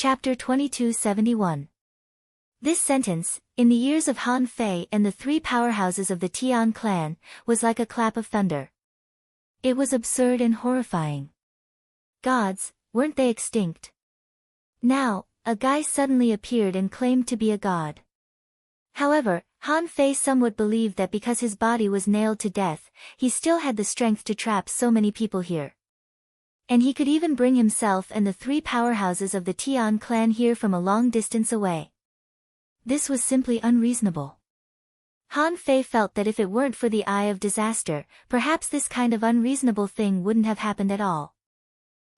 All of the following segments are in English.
Chapter 2271. This sentence, in the ears of Han Fei and the three powerhouses of the Tian clan, was like a clap of thunder. It was absurd and horrifying. Gods, weren't they extinct? Now, a guy suddenly appeared and claimed to be a god. However, Han Fei somewhat believed that because his body was nailed to death, he still had the strength to trap so many people here. And he could even bring himself and the three powerhouses of the Tian clan here from a long distance away. This was simply unreasonable. Han Fei felt that if it weren't for the Eye of Disaster, perhaps this kind of unreasonable thing wouldn't have happened at all.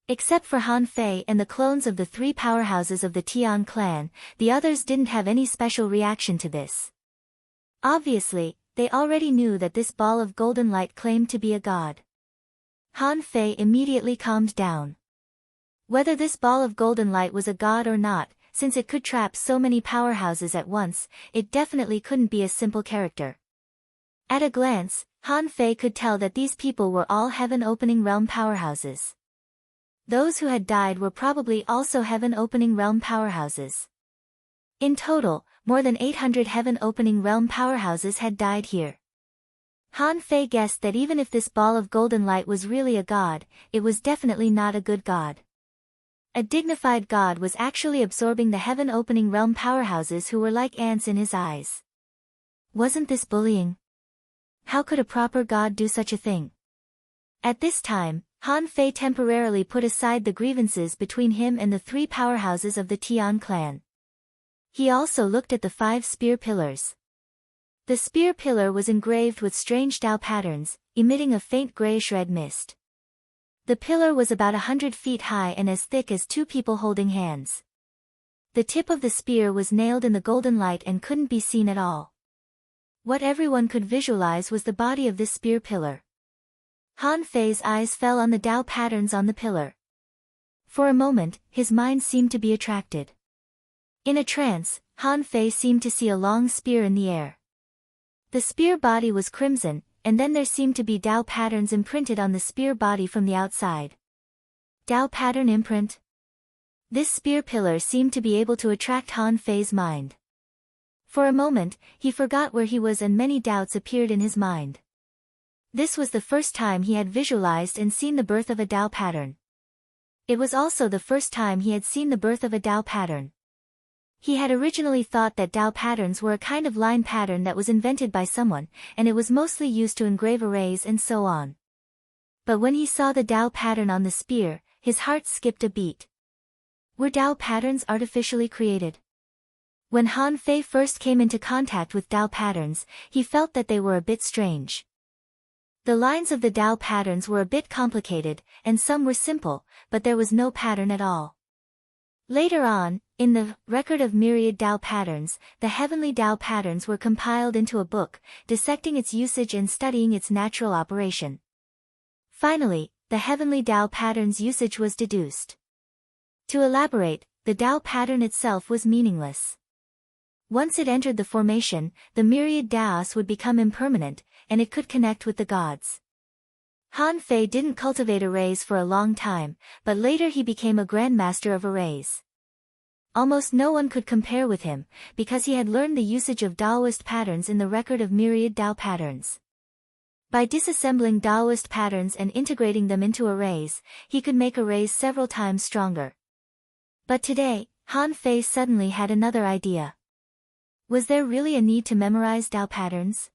Except for Han Fei and the clones of the three powerhouses of the Tian clan, the others didn't have any special reaction to this. Obviously, they already knew that this ball of golden light claimed to be a god. Han Fei immediately calmed down. Whether this ball of golden light was a god or not, since it could trap so many powerhouses at once, it definitely couldn't be a simple character. At a glance, Han Fei could tell that these people were all heaven-opening realm powerhouses. Those who had died were probably also heaven-opening realm powerhouses. In total, more than 800 heaven-opening realm powerhouses had died here. Han Fei guessed that even if this ball of golden light was really a god, it was definitely not a good god. A dignified god was actually absorbing the heaven-opening realm powerhouses who were like ants in his eyes. Wasn't this bullying? How could a proper god do such a thing? At this time, Han Fei temporarily put aside the grievances between him and the three powerhouses of the Tian clan. He also looked at the 5 spear pillars. The spear pillar was engraved with strange Tao patterns, emitting a faint grayish-red mist. The pillar was about 100 feet high and as thick as 2 people holding hands. The tip of the spear was nailed in the golden light and couldn't be seen at all. What everyone could visualize was the body of this spear pillar. Han Fei's eyes fell on the Tao patterns on the pillar. For a moment, his mind seemed to be attracted. In a trance, Han Fei seemed to see a long spear in the air. The spear body was crimson, and then there seemed to be Tao patterns imprinted on the spear body from the outside. Tao pattern imprint? This spear pillar seemed to be able to attract Han Fei's mind. For a moment, he forgot where he was and many doubts appeared in his mind. This was the first time he had visualized and seen the birth of a Tao pattern. It was also the first time he had seen the birth of a Tao pattern. He had originally thought that Tao patterns were a kind of line pattern that was invented by someone, and it was mostly used to engrave arrays and so on. But when he saw the Tao pattern on the spear, his heart skipped a beat. Were Tao patterns artificially created? When Han Fei first came into contact with Tao patterns, he felt that they were a bit strange. The lines of the Tao patterns were a bit complicated, and some were simple, but there was no pattern at all. Later on, in the Record of Myriad Tao Patterns, the heavenly Tao patterns were compiled into a book, dissecting its usage and studying its natural operation. Finally, the heavenly Tao pattern's usage was deduced. To elaborate, the Tao pattern itself was meaningless. Once it entered the formation, the myriad Taos would become impermanent, and it could connect with the gods. Han Fei didn't cultivate arrays for a long time, but later he became a grandmaster of arrays. Almost no one could compare with him, because he had learned the usage of Daoist patterns in the Record of Myriad Tao Patterns. By disassembling Daoist patterns and integrating them into arrays, he could make arrays several times stronger. But today, Han Fei suddenly had another idea. Was there really a need to memorize Tao patterns?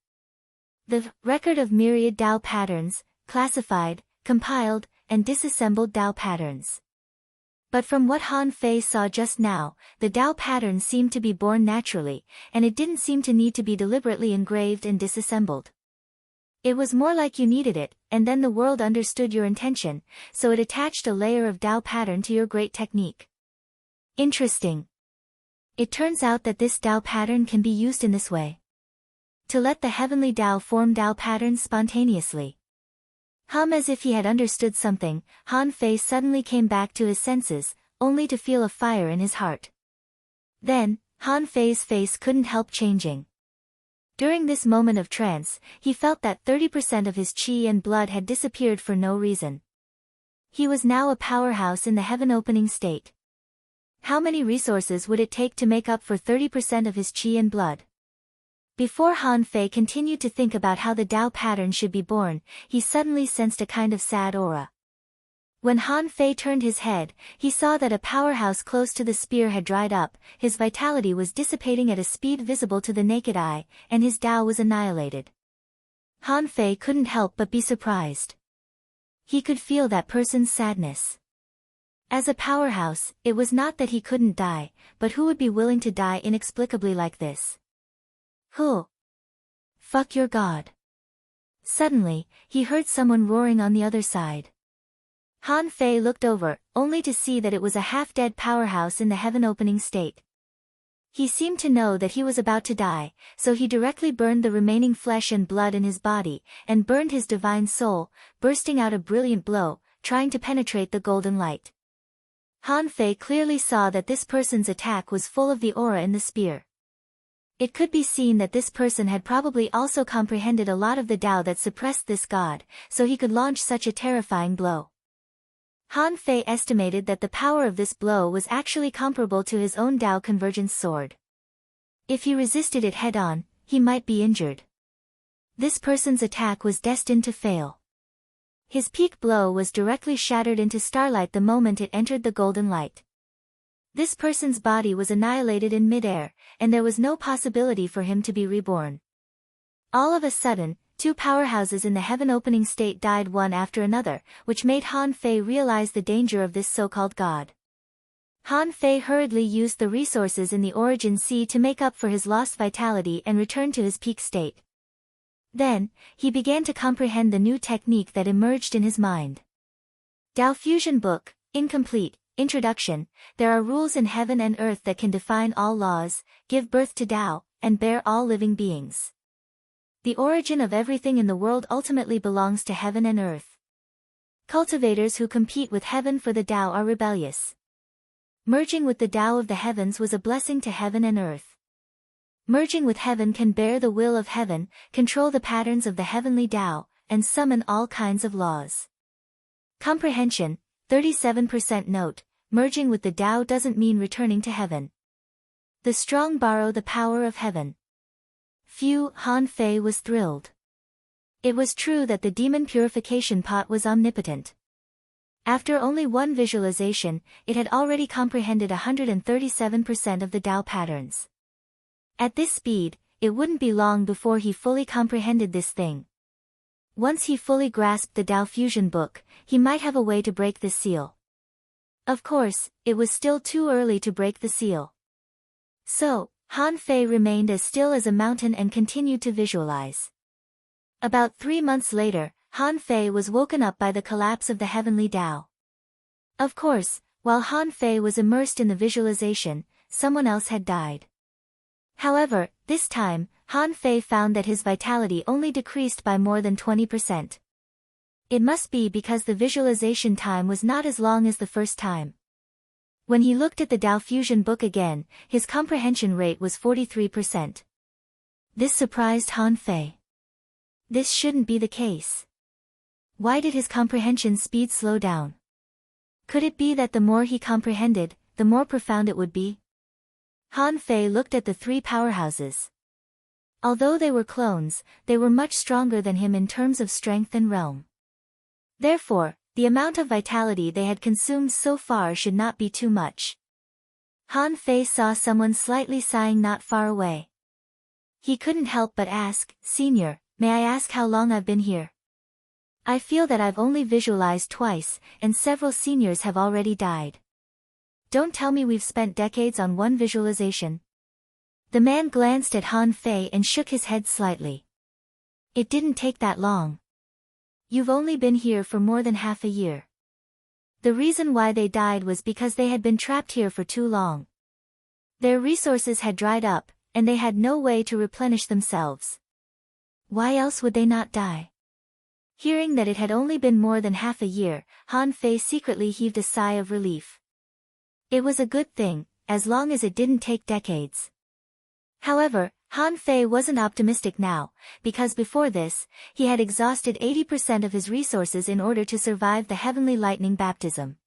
The Record of Myriad Tao Patterns classified, compiled, and disassembled Tao patterns. But from what Han Fei saw just now, the Tao pattern seemed to be born naturally, and it didn't seem to need to be deliberately engraved and disassembled. It was more like you needed it, and then the world understood your intention, so it attached a layer of Tao pattern to your great technique. Interesting. It turns out that this Tao pattern can be used in this way. To let the heavenly Tao form Tao patterns spontaneously. As if he had understood something, Han Fei suddenly came back to his senses, only to feel a fire in his heart. Then, Han Fei's face couldn't help changing. During this moment of trance, he felt that 30% of his qi and blood had disappeared for no reason. He was now a powerhouse in the heaven-opening state. How many resources would it take to make up for 30% of his qi and blood? Before Han Fei continued to think about how the Tao pattern should be born, he suddenly sensed a kind of sad aura. When Han Fei turned his head, he saw that a powerhouse close to the spear had dried up, his vitality was dissipating at a speed visible to the naked eye, and his Tao was annihilated. Han Fei couldn't help but be surprised. He could feel that person's sadness. As a powerhouse, it was not that he couldn't die, but who would be willing to die inexplicably like this? Who? Fuck your god. Suddenly, he heard someone roaring on the other side. Han Fei looked over, only to see that it was a half-dead powerhouse in the heaven-opening state. He seemed to know that he was about to die, so he directly burned the remaining flesh and blood in his body, and burned his divine soul, bursting out a brilliant blow, trying to penetrate the golden light. Han Fei clearly saw that this person's attack was full of the aura in the spear. It could be seen that this person had probably also comprehended a lot of the Tao that suppressed this god, so he could launch such a terrifying blow. Han Fei estimated that the power of this blow was actually comparable to his own Tao convergence sword. If he resisted it head-on, he might be injured. This person's attack was destined to fail. His peak blow was directly shattered into starlight the moment it entered the golden light. This person's body was annihilated in mid-air, and there was no possibility for him to be reborn. All of a sudden, two powerhouses in the heaven-opening state died one after another, which made Han Fei realize the danger of this so-called god. Han Fei hurriedly used the resources in the origin sea to make up for his lost vitality and return to his peak state. Then, he began to comprehend the new technique that emerged in his mind. Tao Fusion Book, Incomplete, Introduction. There are rules in heaven and earth that can define all laws, give birth to Tao, and bear all living beings. The origin of everything in the world ultimately belongs to heaven and earth. Cultivators who compete with heaven for the Tao are rebellious. Merging with the Tao of the heavens was a blessing to heaven and earth. Merging with heaven can bear the will of heaven, control the patterns of the heavenly Tao, and summon all kinds of laws. Comprehension, 37% note, merging with the Tao doesn't mean returning to heaven. The strong borrow the power of heaven. Phew, Han Fei was thrilled. It was true that the demon purification pot was omnipotent. After only one visualization, it had already comprehended 137% of the Tao patterns. At this speed, it wouldn't be long before he fully comprehended this thing. Once he fully grasped the Tao Fusion Book, he might have a way to break this seal. Of course, it was still too early to break the seal. So, Han Fei remained as still as a mountain and continued to visualize. About 3 months later, Han Fei was woken up by the collapse of the heavenly Tao. Of course, while Han Fei was immersed in the visualization, someone else had died. However, this time, Han Fei found that his vitality only decreased by more than 20%. It must be because the visualization time was not as long as the first time. When he looked at the Tao Fusion Book again, his comprehension rate was 43%. This surprised Han Fei. This shouldn't be the case. Why did his comprehension speed slow down? Could it be that the more he comprehended, the more profound it would be? Han Fei looked at the three powerhouses. Although they were clones, they were much stronger than him in terms of strength and realm. Therefore, the amount of vitality they had consumed so far should not be too much. Han Fei saw someone slightly sighing not far away. He couldn't help but ask, "Senior, may I ask how long I've been here? I feel that I've only visualized twice, and several seniors have already died. Don't tell me we've spent decades on one visualization." The man glanced at Han Fei and shook his head slightly. "It didn't take that long. You've only been here for more than half a year. The reason why they died was because they had been trapped here for too long. Their resources had dried up, and they had no way to replenish themselves. Why else would they not die?" Hearing that it had only been more than half a year, Han Fei secretly heaved a sigh of relief. It was a good thing, as long as it didn't take decades. However, Han Fei wasn't optimistic now, because before this, he had exhausted 80% of his resources in order to survive the heavenly lightning baptism.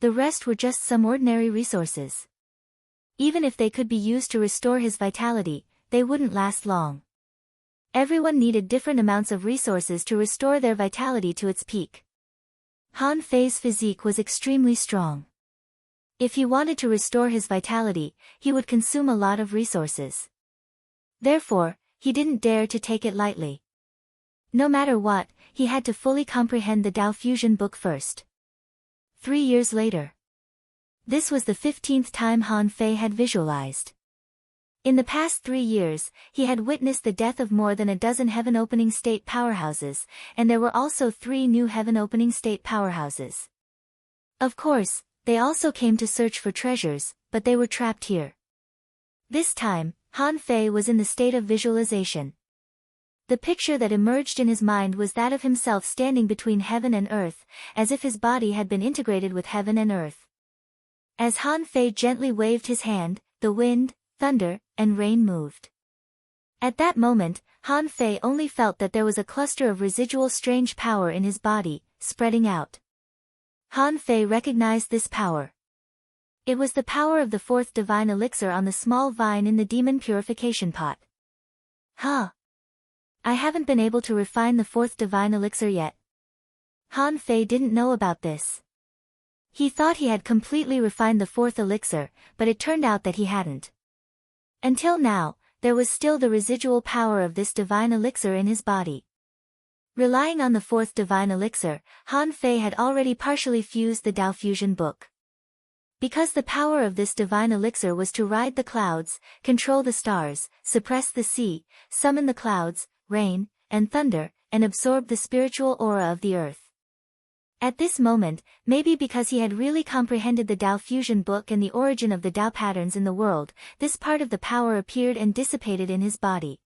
The rest were just some ordinary resources. Even if they could be used to restore his vitality, they wouldn't last long. Everyone needed different amounts of resources to restore their vitality to its peak. Han Fei's physique was extremely strong. If he wanted to restore his vitality, he would consume a lot of resources. Therefore, he didn't dare to take it lightly. No matter what, he had to fully comprehend the Tao Fusion book first. 3 years later. This was the 15th time Han Fei had visualized. In the past 3 years, he had witnessed the death of more than a dozen heaven-opening state powerhouses, and there were also 3 new heaven-opening state powerhouses. Of course, they also came to search for treasures, but they were trapped here. This time, Han Fei was in the state of visualization. The picture that emerged in his mind was that of himself standing between heaven and earth, as if his body had been integrated with heaven and earth. As Han Fei gently waved his hand, the wind, thunder, and rain moved. At that moment, Han Fei only felt that there was a cluster of residual strange power in his body, spreading out. Han Fei recognized this power. It was the power of the 4th divine elixir on the small vine in the demon purification pot. Huh. I haven't been able to refine the 4th divine elixir yet. Han Fei didn't know about this. He thought he had completely refined the 4th elixir, but it turned out that he hadn't. Until now, there was still the residual power of this divine elixir in his body. Relying on the 4th divine elixir, Han Fei had already partially fused the Tao Fusion book. Because the power of this divine elixir was to ride the clouds, control the stars, suppress the sea, summon the clouds, rain, and thunder, and absorb the spiritual aura of the earth. At this moment, maybe because he had really comprehended the Tao Fusion book and the origin of the Tao patterns in the world, this part of the power appeared and dissipated in his body.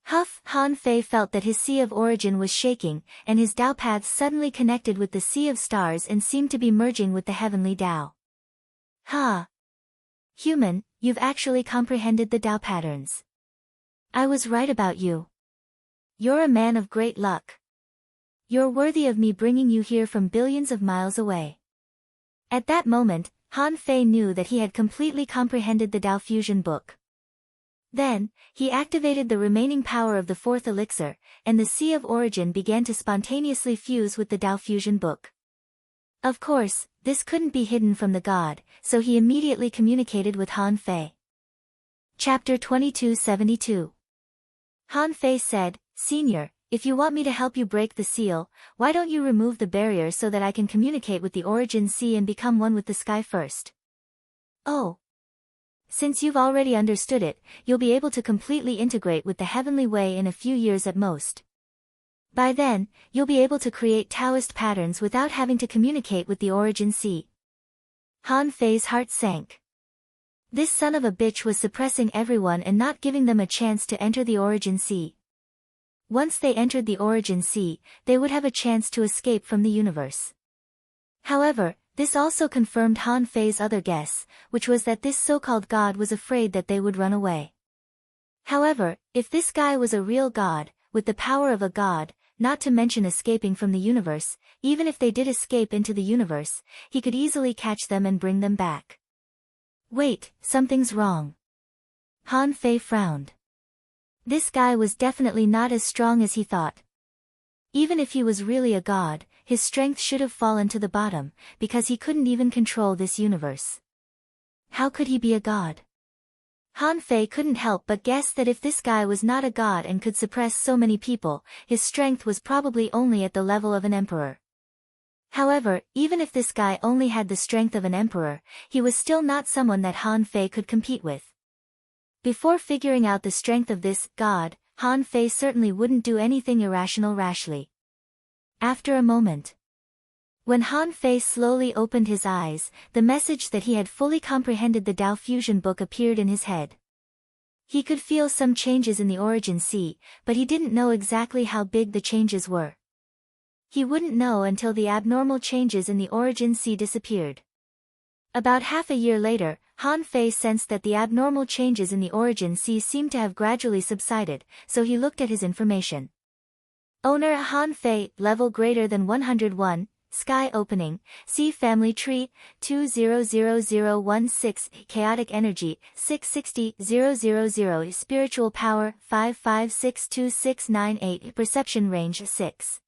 Huff! Han Fei felt that his sea of origin was shaking, and his Tao paths suddenly connected with the sea of stars and seemed to be merging with the heavenly Tao. Ha! Human, you've actually comprehended the Tao patterns. I was right about you. You're a man of great luck. You're worthy of me bringing you here from billions of miles away. At that moment, Han Fei knew that he had completely comprehended the Tao Fusion book. Then, he activated the remaining power of the 4th elixir, and the Sea of Origin began to spontaneously fuse with the Tao Fusion book. Of course, this couldn't be hidden from the god, so he immediately communicated with Han Fei. Chapter 2272. Han Fei said, Senior, if you want me to help you break the seal, why don't you remove the barrier so that I can communicate with the Origin Sea and become one with the sky first? Oh. Since you've already understood it, you'll be able to completely integrate with the heavenly way in a few years at most. By then, you'll be able to create Taoist patterns without having to communicate with the Origin Sea. Han Fei's heart sank. This son of a bitch was suppressing everyone and not giving them a chance to enter the Origin Sea. Once they entered the Origin Sea, they would have a chance to escape from the universe. However, this also confirmed Han Fei's other guess, which was that this so-called god was afraid that they would run away. However, if this guy was a real god, with the power of a god, not to mention escaping from the universe, even if they did escape into the universe, he could easily catch them and bring them back. Wait, something's wrong. Han Fei frowned. This guy was definitely not as strong as he thought. Even if he was really a god, his strength should have fallen to the bottom, because he couldn't even control this universe. How could he be a god? Han Fei couldn't help but guess that if this guy was not a god and could suppress so many people, his strength was probably only at the level of an emperor. However, even if this guy only had the strength of an emperor, he was still not someone that Han Fei could compete with. Before figuring out the strength of this god, Han Fei certainly wouldn't do anything irrational rashly. After a moment, when Han Fei slowly opened his eyes, the message that he had fully comprehended the Tao Fusion book appeared in his head. He could feel some changes in the Origin Sea, but he didn't know exactly how big the changes were. He wouldn't know until the abnormal changes in the Origin Sea disappeared. About half a year later, Han Fei sensed that the abnormal changes in the Origin Sea seemed to have gradually subsided, so he looked at his information. Owner Han Fei, level greater than 101, Sky opening, see family tree, 200016, chaotic energy, 660000, spiritual power, 5562698, perception range 6.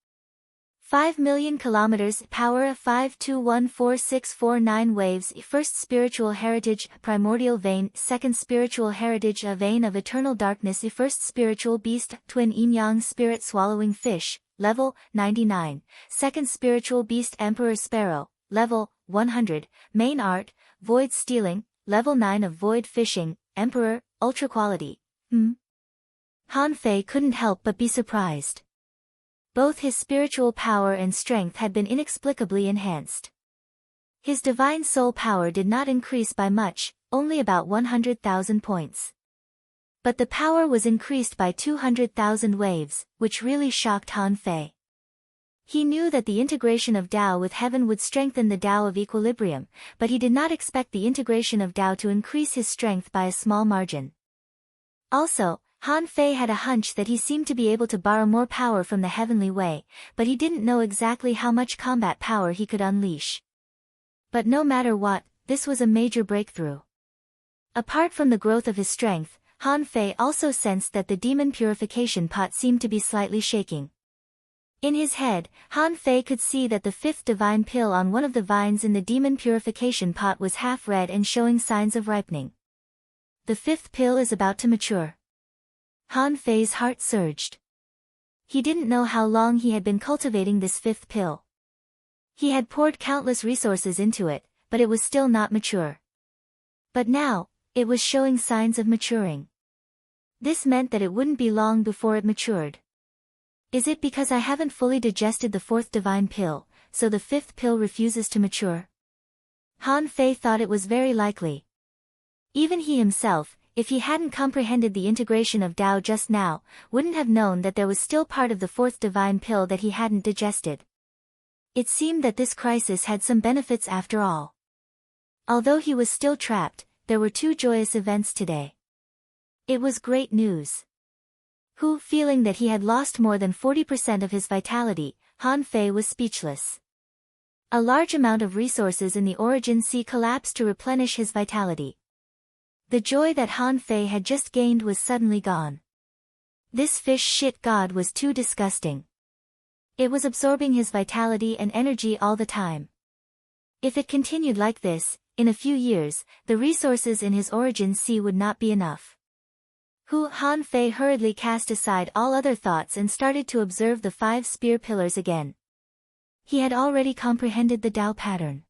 5 million kilometers, power 5214649 waves, first spiritual heritage, primordial vein, second spiritual heritage, a vein of eternal darkness, first spiritual beast, twin yin-yang spirit swallowing fish, level 99, second spiritual beast emperor sparrow, level 100, main art, void stealing, level 9 of void fishing, emperor, ultra quality. Han Fei couldn't help but be surprised. Both his spiritual power and strength had been inexplicably enhanced. His divine soul power did not increase by much, only about 100,000 points. But the power was increased by 200,000 waves, which really shocked Han Fei. He knew that the integration of Tao with heaven would strengthen the Tao of equilibrium, but he did not expect the integration of Tao to increase his strength by a small margin. Also, Han Fei had a hunch that he seemed to be able to borrow more power from the heavenly way, but he didn't know exactly how much combat power he could unleash. But no matter what, this was a major breakthrough. Apart from the growth of his strength, Han Fei also sensed that the demon purification pot seemed to be slightly shaking. In his head, Han Fei could see that the fifth divine pill on one of the vines in the demon purification pot was half red and showing signs of ripening. The fifth pill is about to mature. Han Fei's heart surged. He didn't know how long he had been cultivating this fifth pill. He had poured countless resources into it, but it was still not mature. But now, it was showing signs of maturing. This meant that it wouldn't be long before it matured. Is it because I haven't fully digested the fourth divine pill, so the fifth pill refuses to mature? Han Fei thought it was very likely. Even he himself, if he hadn't comprehended the integration of Tao just now, wouldn't have known that there was still part of the fourth divine pill that he hadn't digested. It seemed that this crisis had some benefits after all. Although he was still trapped, there were two joyous events today. It was great news. Feeling that he had lost more than 40% of his vitality, Han Fei was speechless. A large amount of resources in the Origin Sea collapsed to replenish his vitality. The joy that Han Fei had just gained was suddenly gone. This fish shit god was too disgusting. It was absorbing his vitality and energy all the time. If it continued like this, in a few years, the resources in his Origin Sea would not be enough. Han Fei hurriedly cast aside all other thoughts and started to observe the 5 spear pillars again. He had already comprehended the Tao pattern.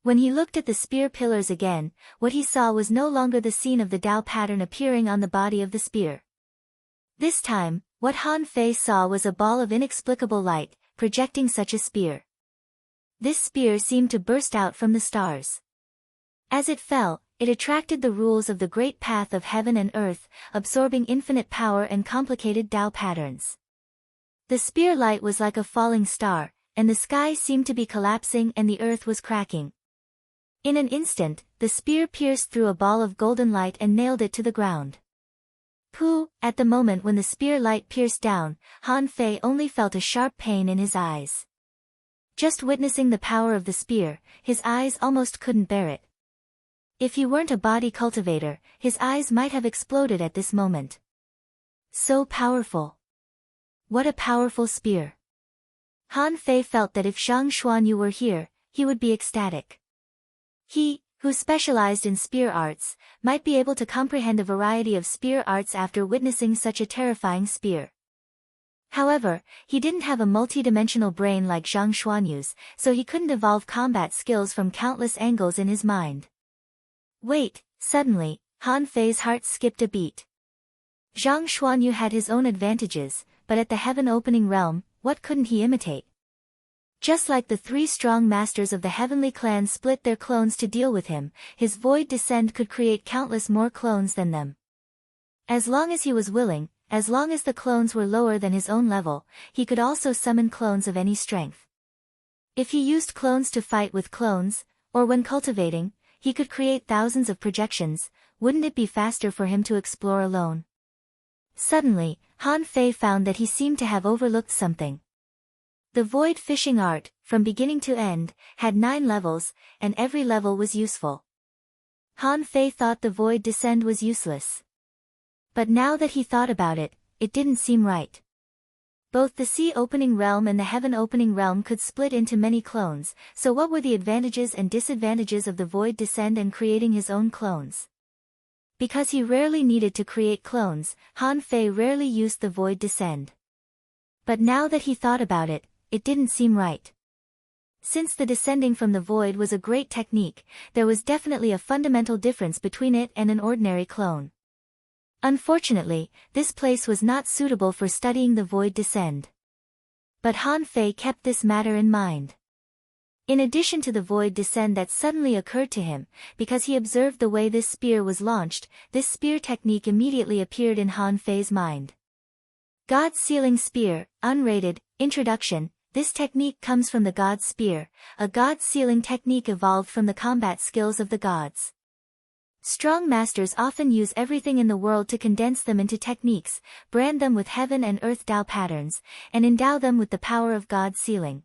When he looked at the spear pillars again, what he saw was no longer the scene of the Tao pattern appearing on the body of the spear. This time, what Han Fei saw was a ball of inexplicable light, projecting such a spear. This spear seemed to burst out from the stars. As it fell, it attracted the rules of the great path of heaven and earth, absorbing infinite power and complicated Tao patterns. The spear light was like a falling star, and the sky seemed to be collapsing and the earth was cracking. In an instant, the spear pierced through a ball of golden light and nailed it to the ground. At the moment when the spear light pierced down, Han Fei only felt a sharp pain in his eyes. Just witnessing the power of the spear, his eyes almost couldn't bear it. If he weren't a body cultivator, his eyes might have exploded at this moment. So powerful. What a powerful spear. Han Fei felt that if Zhang Xuanyu were here, he would be ecstatic. He, who specialized in spear arts, might be able to comprehend a variety of spear arts after witnessing such a terrifying spear. However, he didn't have a multi-dimensional brain like Zhang Xuanyu's, so he couldn't evolve combat skills from countless angles in his mind. Wait, suddenly, Han Fei's heart skipped a beat. Zhang Xuanyu had his own advantages, but at the heaven-opening realm, what couldn't he imitate? Just like the 3 strong masters of the heavenly clan split their clones to deal with him, his void descent could create countless more clones than them. As long as he was willing, as long as the clones were lower than his own level, he could also summon clones of any strength. If he used clones to fight with clones, or when cultivating, he could create thousands of projections. Wouldn't it be faster for him to explore alone? Suddenly, Han Fei found that he seemed to have overlooked something. The void fishing art, from beginning to end, had 9 levels, and every level was useful. Han Fei thought the void descent was useless. But now that he thought about it, it didn't seem right. Both the sea opening realm and the heaven opening realm could split into many clones, so what were the advantages and disadvantages of the void descent and creating his own clones? Because he rarely needed to create clones, Han Fei rarely used the void descent. But now that he thought about it, it didn't seem right. Since the descending from the void was a great technique, there was definitely a fundamental difference between it and an ordinary clone. Unfortunately, this place was not suitable for studying the void descent. But Han Fei kept this matter in mind. In addition to the void descent that suddenly occurred to him, because he observed the way this spear was launched, this spear technique immediately appeared in Han Fei's mind. God's Sealing Spear, Unrated, Introduction. This technique comes from the God's Spear, a God sealing technique evolved from the combat skills of the gods. Strong masters often use everything in the world to condense them into techniques, brand them with heaven and earth Tao patterns, and endow them with the power of God sealing.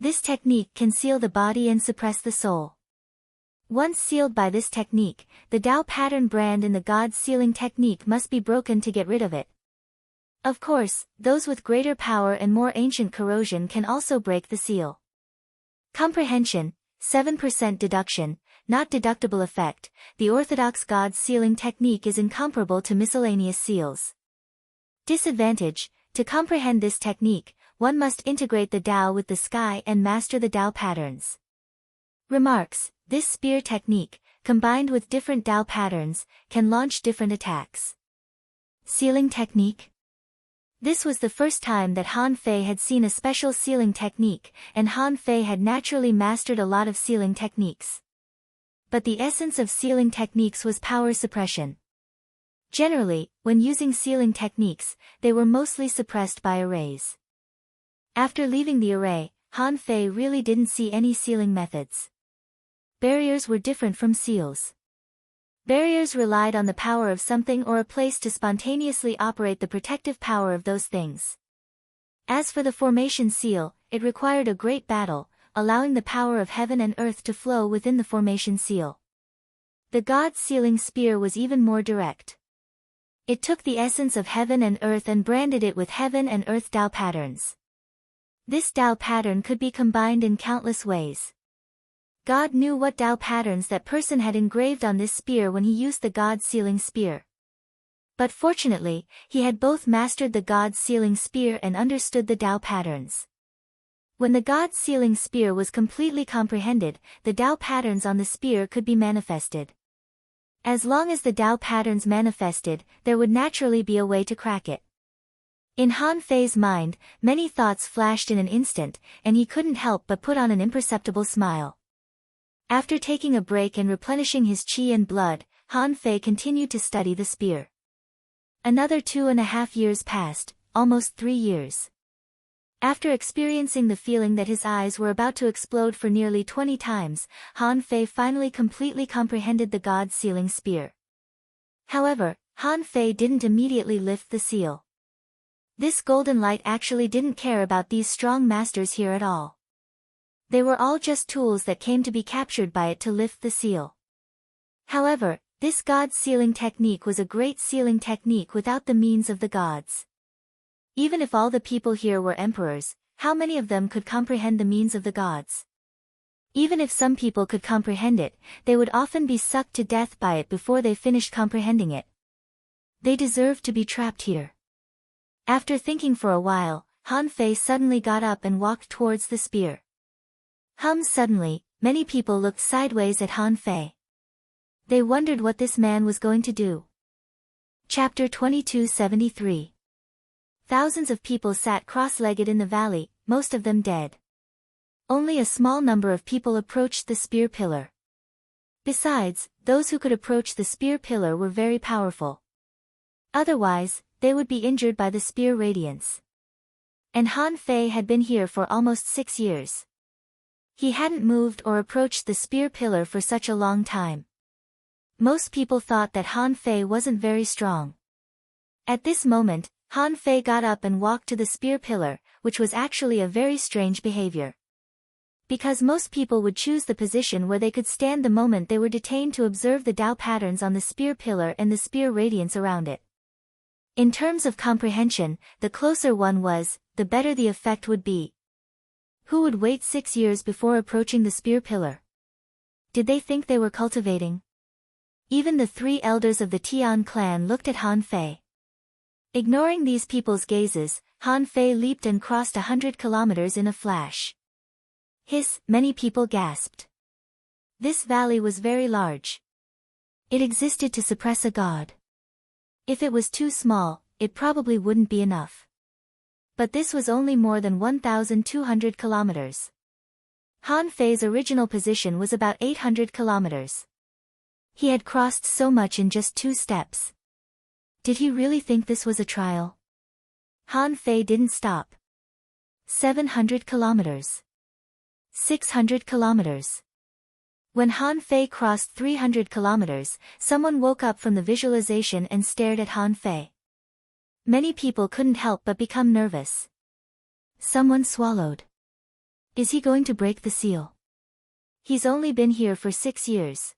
This technique can seal the body and suppress the soul. Once sealed by this technique, the Tao pattern brand in the God sealing technique must be broken to get rid of it. Of course, those with greater power and more ancient corrosion can also break the seal. Comprehension, 7% deduction, not deductible effect. The orthodox God sealing technique is incomparable to miscellaneous seals. Disadvantage, to comprehend this technique, one must integrate the Tao with the sky and master the Tao patterns. Remarks, this spear technique, combined with different Tao patterns, can launch different attacks. Sealing technique. This was the first time that Han Fei had seen a special sealing technique, and Han Fei had naturally mastered a lot of sealing techniques. But the essence of sealing techniques was power suppression. Generally, when using sealing techniques, they were mostly suppressed by arrays. After leaving the array, Han Fei really didn't see any sealing methods. Barriers were different from seals. Barriers relied on the power of something or a place to spontaneously operate the protective power of those things. As for the formation seal, it required a great battle, allowing the power of heaven and earth to flow within the formation seal. The God sealing spear was even more direct. It took the essence of heaven and earth and branded it with heaven and earth Tao patterns. This Tao pattern could be combined in countless ways. God knew what Tao patterns that person had engraved on this spear when he used the God sealing spear. But fortunately, he had both mastered the God sealing spear and understood the Tao patterns. When the God sealing spear was completely comprehended, the Tao patterns on the spear could be manifested. As long as the Tao patterns manifested, there would naturally be a way to crack it. In Han Fei's mind, many thoughts flashed in an instant, and he couldn't help but put on an imperceptible smile. After taking a break and replenishing his qi and blood, Han Fei continued to study the spear. Another 2.5 years passed, almost 3 years. After experiencing the feeling that his eyes were about to explode for nearly 20 times, Han Fei finally completely comprehended the God sealing spear. However, Han Fei didn't immediately lift the seal. This golden light actually didn't care about these strong masters here at all. They were all just tools that came to be captured by it to lift the seal. However, this God sealing technique was a great sealing technique without the means of the gods. Even if all the people here were emperors, how many of them could comprehend the means of the gods? Even if some people could comprehend it, they would often be sucked to death by it before they finished comprehending it. They deserved to be trapped here. After thinking for a while, Han Fei suddenly got up and walked towards the spear. Suddenly, many people looked sideways at Han Fei. They wondered what this man was going to do. Chapter 2273. Thousands of people sat cross-legged in the valley, most of them dead. Only a small number of people approached the spear pillar. Besides, those who could approach the spear pillar were very powerful. Otherwise, they would be injured by the spear radiance. And Han Fei had been here for almost 6 years. He hadn't moved or approached the spear pillar for such a long time. Most people thought that Han Fei wasn't very strong. At this moment, Han Fei got up and walked to the spear pillar, which was actually a very strange behavior. Because most people would choose the position where they could stand the moment they were detained to observe the Tao patterns on the spear pillar and the spear radiance around it. In terms of comprehension, the closer one was, the better the effect would be. Who would wait 6 years before approaching the spear pillar? Did they think they were cultivating? Even the 3 elders of the Tian clan looked at Han Fei. Ignoring these people's gazes, Han Fei leaped and crossed 100 kilometers in a flash. Many people gasped. This valley was very large. It existed to suppress a god. If it was too small, it probably wouldn't be enough. But this was only more than 1,200 kilometers. Han Fei's original position was about 800 kilometers. He had crossed so much in just 2 steps. Did he really think this was a trial? Han Fei didn't stop. 700 kilometers. 600 kilometers. When Han Fei crossed 300 kilometers, someone woke up from the visualization and stared at Han Fei. Many people couldn't help but become nervous. Someone swallowed. Is he going to break the seal? He's only been here for 6 years.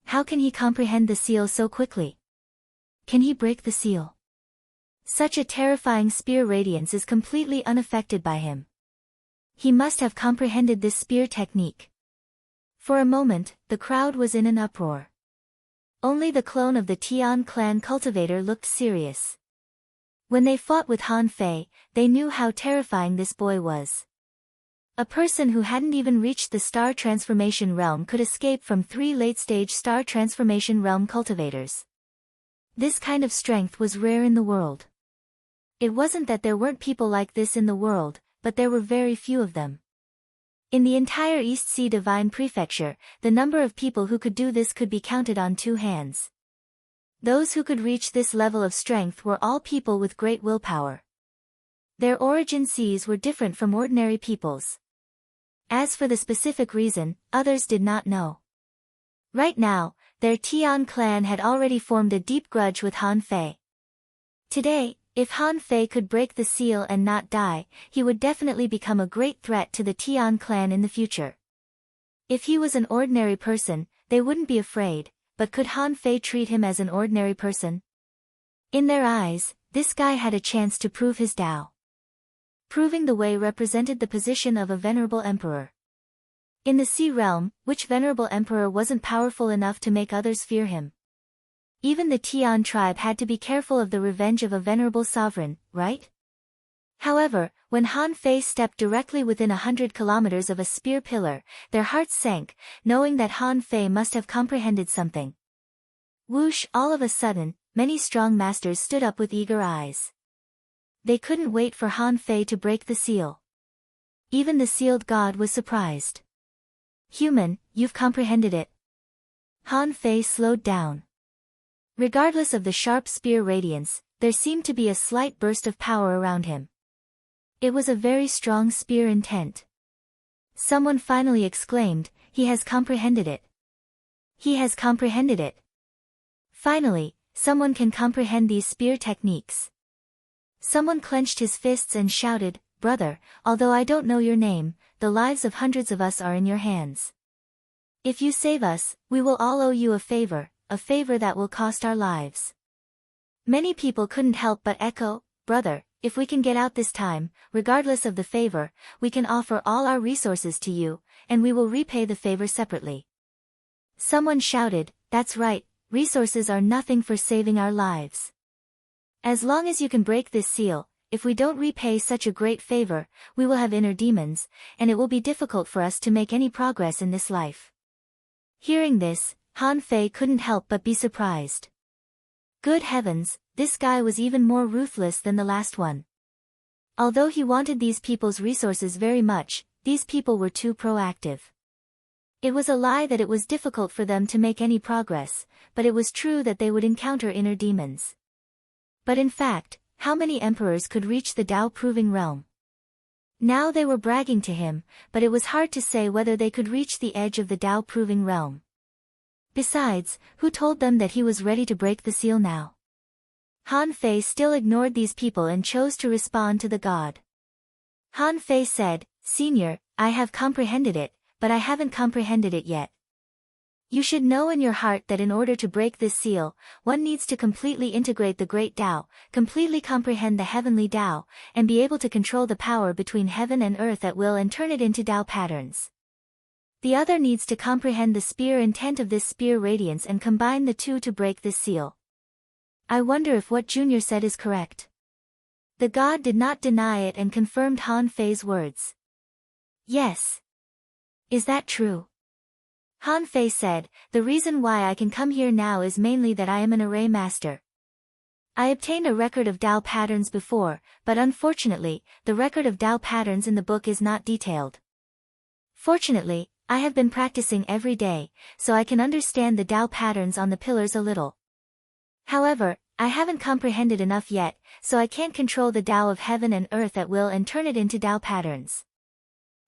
How can he comprehend the seal so quickly? Can he break the seal? Such a terrifying spear radiance is completely unaffected by him. He must have comprehended this spear technique. For a moment, the crowd was in an uproar. Only the clone of the Tian clan cultivator looked serious. When they fought with Han Fei, they knew how terrifying this boy was. A person who hadn't even reached the star transformation realm could escape from 3 late-stage star transformation realm cultivators. This kind of strength was rare in the world. It wasn't that there weren't people like this in the world, but there were very few of them. In the entire East Sea Divine Prefecture, the number of people who could do this could be counted on 2 hands. Those who could reach this level of strength were all people with great willpower. Their origin seas were different from ordinary people's. As for the specific reason, others did not know. Right now, their Tian clan had already formed a deep grudge with Han Fei. Today, if Han Fei could break the seal and not die, he would definitely become a great threat to the Tian clan in the future. If he was an ordinary person, they wouldn't be afraid, but could Han Fei treat him as an ordinary person? In their eyes, this guy had a chance to prove his Tao. Proving the way represented the position of a venerable emperor. In the sea realm, which venerable emperor wasn't powerful enough to make others fear him? Even the Tian tribe had to be careful of the revenge of a venerable sovereign, right? However, when Han Fei stepped directly within 100 kilometers of a spear pillar, their hearts sank, knowing that Han Fei must have comprehended something. Whoosh! All of a sudden, many strong masters stood up with eager eyes. They couldn't wait for Han Fei to break the seal. Even the sealed god was surprised. Human, you've comprehended it. Han Fei slowed down. Regardless of the sharp spear radiance, there seemed to be a slight burst of power around him. It was a very strong spear intent. Someone finally exclaimed, "He has comprehended it. He has comprehended it." Finally, someone can comprehend these spear techniques. Someone clenched his fists and shouted, "Brother, although I don't know your name, the lives of hundreds of us are in your hands. If you save us, we will all owe you a favor that will cost our lives." Many people couldn't help but echo, "Brother, if we can get out this time, regardless of the favor, we can offer all our resources to you, and we will repay the favor separately." Someone shouted, "That's right, resources are nothing for saving our lives. As long as you can break this seal, if we don't repay such a great favor, we will have inner demons, and it will be difficult for us to make any progress in this life." Hearing this, Han Fei couldn't help but be surprised. Good heavens, this guy was even more ruthless than the last one. Although he wanted these people's resources very much, these people were too proactive. It was a lie that it was difficult for them to make any progress, but it was true that they would encounter inner demons. But in fact, how many emperors could reach the Tao-proving realm? Now they were bragging to him, but it was hard to say whether they could reach the edge of the Tao-proving realm. Besides, who told them that he was ready to break the seal now? Han Fei still ignored these people and chose to respond to the god. Han Fei said, "Senior, I have comprehended it, but I haven't comprehended it yet. You should know in your heart that in order to break this seal, one needs to completely integrate the great Tao, completely comprehend the heavenly Tao, and be able to control the power between heaven and earth at will and turn it into Tao patterns. The other needs to comprehend the spear intent of this spear radiance and combine the two to break this seal." I wonder if what Junior said is correct. The god did not deny it and confirmed Han Fei's words. Yes. Is that true? Han Fei said, "The reason why I can come here now is mainly that I am an array master. I obtained a record of Tao patterns before, but unfortunately, the record of Tao patterns in the book is not detailed. Fortunately, I have been practicing every day, so I can understand the Tao patterns on the pillars a little. However, I haven't comprehended enough yet, so I can't control the Tao of heaven and earth at will and turn it into Tao patterns.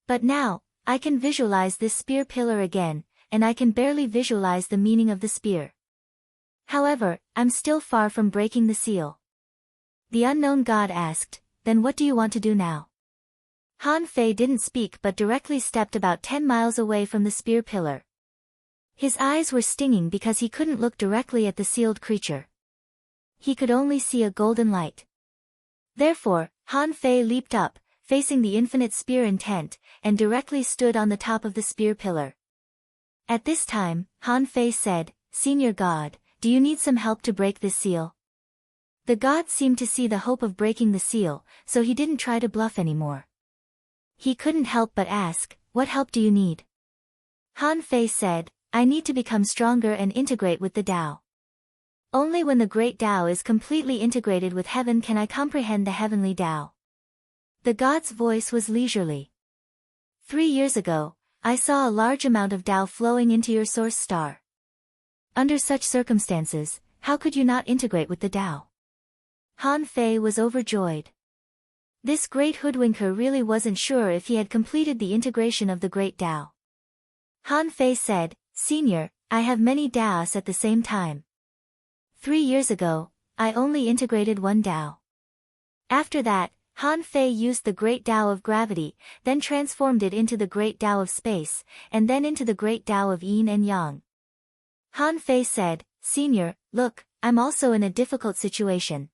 But now, I can visualize this spear pillar again, and I can barely visualize the meaning of the spear. However, I'm still far from breaking the seal." The unknown god asked, "Then what do you want to do now?" Han Fei didn't speak but directly stepped about 10 miles away from the spear pillar. His eyes were stinging because he couldn't look directly at the sealed creature. He could only see a golden light. Therefore, Han Fei leaped up, facing the infinite spear intent, and directly stood on the top of the spear pillar. At this time, Han Fei said, "Senior God, do you need some help to break this seal?" The god seemed to see the hope of breaking the seal, so he didn't try to bluff anymore. He couldn't help but ask, "What help do you need?" Han Fei said, "I need to become stronger and integrate with the Tao. Only when the great Tao is completely integrated with heaven can I comprehend the heavenly Tao." The god's voice was leisurely. 3 years ago, I saw a large amount of Tao flowing into your source star. Under such circumstances, how could you not integrate with the Tao?" Han Fei was overjoyed. This great hoodwinker really wasn't sure if he had completed the integration of the great Tao. Han Fei said, "Senior, I have many Taos at the same time. 3 years ago, I only integrated one Tao." After that, Han Fei used the great Tao of gravity, then transformed it into the great Tao of space, and then into the great Tao of yin and yang. Han Fei said, "Senior, look, I'm also in a difficult situation.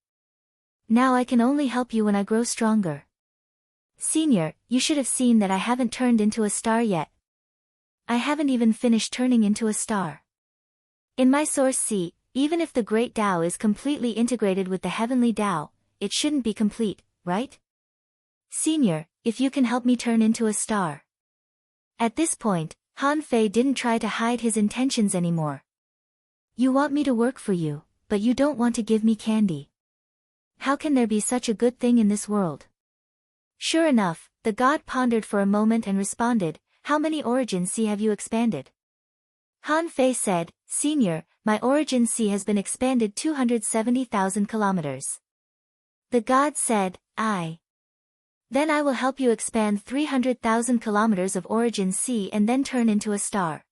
Now I can only help you when I grow stronger. Senior, you should have seen that I haven't turned into a star yet. I haven't even finished turning into a star. In my source seat, even if the great Tao is completely integrated with the heavenly Tao, it shouldn't be complete, right? Senior, if you can help me turn into a star." At this point, Han Fei didn't try to hide his intentions anymore. "You want me to work for you, but you don't want to give me candy. How can there be such a good thing in this world?" Sure enough, the god pondered for a moment and responded, "How many origin sea have you expanded?" Han Fei said, "Senior, my origin sea has been expanded 270,000 kilometers." The god said, Then I will help you expand 300,000 kilometers of origin sea and then turn into a star."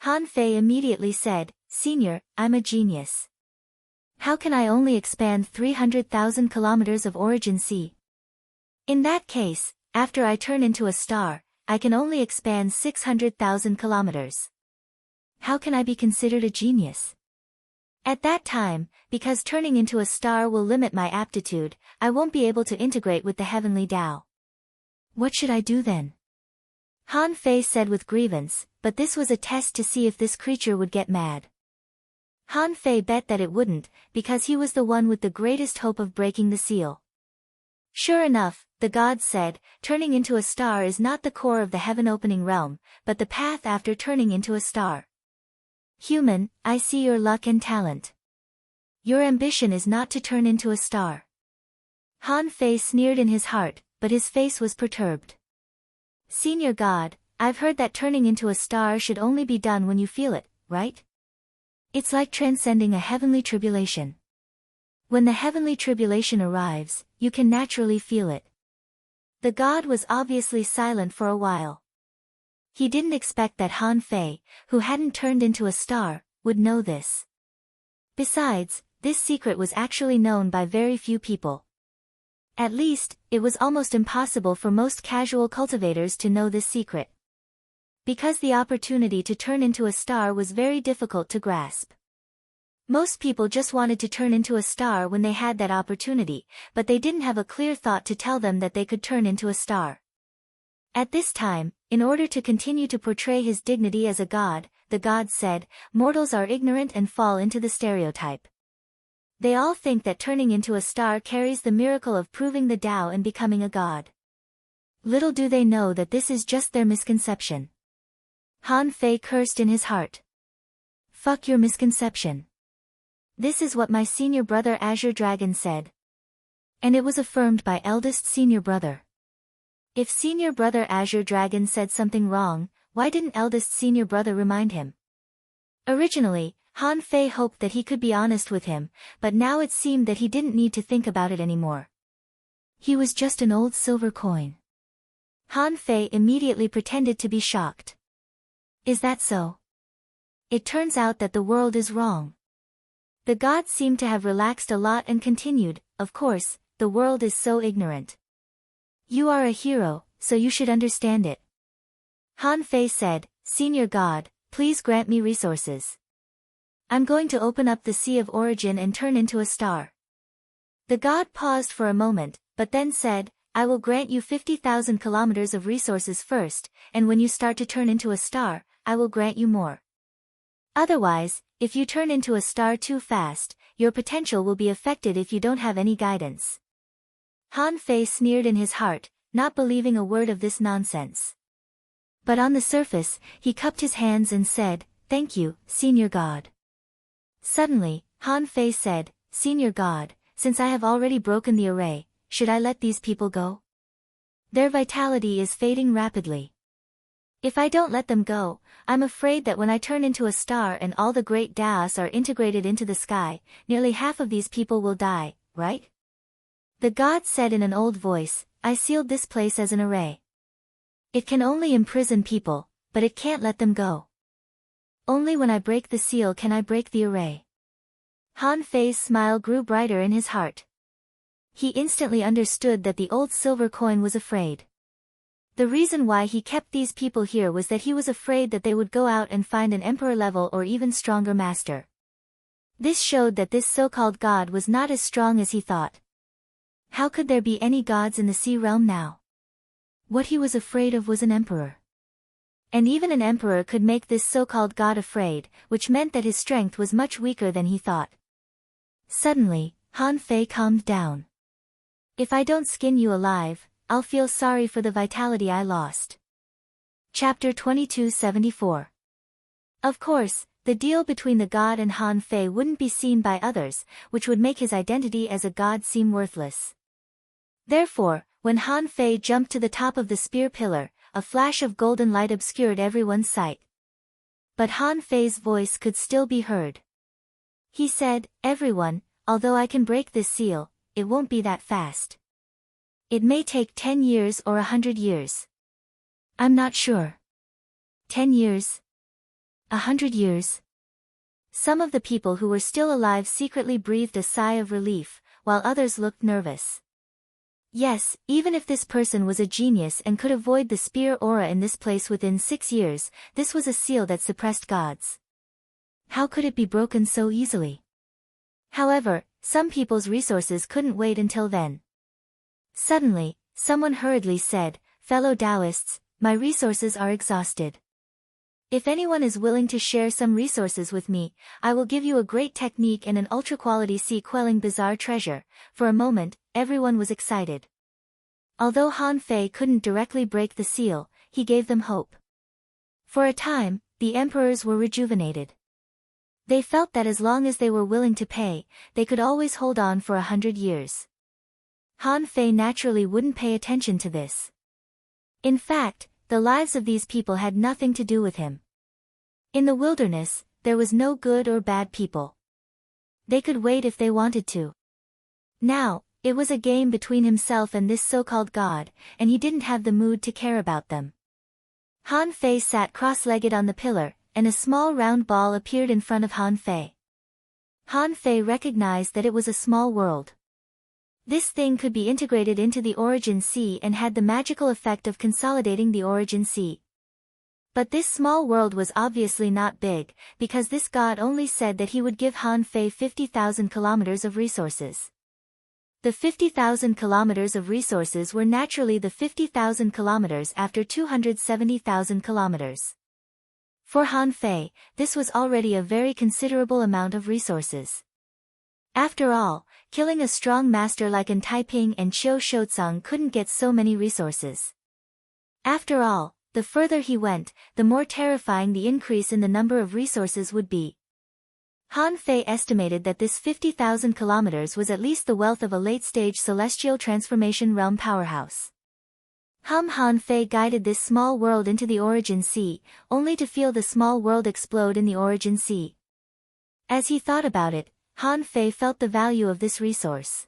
Han Fei immediately said, "Senior, I'm a genius. How can I only expand 300,000 kilometers of origin sea? In that case, after I turn into a star, I can only expand 600,000 kilometers. How can I be considered a genius? At that time, because turning into a star will limit my aptitude, I won't be able to integrate with the heavenly Tao. What should I do then?" Han Fei said with grievance, but this was a test to see if this creature would get mad. Han Fei bet that it wouldn't, because he was the one with the greatest hope of breaking the seal. Sure enough, the god said, "Turning into a star is not the core of the heaven-opening realm, but the path after turning into a star. Human, I see your luck and talent. Your ambition is not to turn into a star." Han Fei sneered in his heart, but his face was perturbed. "Senior God, I've heard that turning into a star should only be done when you feel it, right? It's like transcending a heavenly tribulation. When the heavenly tribulation arrives, you can naturally feel it." The god was obviously silent for a while. He didn't expect that Han Fei, who hadn't turned into a star, would know this. Besides, this secret was actually known by very few people. At least, it was almost impossible for most casual cultivators to know this secret. Because the opportunity to turn into a star was very difficult to grasp. Most people just wanted to turn into a star when they had that opportunity, but they didn't have a clear thought to tell them that they could turn into a star. At this time, in order to continue to portray his dignity as a god, the god said, "Mortals are ignorant and fall into the stereotype. They all think that turning into a star carries the miracle of proving the Tao and becoming a god. Little do they know that this is just their misconception." Han Fei cursed in his heart. "Fuck your misconception. This is what my senior brother Azure Dragon said." And it was affirmed by eldest senior brother. If senior brother Azure Dragon said something wrong, why didn't eldest senior brother remind him? Originally, Han Fei hoped that he could be honest with him, but now it seemed that he didn't need to think about it anymore. He was just an old silver coin. Han Fei immediately pretended to be shocked. "Is that so? It turns out that the world is wrong." The god seemed to have relaxed a lot and continued, "Of course, the world is so ignorant. You are a hero, so you should understand it." Han Fei said, "Senior god, please grant me resources. I'm going to open up the Sea of Origin and turn into a star." The god paused for a moment, but then said, "I will grant you 50,000 kilometers of resources first, and when you start to turn into a star, I will grant you more. Otherwise, if you turn into a star too fast, your potential will be affected if you don't have any guidance." Han Fei sneered in his heart, not believing a word of this nonsense. But on the surface, he cupped his hands and said, "Thank you, senior god." Suddenly, Han Fei said, "Senior god, since I have already broken the array, should I let these people go? Their vitality is fading rapidly. If I don't let them go, I'm afraid that when I turn into a star and all the great Daos are integrated into the sky, nearly half of these people will die, right?" The god said in an old voice, "I sealed this place as an array. It can only imprison people, but it can't let them go. Only when I break the seal can I break the array." Han Fei's smile grew brighter in his heart. He instantly understood that the old silver coin was afraid. The reason why he kept these people here was that he was afraid that they would go out and find an emperor level or even stronger master. This showed that this so-called god was not as strong as he thought. How could there be any gods in the sea realm now? What he was afraid of was an emperor. And even an emperor could make this so-called god afraid, which meant that his strength was much weaker than he thought. Suddenly, Han Fei calmed down. "If I don't skin you alive, I'll feel sorry for the vitality I lost." Chapter 2274. Of course, the deal between the god and Han Fei wouldn't be seen by others, which would make his identity as a god seem worthless. Therefore, when Han Fei jumped to the top of the spear pillar, a flash of golden light obscured everyone's sight. But Han Fei's voice could still be heard. He said, "Everyone, although I can break this seal, it won't be that fast. It may take 10 years or 100 years. I'm not sure. 10 years? 100 years?" Some of the people who were still alive secretly breathed a sigh of relief, while others looked nervous. Yes, even if this person was a genius and could avoid the spear aura in this place within 6 years, this was a seal that suppressed gods. How could it be broken so easily? However, some people's resources couldn't wait until then. Suddenly, someone hurriedly said, "Fellow Taoists, my resources are exhausted. If anyone is willing to share some resources with me, I will give you a great technique and an ultra-quality sea-quelling bizarre treasure." For a moment, everyone was excited. Although Han Fei couldn't directly break the seal, he gave them hope. For a time, the emperors were rejuvenated. They felt that as long as they were willing to pay, they could always hold on for 100 years. Han Fei naturally wouldn't pay attention to this. In fact, the lives of these people had nothing to do with him. In the wilderness, there was no good or bad people. They could wait if they wanted to. Now, it was a game between himself and this so-called god, and he didn't have the mood to care about them. Han Fei sat cross-legged on the pillar, and a small round ball appeared in front of Han Fei. Han Fei recognized that it was a small world. This thing could be integrated into the Origin Sea and had the magical effect of consolidating the Origin Sea. But this small world was obviously not big, because this god only said that he would give Han Fei 50,000 kilometers of resources. The 50,000 kilometers of resources were naturally the 50,000 kilometers after 270,000 kilometers. For Han Fei, this was already a very considerable amount of resources. After all, killing a strong master like An Taiping and Qiu Shouzang couldn't get so many resources. After all, the further he went, the more terrifying the increase in the number of resources would be. Han Fei estimated that this 50,000 kilometers was at least the wealth of a late-stage celestial transformation realm powerhouse. Han Fei guided this small world into the Origin Sea, only to feel the small world explode in the Origin Sea. As he thought about it, Han Fei felt the value of this resource.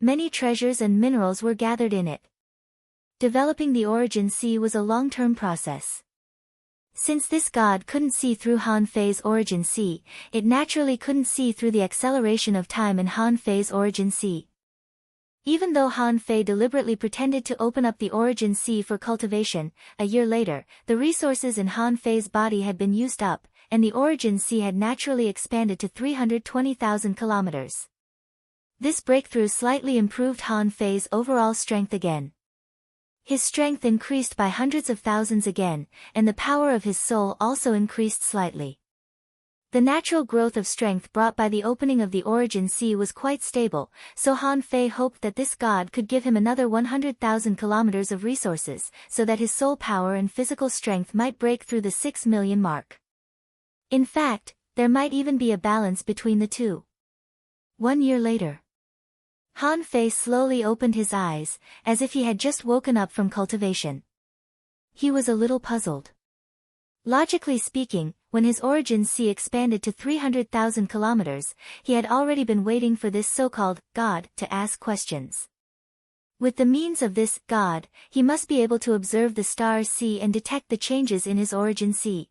Many treasures and minerals were gathered in it. Developing the Origin Sea was a long-term process. Since this god couldn't see through Han Fei's Origin Sea, it naturally couldn't see through the acceleration of time in Han Fei's Origin Sea. Even though Han Fei deliberately pretended to open up the Origin Sea for cultivation, a year later, the resources in Han Fei's body had been used up, and the Origin Sea had naturally expanded to 320,000 kilometers. This breakthrough slightly improved Han Fei's overall strength again. His strength increased by hundreds of thousands again, and the power of his soul also increased slightly. The natural growth of strength brought by the opening of the Origin Sea was quite stable, so Han Fei hoped that this god could give him another 100,000 kilometers of resources, so that his soul power and physical strength might break through the 6 million mark. In fact, there might even be a balance between the two. 1 year later, Han Fei slowly opened his eyes, as if he had just woken up from cultivation. He was a little puzzled. Logically speaking, when his Origin Sea expanded to 300,000 kilometers, he had already been waiting for this so-called god to ask questions. With the means of this god, he must be able to observe the stars sea and detect the changes in his Origin Sea.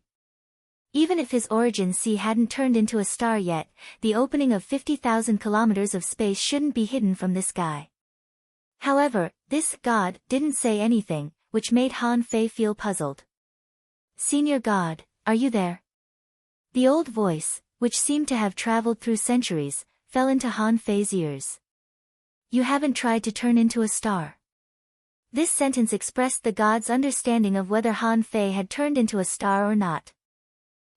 Even if his Origin Sea hadn't turned into a star yet, the opening of 50,000 kilometers of space shouldn't be hidden from this guy. However, this god didn't say anything, which made Han Fei feel puzzled. "Senior God, are you there?" The old voice, which seemed to have traveled through centuries, fell into Han Fei's ears. "You haven't tried to turn into a star." This sentence expressed the god's understanding of whether Han Fei had turned into a star or not.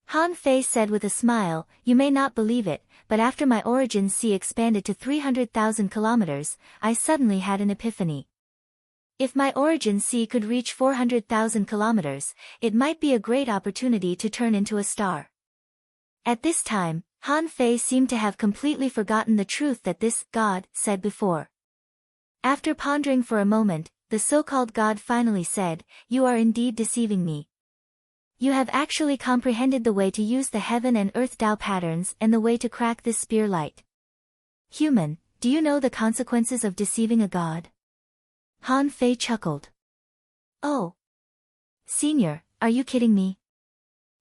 Han Fei said with a smile, "You may not believe it, but after my Origin Sea expanded to 300,000 kilometers, I suddenly had an epiphany. If my Origin Sea could reach 400,000 kilometers, it might be a great opportunity to turn into a star." At this time, Han Fei seemed to have completely forgotten the truth that this god said before. After pondering for a moment, the so-called god finally said, "You are indeed deceiving me. You have actually comprehended the way to use the heaven and earth Tao patterns and the way to crack this spear light. Human, do you know the consequences of deceiving a god?" Han Fei chuckled. "Oh. Senior, are you kidding me?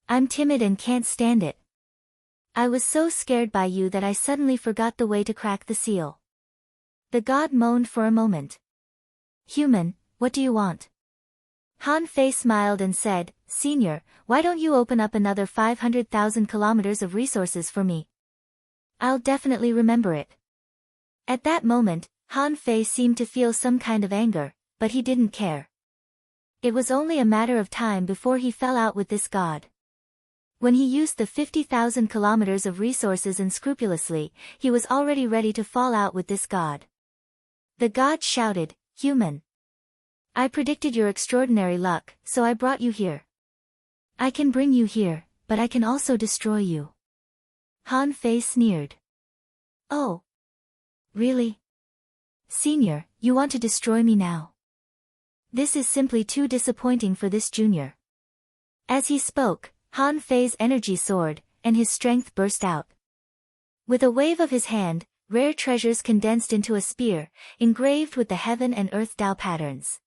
I'm timid and can't stand it. I was so scared by you that I suddenly forgot the way to crack the seal." The god moaned for a moment. "Human, what do you want?" Han Fei smiled and said, "Senior, why don't you open up another 500,000 kilometers of resources for me? I'll definitely remember it." At that moment, Han Fei seemed to feel some kind of anger, but he didn't care. It was only a matter of time before he fell out with this god. When he used the 50,000 kilometers of resources unscrupulously, he was already ready to fall out with this god. The god shouted, "Human! I predicted your extraordinary luck, so I brought you here. I can bring you here, but I can also destroy you." Han Fei sneered. "Oh. Really? Senior, you want to destroy me now? This is simply too disappointing for this junior." As he spoke, Han Fei's energy soared, and his strength burst out. With a wave of his hand, rare treasures condensed into a spear, engraved with the heaven and earth Tao patterns.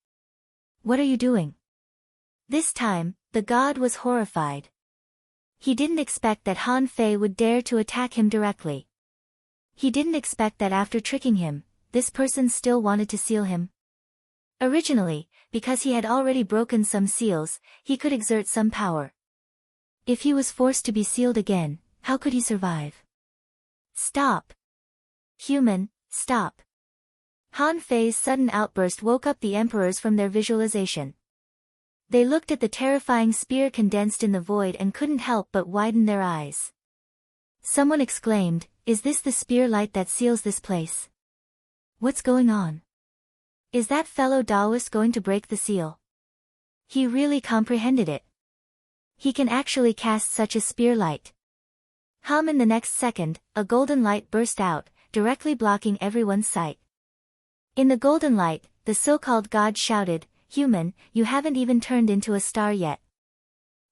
"What are you doing?" This time, the god was horrified. He didn't expect that Han Fei would dare to attack him directly. He didn't expect that after tricking him, this person still wanted to seal him. Originally, because he had already broken some seals, he could exert some power. If he was forced to be sealed again, how could he survive? Stop! Human, stop! Han Fei's sudden outburst woke up the emperors from their visualization. They looked at the terrifying spear condensed in the void and couldn't help but widen their eyes. Someone exclaimed, "Is this the spear light that seals this place? What's going on? Is that fellow Taoist going to break the seal?" He really comprehended it. He can actually cast such a spear light. In the next second, a golden light burst out, directly blocking everyone's sight. In the golden light, the so-called god shouted, "Human, you haven't even turned into a star yet.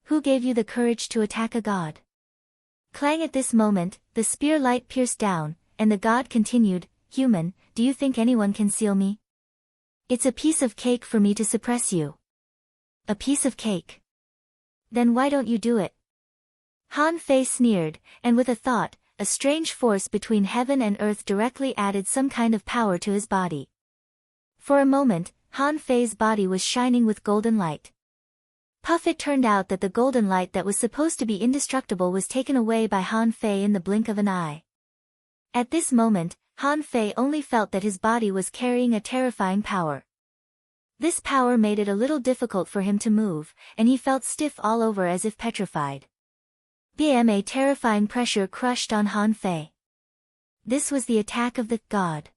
Who gave you the courage to attack a god?" Clang! At this moment, the spear light pierced down, and the god continued, "Human, do you think anyone can seal me? It's a piece of cake for me to suppress you." A piece of cake? Then why don't you do it? Han Fei sneered, and with a thought, a strange force between heaven and earth directly added some kind of power to his body. For a moment, Han Fei's body was shining with golden light. Puff! It turned out that the golden light that was supposed to be indestructible was taken away by Han Fei in the blink of an eye. At this moment, Han Fei only felt that his body was carrying a terrifying power. This power made it a little difficult for him to move, and he felt stiff all over as if petrified. A terrifying pressure crushed on Han Fei. This was the attack of the god.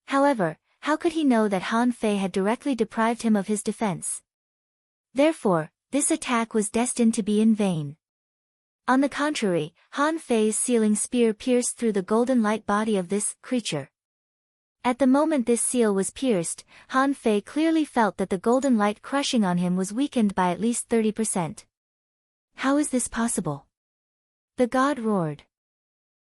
However, how could he know that Han Fei had directly deprived him of his defense? Therefore, this attack was destined to be in vain. On the contrary, Han Fei's sealing spear pierced through the golden light body of this creature. At the moment this seal was pierced, Han Fei clearly felt that the golden light crushing on him was weakened by at least 30%. How is this possible? The god roared.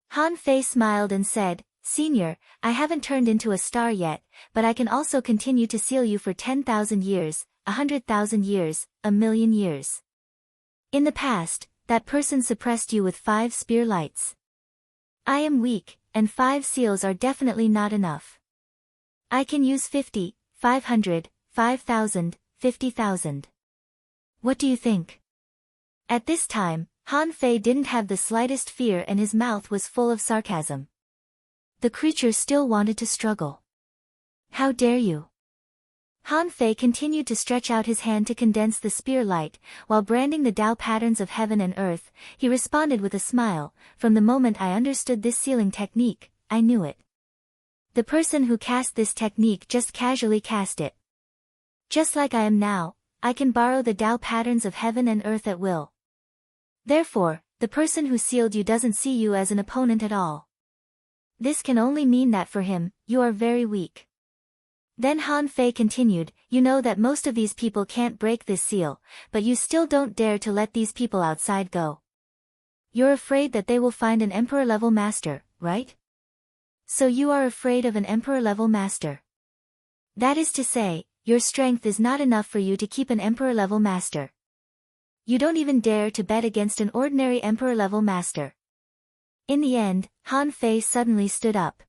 Han Fei smiled and said, "Senior, I haven't turned into a star yet, but I can also continue to seal you for 10,000 years, 100,000 years, 1,000,000 years. In the past, that person suppressed you with 5 spear lights. I am weak, and 5 seals are definitely not enough. I can use 50, 500, 5,000, 50,000. What do you think?" At this time, Han Fei didn't have the slightest fear and his mouth was full of sarcasm. The creature still wanted to struggle. "How dare you?" Han Fei continued to stretch out his hand to condense the spear light, while branding the Tao patterns of heaven and earth. He responded with a smile, "From the moment I understood this sealing technique, I knew it. The person who cast this technique just casually cast it. Just like I am now, I can borrow the Tao patterns of heaven and earth at will. Therefore, the person who sealed you doesn't see you as an opponent at all. This can only mean that for him, you are very weak." Then Han Fei continued, "You know that most of these people can't break this seal, but you still don't dare to let these people outside go. You're afraid that they will find an emperor-level master, right? So you are afraid of an emperor-level master. That is to say, your strength is not enough for you to keep an emperor-level master. You don't even dare to bet against an ordinary emperor-level master." In the end, Han Fei suddenly stood up.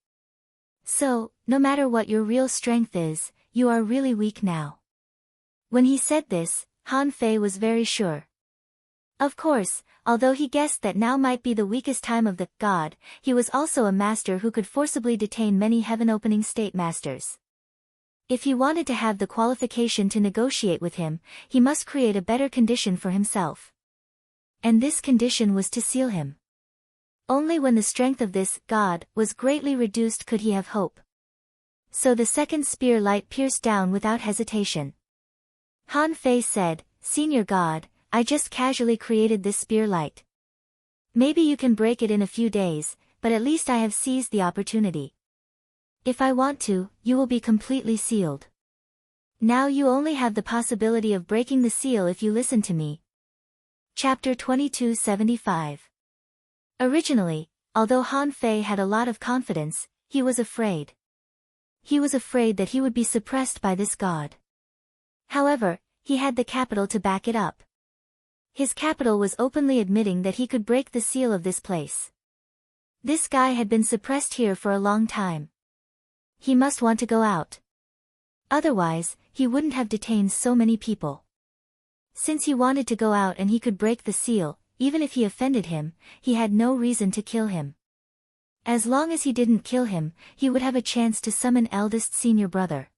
"So, no matter what your real strength is, you are really weak now." When he said this, Han Fei was very sure. Of course, although he guessed that now might be the weakest time of the god, he was also a master who could forcibly detain many heaven-opening state masters. If he wanted to have the qualification to negotiate with him, he must create a better condition for himself. And this condition was to seal him. Only when the strength of this god was greatly reduced could he have hope. So the second spear light pierced down without hesitation. Han Fei said, "Senior god, I just casually created this spear light. Maybe you can break it in a few days, but at least I have seized the opportunity. If I want to, you will be completely sealed. Now you only have the possibility of breaking the seal if you listen to me." Chapter 2275. Originally, although Han Fei had a lot of confidence, he was afraid. He was afraid that he would be suppressed by this god. However, he had the capital to back it up. His capital was openly admitting that he could break the seal of this place. This guy had been suppressed here for a long time. He must want to go out. Otherwise, he wouldn't have detained so many people. Since he wanted to go out and he could break the seal, even if he offended him, he had no reason to kill him. As long as he didn't kill him, he would have a chance to summon eldest senior brother.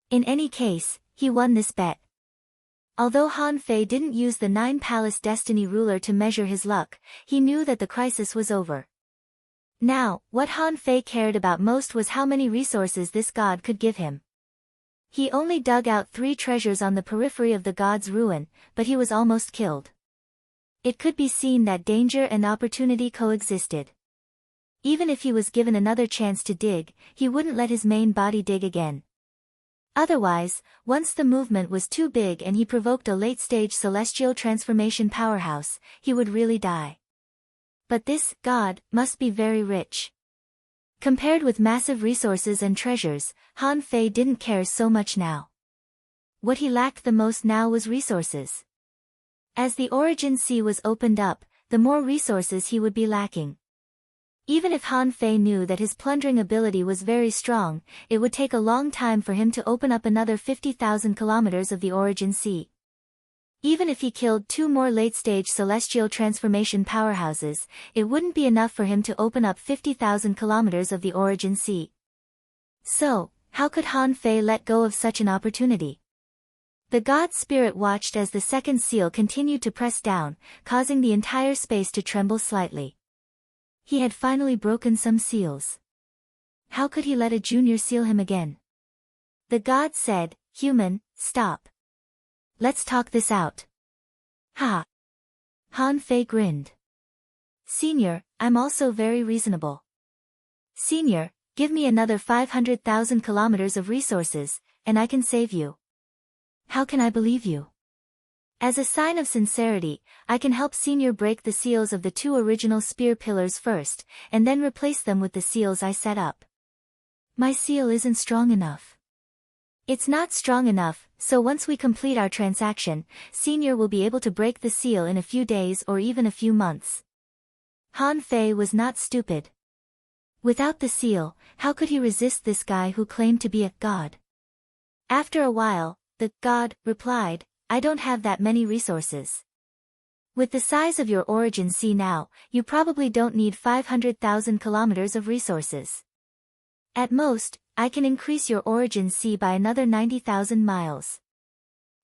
In any case, he won this bet. Although Han Fei didn't use the 9-palace destiny ruler to measure his luck, he knew that the crisis was over. Now, what Han Fei cared about most was how many resources this god could give him. He only dug out 3 treasures on the periphery of the god's ruin, but he was almost killed. It could be seen that danger and opportunity coexisted. Even if he was given another chance to dig, he wouldn't let his main body dig again. Otherwise, once the movement was too big and he provoked a late-stage celestial transformation powerhouse, he would really die. But this god must be very rich. Compared with massive resources and treasures, Han Fei didn't care so much now. What he lacked the most now was resources. As the Origin Sea was opened up, the more resources he would be lacking. Even if Han Fei knew that his plundering ability was very strong, it would take a long time for him to open up another 50,000 kilometers of the Origin Sea. Even if he killed 2 more late-stage celestial transformation powerhouses, it wouldn't be enough for him to open up 50,000 kilometers of the Origin Sea. So, how could Han Fei let go of such an opportunity? The god spirit watched as the second seal continued to press down, causing the entire space to tremble slightly. He had finally broken some seals. How could he let a junior seal him again? The god said, "Human, stop. Let's talk this out." Ha! Han Fei grinned. "Senior, I'm also very reasonable. Senior, give me another 500,000 kilometers of resources, and I can save you." "How can I believe you?" "As a sign of sincerity, I can help Senior break the seals of the 2 original spear pillars first, and then replace them with the seals I set up." "My seal isn't strong enough." "It's not strong enough, so once we complete our transaction, Senior will be able to break the seal in a few days or even a few months." Han Fei was not stupid. Without the seal, how could he resist this guy who claimed to be a god? After a while, the god replied, "I don't have that many resources. With the size of your Origin Sea now, you probably don't need 500,000 kilometers of resources. At most, I can increase your Origin Sea by another 90,000 miles.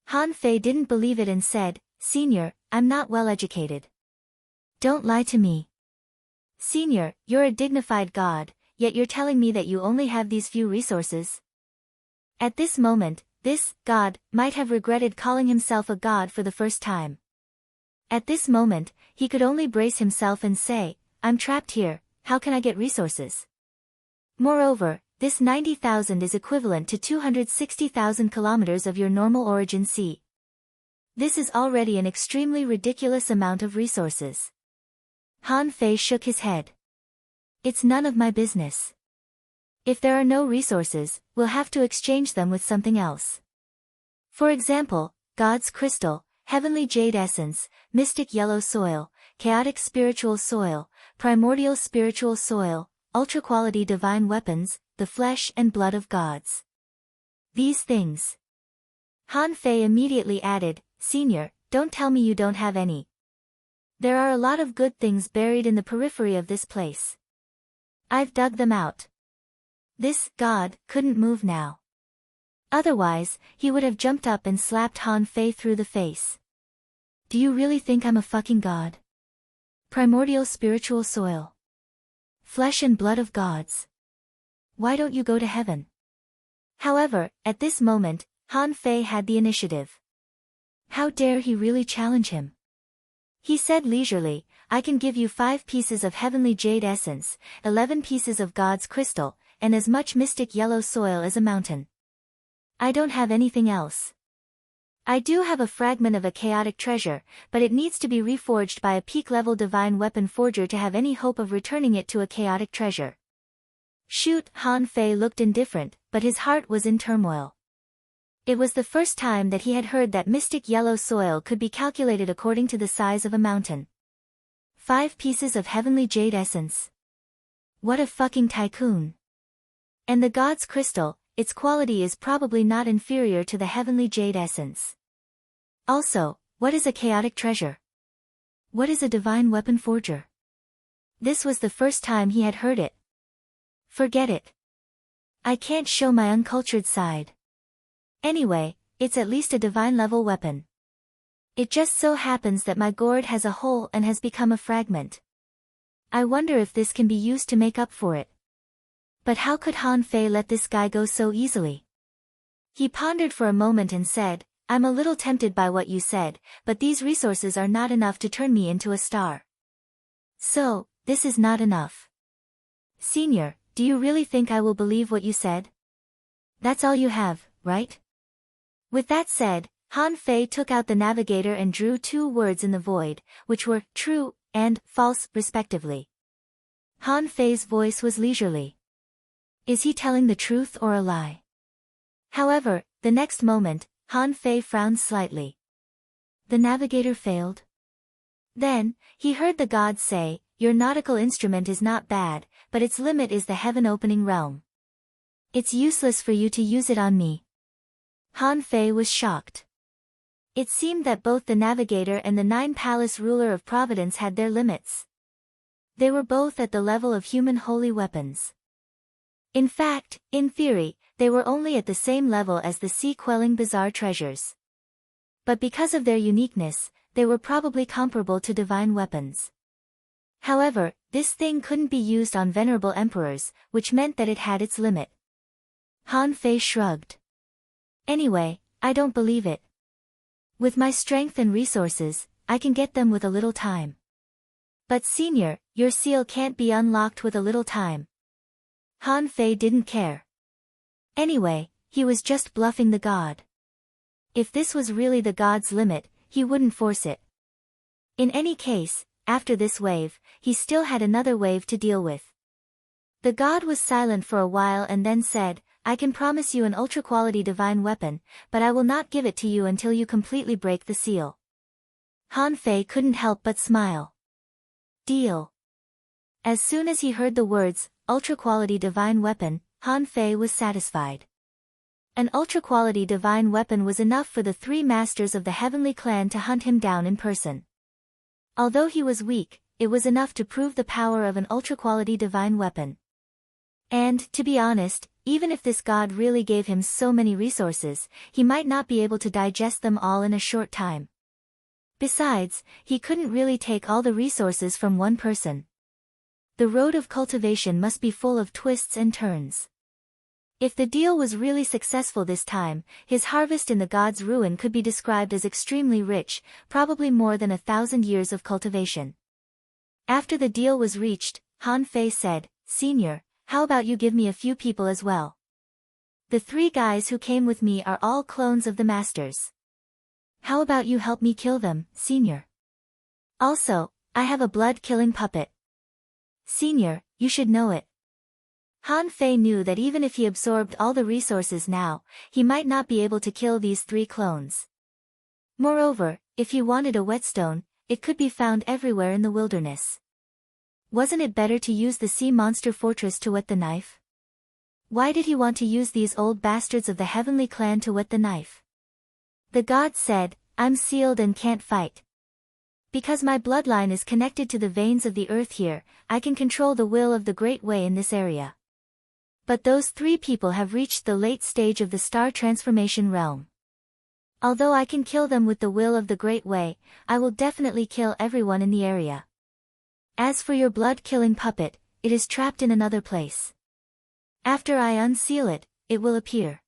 Han Fei didn't believe it and said, "Senior, I'm not well educated. Don't lie to me. Senior, you're a dignified god, yet you're telling me that you only have these few resources." At this moment, this god might have regretted calling himself a god for the first time. At this moment, he could only brace himself and say, "I'm trapped here, how can I get resources?" Moreover, this 90,000 is equivalent to 260,000 kilometers of your normal Origin Sea. This is already an extremely ridiculous amount of resources. Han Fei shook his head. "It's none of my business. If there are no resources, we'll have to exchange them with something else. For example, God's Crystal, Heavenly Jade Essence, Mystic Yellow Soil, Chaotic Spiritual Soil, Primordial Spiritual Soil, Ultra-Quality Divine Weapons, the Flesh and Blood of Gods. These things." Han Fei immediately added, "Senior, don't tell me you don't have any. There are a lot of good things buried in the periphery of this place. I've dug them out." This god couldn't move now. Otherwise, he would have jumped up and slapped Han Fei through the face. "Do you really think I'm a fucking god? Primordial spiritual soil. Flesh and blood of gods. Why don't you go to heaven?" However, at this moment, Han Fei had the initiative. How dare he really challenge him? He said leisurely, "I can give you 5 pieces of Heavenly Jade Essence, 11 pieces of God's Crystal, and as much mystic yellow soil as a mountain. I don't have anything else. I do have a fragment of a chaotic treasure, but it needs to be reforged by a peak-level divine weapon forger to have any hope of returning it to a chaotic treasure." Shoot, Han Fei looked indifferent, but his heart was in turmoil. It was the first time that he had heard that mystic yellow soil could be calculated according to the size of a mountain. 5 pieces of heavenly jade essence. What a fucking tycoon. And the god's crystal, its quality is probably not inferior to the heavenly jade essence. Also, what is a chaotic treasure? What is a divine weapon forger? This was the first time he had heard it. Forget it. I can't show my uncultured side. Anyway, it's at least a divine level weapon. It just so happens that my gourd has a hole and has become a fragment. I wonder if this can be used to make up for it. But how could Han Fei let this guy go so easily? He pondered for a moment and said, I'm a little tempted by what you said, but these resources are not enough to turn me into a star. So, this is not enough. Senior, do you really think I will believe what you said? That's all you have, right? With that said, Han Fei took out the navigator and drew 2 words in the void, which were true and false, respectively. Han Fei's voice was leisurely. Is he telling the truth or a lie? However, the next moment, Han Fei frowned slightly. The navigator failed. Then, he heard the gods say, your nautical instrument is not bad, but its limit is the heaven-opening realm. It's useless for you to use it on me. Han Fei was shocked. It seemed that both the navigator and the 9-palace ruler of Providence had their limits. They were both at the level of human holy weapons. In fact, in theory, they were only at the same level as the sea-quelling bizarre treasures. But because of their uniqueness, they were probably comparable to divine weapons. However, this thing couldn't be used on venerable emperors, which meant that it had its limit. Han Fei shrugged. Anyway, I don't believe it. With my strength and resources, I can get them with a little time. But senior, your seal can't be unlocked with a little time. Han Fei didn't care. Anyway, he was just bluffing the god. If this was really the god's limit, he wouldn't force it. In any case, after this wave, he still had another wave to deal with. The god was silent for a while and then said, I can promise you an ultra-quality divine weapon, but I will not give it to you until you completely break the seal. Han Fei couldn't help but smile. Deal. As soon as he heard the words, ultra-quality divine weapon, Han Fei was satisfied. An ultra-quality divine weapon was enough for the 3 masters of the heavenly clan to hunt him down in person. Although he was weak, it was enough to prove the power of an ultra-quality divine weapon. And, to be honest, even if this god really gave him so many resources, he might not be able to digest them all in a short time. Besides, he couldn't really take all the resources from one person. The road of cultivation must be full of twists and turns. If the deal was really successful this time, his harvest in the god's ruin could be described as extremely rich, probably more than 1,000 years of cultivation. After the deal was reached, Han Fei said, Senior, how about you give me a few people as well? The 3 guys who came with me are all clones of the masters. How about you help me kill them, Senior? Also, I have a blood-killing puppet. Senior, you should know it. Han Fei knew that even if he absorbed all the resources now, he might not be able to kill these 3 clones. Moreover, if he wanted a whetstone, it could be found everywhere in the wilderness. Wasn't it better to use the sea monster fortress to whet the knife? Why did he want to use these old bastards of the heavenly clan to whet the knife? The god said, I'm sealed and can't fight. Because my bloodline is connected to the veins of the earth here, I can control the will of the Great Way in this area. But those 3 people have reached the late stage of the star transformation realm. Although I can kill them with the will of the Great Way, I will definitely kill everyone in the area. As for your blood-killing puppet, it is trapped in another place. After I unseal it, it will appear.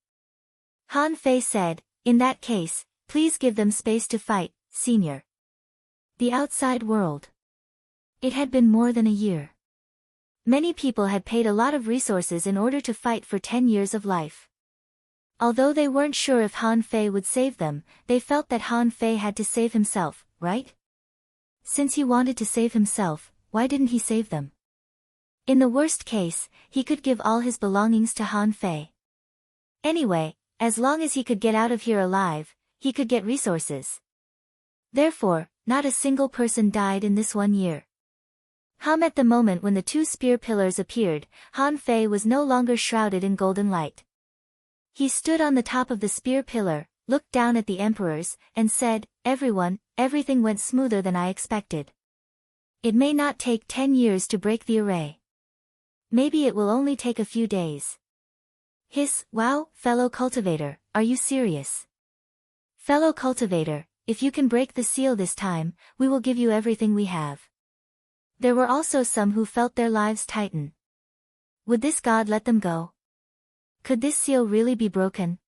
Han Fei said, in that case, please give them space to fight, Senior. The outside world. It had been more than a year. Many people had paid a lot of resources in order to fight for 10 years of life. Although they weren't sure if Han Fei would save them, they felt that Han Fei had to save himself, right? Since he wanted to save himself, why didn't he save them? In the worst case, he could give all his belongings to Han Fei. Anyway, as long as he could get out of here alive, he could get resources. Therefore, not a single person died in this 1 year. At the moment when the 2 spear pillars appeared, Han Fei was no longer shrouded in golden light. He stood on the top of the spear pillar, looked down at the emperors, and said, "Everyone, everything went smoother than I expected. It may not take 10 years to break the array. Maybe it will only take a few days." Hiss, wow, fellow cultivator, are you serious? Fellow cultivator, if you can break the seal this time, we will give you everything we have. There were also some who felt their lives tighten. Would this god let them go? Could this seal really be broken?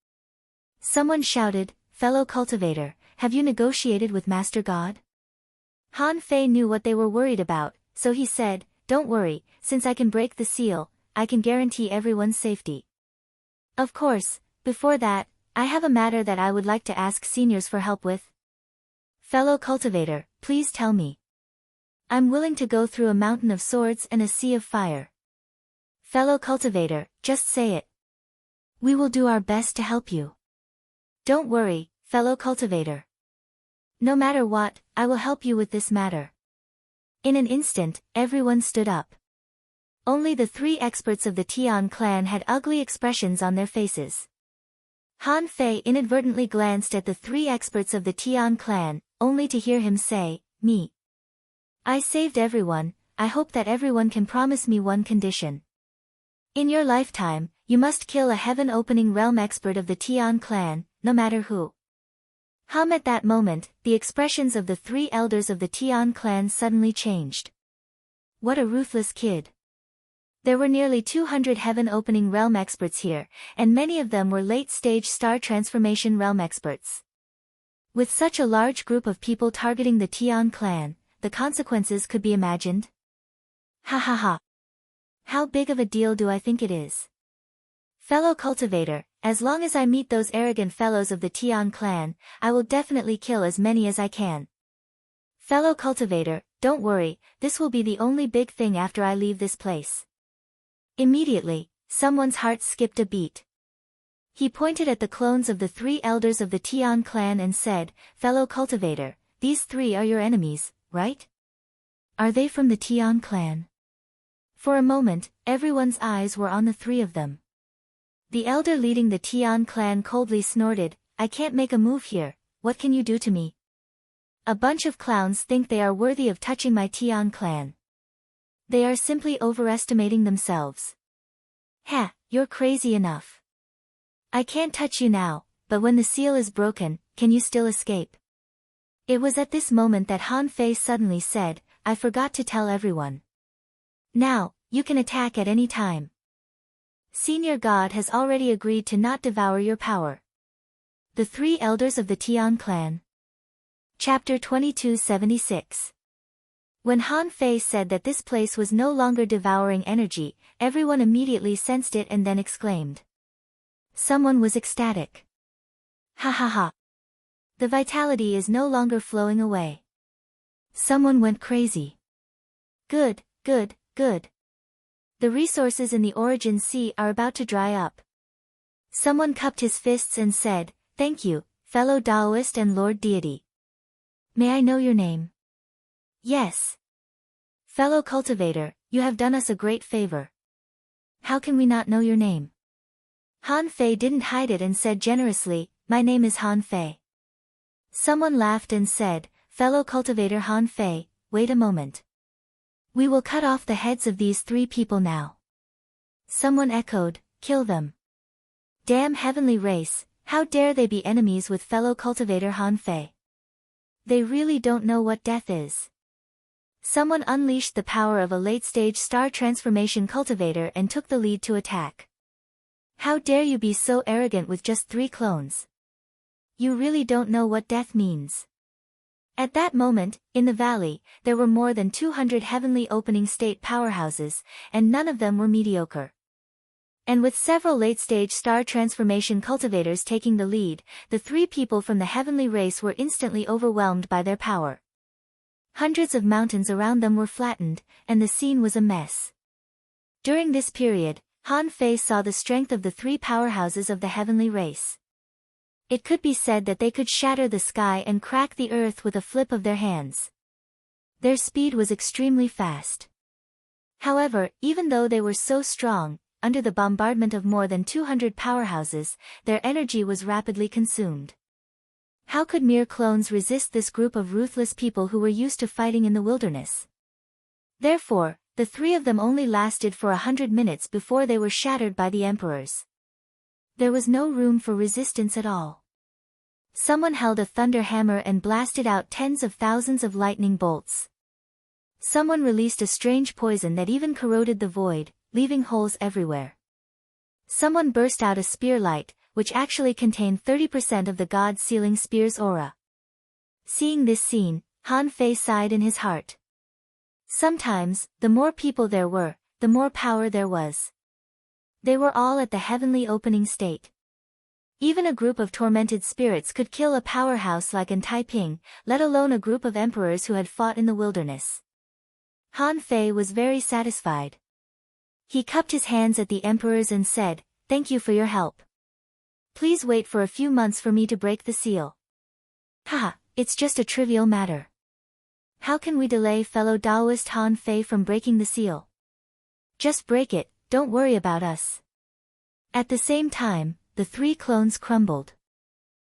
Someone shouted, "Fellow cultivator, have you negotiated with Master God?" Han Fei knew what they were worried about, so he said, "Don't worry, since I can break the seal, I can guarantee everyone's safety. Of course, before that, I have a matter that I would like to ask seniors for help with. Fellow cultivator, please tell me. I'm willing to go through a mountain of swords and a sea of fire. Fellow cultivator, just say it. We will do our best to help you. Don't worry, fellow cultivator. No matter what, I will help you with this matter." In an instant, everyone stood up. Only the 3 experts of the Tian clan had ugly expressions on their faces. Han Fei inadvertently glanced at the 3 experts of the Tian clan, only to hear him say, "Me. I saved everyone, I hope that everyone can promise me one condition. In your lifetime, you must kill a heaven-opening realm expert of the Tian clan, no matter who." At that moment, the expressions of the 3 elders of the Tian clan suddenly changed. What a ruthless kid. There were nearly 200 heaven-opening realm experts here, and many of them were late-stage star transformation realm experts. With such a large group of people targeting the Tian clan, the consequences could be imagined. Ha ha ha. How big of a deal do I think it is? Fellow cultivator, as long as I meet those arrogant fellows of the Tian clan, I will definitely kill as many as I can. Fellow cultivator, don't worry, this will be the only big thing after I leave this place. Immediately, someone's heart skipped a beat. He pointed at the clones of the 3 elders of the Tian clan and said, "Fellow cultivator, these 3 are your enemies, right? Are they from the Tian clan?" For a moment, everyone's eyes were on the 3 of them. The elder leading the Tian clan coldly snorted, "I can't make a move here, what can you do to me? A bunch of clowns think they are worthy of touching my Tian clan. They are simply overestimating themselves. Ha, you're crazy enough. I can't touch you now, but when the seal is broken, can you still escape?" It was at this moment that Han Fei suddenly said, "I forgot to tell everyone. Now, you can attack at any time. Senior God has already agreed to not devour your power." The 3 elders of the Tian clan. Chapter 2276. When Han Fei said that this place was no longer devouring energy, everyone immediately sensed it and then exclaimed. Someone was ecstatic. Ha ha ha. The vitality is no longer flowing away. Someone went crazy. Good, good, good. The resources in the Origin Sea are about to dry up. Someone cupped his fists and said, "Thank you, fellow Taoist and Lord Deity. May I know your name?" "Yes. Fellow cultivator, you have done us a great favor. How can we not know your name?" Han Fei didn't hide it and said generously, "My name is Han Fei." Someone laughed and said, "Fellow cultivator Han Fei, wait a moment. We will cut off the heads of these 3 people now." Someone echoed, "Kill them. Damn heavenly race, how dare they be enemies with fellow cultivator Han Fei. They really don't know what death is." Someone unleashed the power of a late-stage star transformation cultivator and took the lead to attack. "How dare you be so arrogant with just 3 clones? You really don't know what death means." At that moment, in the valley, there were more than 200 heavenly opening state powerhouses, and none of them were mediocre. And with several late-stage star transformation cultivators taking the lead, the 3 people from the heavenly race were instantly overwhelmed by their power. Hundreds of mountains around them were flattened, and the scene was a mess. During this period, Han Fei saw the strength of the 3 powerhouses of the heavenly race. It could be said that they could shatter the sky and crack the earth with a flip of their hands. Their speed was extremely fast. However, even though they were so strong, under the bombardment of more than 200 powerhouses, their energy was rapidly consumed. How could mere clones resist this group of ruthless people who were used to fighting in the wilderness? Therefore, the three of them only lasted for 100 minutes before they were shattered by the emperors. There was no room for resistance at all. Someone held a thunder hammer and blasted out tens of thousands of lightning bolts. Someone released a strange poison that even corroded the void, leaving holes everywhere. Someone burst out a spear light, which actually contained 30% of the god's sealing spear's aura. Seeing this scene, Han Fei sighed in his heart. Sometimes, the more people there were, the more power there was. They were all at the heavenly opening state. Even a group of tormented spirits could kill a powerhouse like in Taiping, let alone a group of emperors who had fought in the wilderness. Han Fei was very satisfied. He cupped his hands at the emperors and said, "Thank you for your help. Please wait for a few months for me to break the seal." Haha, it's just a trivial matter. How can we delay fellow Taoist Han Fei from breaking the seal? Just break it, don't worry about us. At the same time, the three clones crumbled.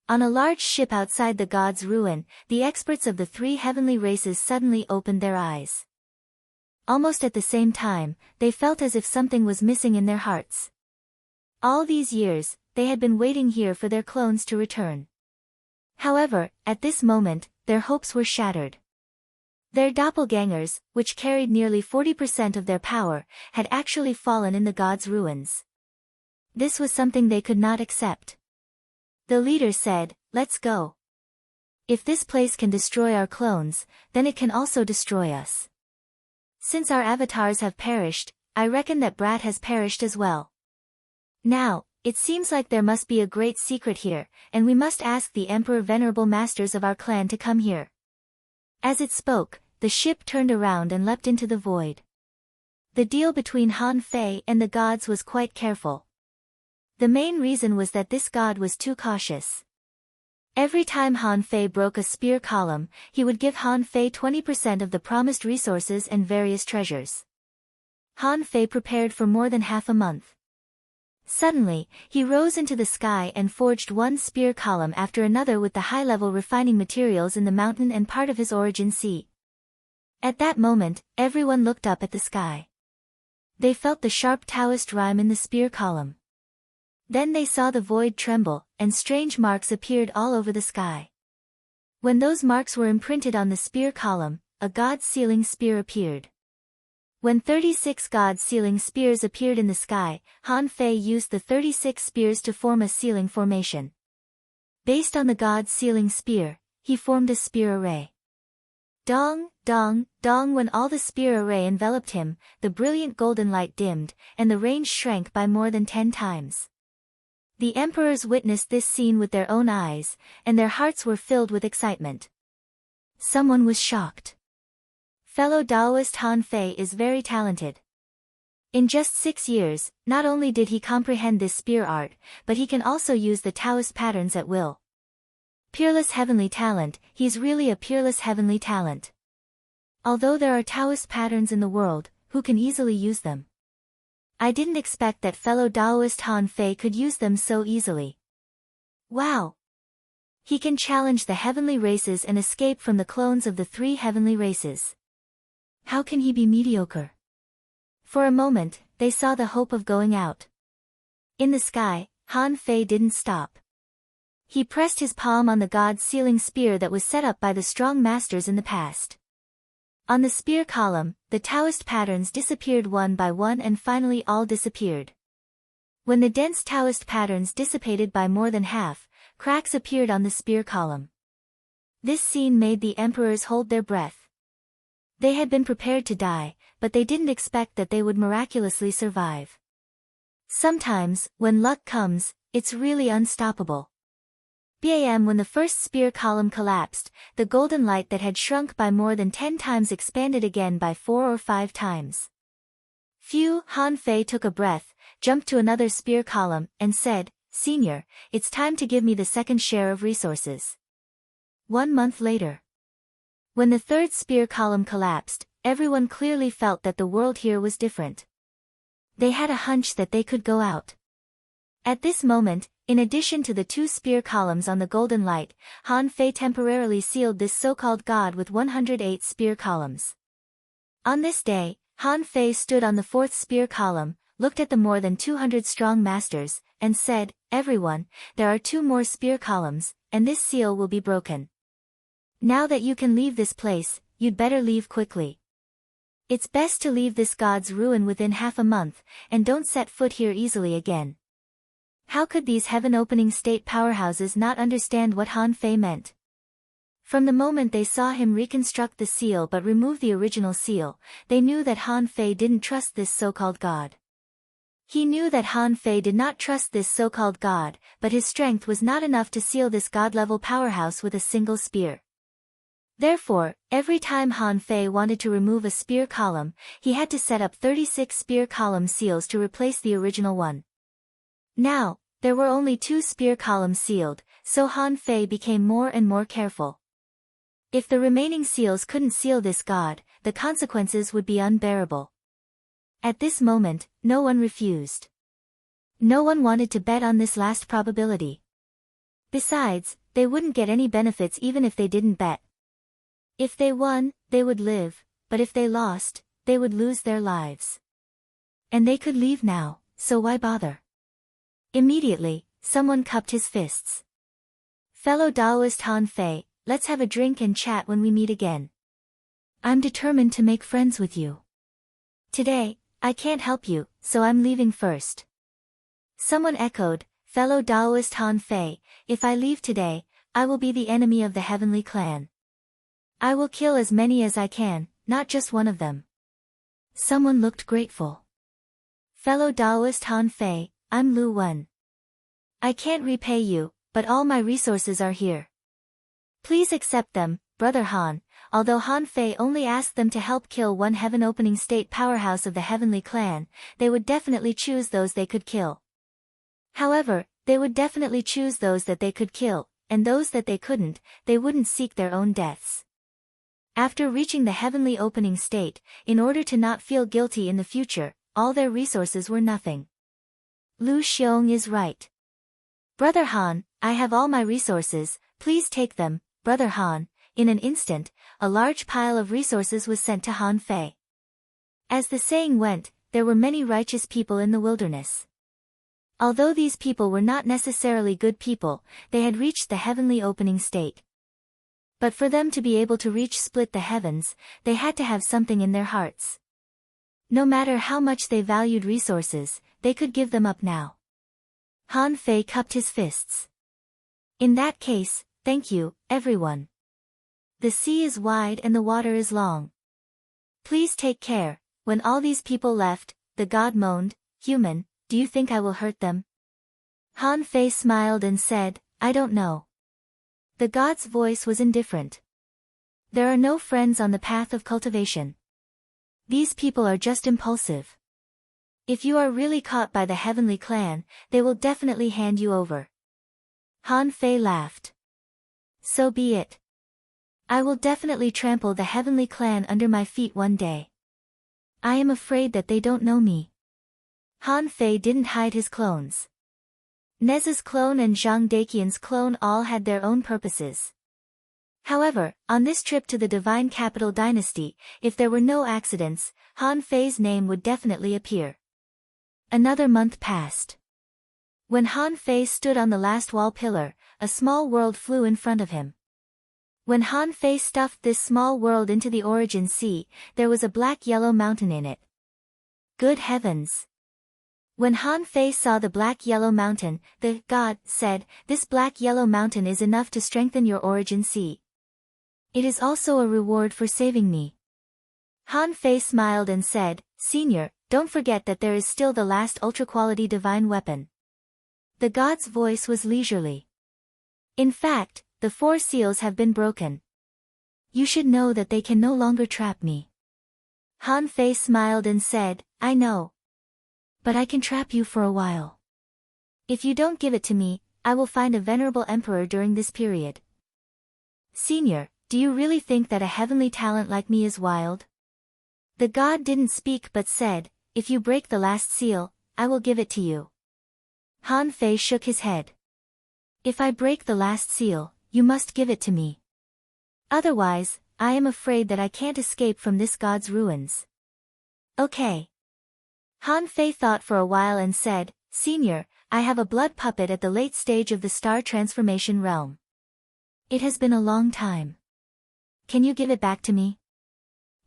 On a large ship outside the god's ruin, the experts of the three heavenly races suddenly opened their eyes. Almost at the same time, they felt as if something was missing in their hearts. All these years, they had been waiting here for their clones to return. However, at this moment, their hopes were shattered. Their doppelgangers, which carried nearly 40% of their power, had actually fallen in the god's ruins. This was something they could not accept. The leader said, "Let's go. If this place can destroy our clones, then it can also destroy us. Since our avatars have perished, I reckon that Brat has perished as well. Now, it seems like there must be a great secret here, and we must ask the Emperor Venerable Masters of our clan to come here." As it spoke, the ship turned around and leapt into the void. The deal between Han Fei and the gods was quite careful. The main reason was that this god was too cautious. Every time Han Fei broke a spear column, he would give Han Fei 20% of the promised resources and various treasures. Han Fei prepared for more than half a month. Suddenly, he rose into the sky and forged one spear column after another with the high-level refining materials in the mountain and part of his origin sea. At that moment, everyone looked up at the sky. They felt the sharp Taoist rhyme in the spear column. Then they saw the void tremble, and strange marks appeared all over the sky. When those marks were imprinted on the spear column, a god's sealing spear appeared. When 36 god's sealing spears appeared in the sky, Han Fei used the 36 spears to form a sealing formation. Based on the god's sealing spear, he formed a spear array. Dong, dong, dong. When all the spear array enveloped him, the brilliant golden light dimmed, and the range shrank by more than 10 times. The emperors witnessed this scene with their own eyes, and their hearts were filled with excitement. Someone was shocked. Fellow Taoist Han Fei is very talented. In just 6 years, not only did he comprehend this spear art, but he can also use the Taoist patterns at will. Peerless heavenly talent, he's really a peerless heavenly talent. Although there are Taoist patterns in the world, who can easily use them? I didn't expect that fellow Taoist Han Fei could use them so easily. Wow! He can challenge the heavenly races and escape from the clones of the 3 heavenly races. How can he be mediocre? For a moment, they saw the hope of going out. In the sky, Han Fei didn't stop. He pressed his palm on the god's sealing spear that was set up by the strong masters in the past. On the spear column, the Taoist patterns disappeared one by one and finally all disappeared. When the dense Taoist patterns dissipated by more than half, cracks appeared on the spear column. This scene made the emperors hold their breath. They had been prepared to die, but they didn't expect that they would miraculously survive. Sometimes, when luck comes, it's really unstoppable. Bam! When the first spear column collapsed, the golden light that had shrunk by more than 10 times expanded again by 4 or 5 times. Phew! Han Fei took a breath, jumped to another spear column, and said, Senior, it's time to give me the second share of resources. 1 month later. When the third spear column collapsed, everyone clearly felt that the world here was different. They had a hunch that they could go out. At this moment, in addition to the 2 spear columns on the golden light, Han Fei temporarily sealed this so-called god with 108 spear columns. On this day, Han Fei stood on the 4th spear column, looked at the more than 200 strong masters, and said, "Everyone, there are 2 more spear columns, and this seal will be broken. Now that you can leave this place, you'd better leave quickly. It's best to leave this god's ruin within half a month, and don't set foot here easily again." How could these heaven-opening state powerhouses not understand what Han Fei meant? From the moment they saw him reconstruct the seal but remove the original seal, they knew that Han Fei didn't trust this so-called god. He knew that Han Fei did not trust this so-called god, but his strength was not enough to seal this god-level powerhouse with a single spear. Therefore, every time Han Fei wanted to remove a spear column, he had to set up 36 spear column seals to replace the original one. Now, there were only 2 spear columns sealed, so Han Fei became more and more careful. If the remaining seals couldn't seal this god, the consequences would be unbearable. At this moment, no one refused. No one wanted to bet on this last probability. Besides, they wouldn't get any benefits even if they didn't bet. If they won, they would live, but if they lost, they would lose their lives. And they could leave now, so why bother? Immediately, someone cupped his fists. "Fellow Taoist Han Fei, let's have a drink and chat when we meet again. I'm determined to make friends with you. Today, I can't help you, so I'm leaving first." Someone echoed, "Fellow Taoist Han Fei, if I leave today, I will be the enemy of the heavenly clan. I will kill as many as I can, not just one of them." Someone looked grateful. "Fellow Taoist Han Fei, I'm Lu Wen. I can't repay you, but all my resources are here. Please accept them, Brother Han." Although Han Fei only asked them to help kill one heaven-opening state powerhouse of the heavenly clan, they would definitely choose those they could kill. However, they would definitely choose those that they could kill, and those that they couldn't, they wouldn't seek their own deaths. After reaching the heavenly opening state, in order to not feel guilty in the future, all their resources were nothing. Lu Xiong is right. "Brother Han, I have all my resources, please take them, Brother Han." In an instant, a large pile of resources was sent to Han Fei. As the saying went, there were many righteous people in the wilderness. Although these people were not necessarily good people, they had reached the heavenly opening state. But for them to be able to reach split the heavens, they had to have something in their hearts. No matter how much they valued resources, they could give them up now. Han Fei cupped his fists. "In that case, thank you, everyone. The sea is wide and the water is long. Please take care." When all these people left, the god moaned, "Human, do you think I will hurt them?" Han Fei smiled and said, "I don't know." The god's voice was indifferent. "There are no friends on the path of cultivation. These people are just impulsive. If you are really caught by the heavenly clan, they will definitely hand you over." Han Fei laughed. "So be it. I will definitely trample the heavenly clan under my feet one day. I am afraid that they don't know me." Han Fei didn't hide his clones. Nez's clone and Zhang Daqian's clone all had their own purposes. However, on this trip to the divine capital dynasty, if there were no accidents, Han Fei's name would definitely appear. Another month passed. When Han Fei stood on the last wall pillar, a small world flew in front of him. When Han Fei stuffed this small world into the origin sea, there was a black-yellow mountain in it. Good heavens! When Han Fei saw the black-yellow mountain, the god said, "This black-yellow mountain is enough to strengthen your origin sea. It is also a reward for saving me." Han Fei smiled and said, "Senior, don't forget that there is still the last ultra-quality divine weapon." The god's voice was leisurely. "In fact, the 4 seals have been broken. You should know that they can no longer trap me." Han Fei smiled and said, "I know. But I can trap you for a while." If you don't give it to me, I will find a venerable emperor during this period. Senior, do you really think that a heavenly talent like me is wild? The god didn't speak but said, if you break the last seal, I will give it to you. Han Fei shook his head. If I break the last seal, you must give it to me. Otherwise, I am afraid that I can't escape from this god's ruins. Okay. Han Fei thought for a while and said, Senior, I have a blood puppet at the late stage of the star transformation realm. It has been a long time. Can you give it back to me?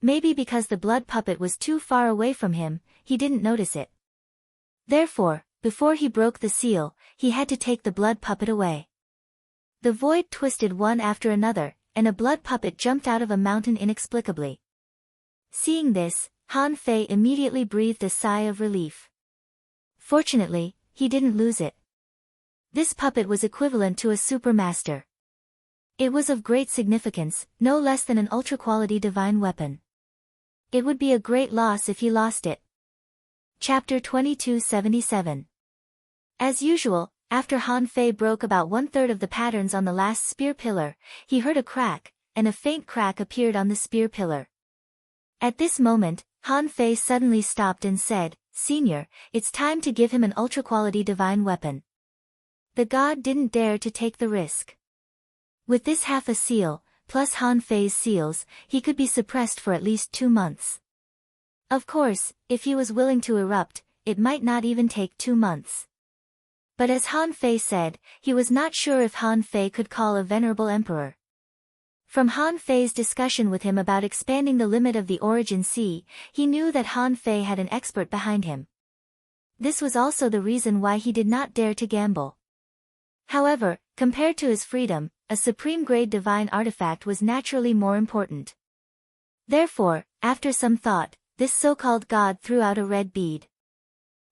Maybe because the blood puppet was too far away from him, he didn't notice it. Therefore, before he broke the seal, he had to take the blood puppet away. The void twisted one after another, and a blood puppet jumped out of a mountain inexplicably. Seeing this, Han Fei immediately breathed a sigh of relief. Fortunately, he didn't lose it. This puppet was equivalent to a supermaster. It was of great significance, no less than an ultra-quality divine weapon. It would be a great loss if he lost it. Chapter 2277. As usual, after Han Fei broke about 1/3 of the patterns on the last spear pillar, he heard a crack, and a faint crack appeared on the spear pillar. At this moment, Han Fei suddenly stopped and said, Senior, it's time to give him an ultra-quality divine weapon. The god didn't dare to take the risk. With this half a seal, plus Han Fei's seals, he could be suppressed for at least 2 months. Of course, if he was willing to erupt, it might not even take 2 months. But as Han Fei said, he was not sure if Han Fei could call a venerable emperor. From Han Fei's discussion with him about expanding the limit of the Origin Sea, he knew that Han Fei had an expert behind him. This was also the reason why he did not dare to gamble. However, compared to his freedom, a supreme-grade divine artifact was naturally more important. Therefore, after some thought, this so-called god threw out a red bead.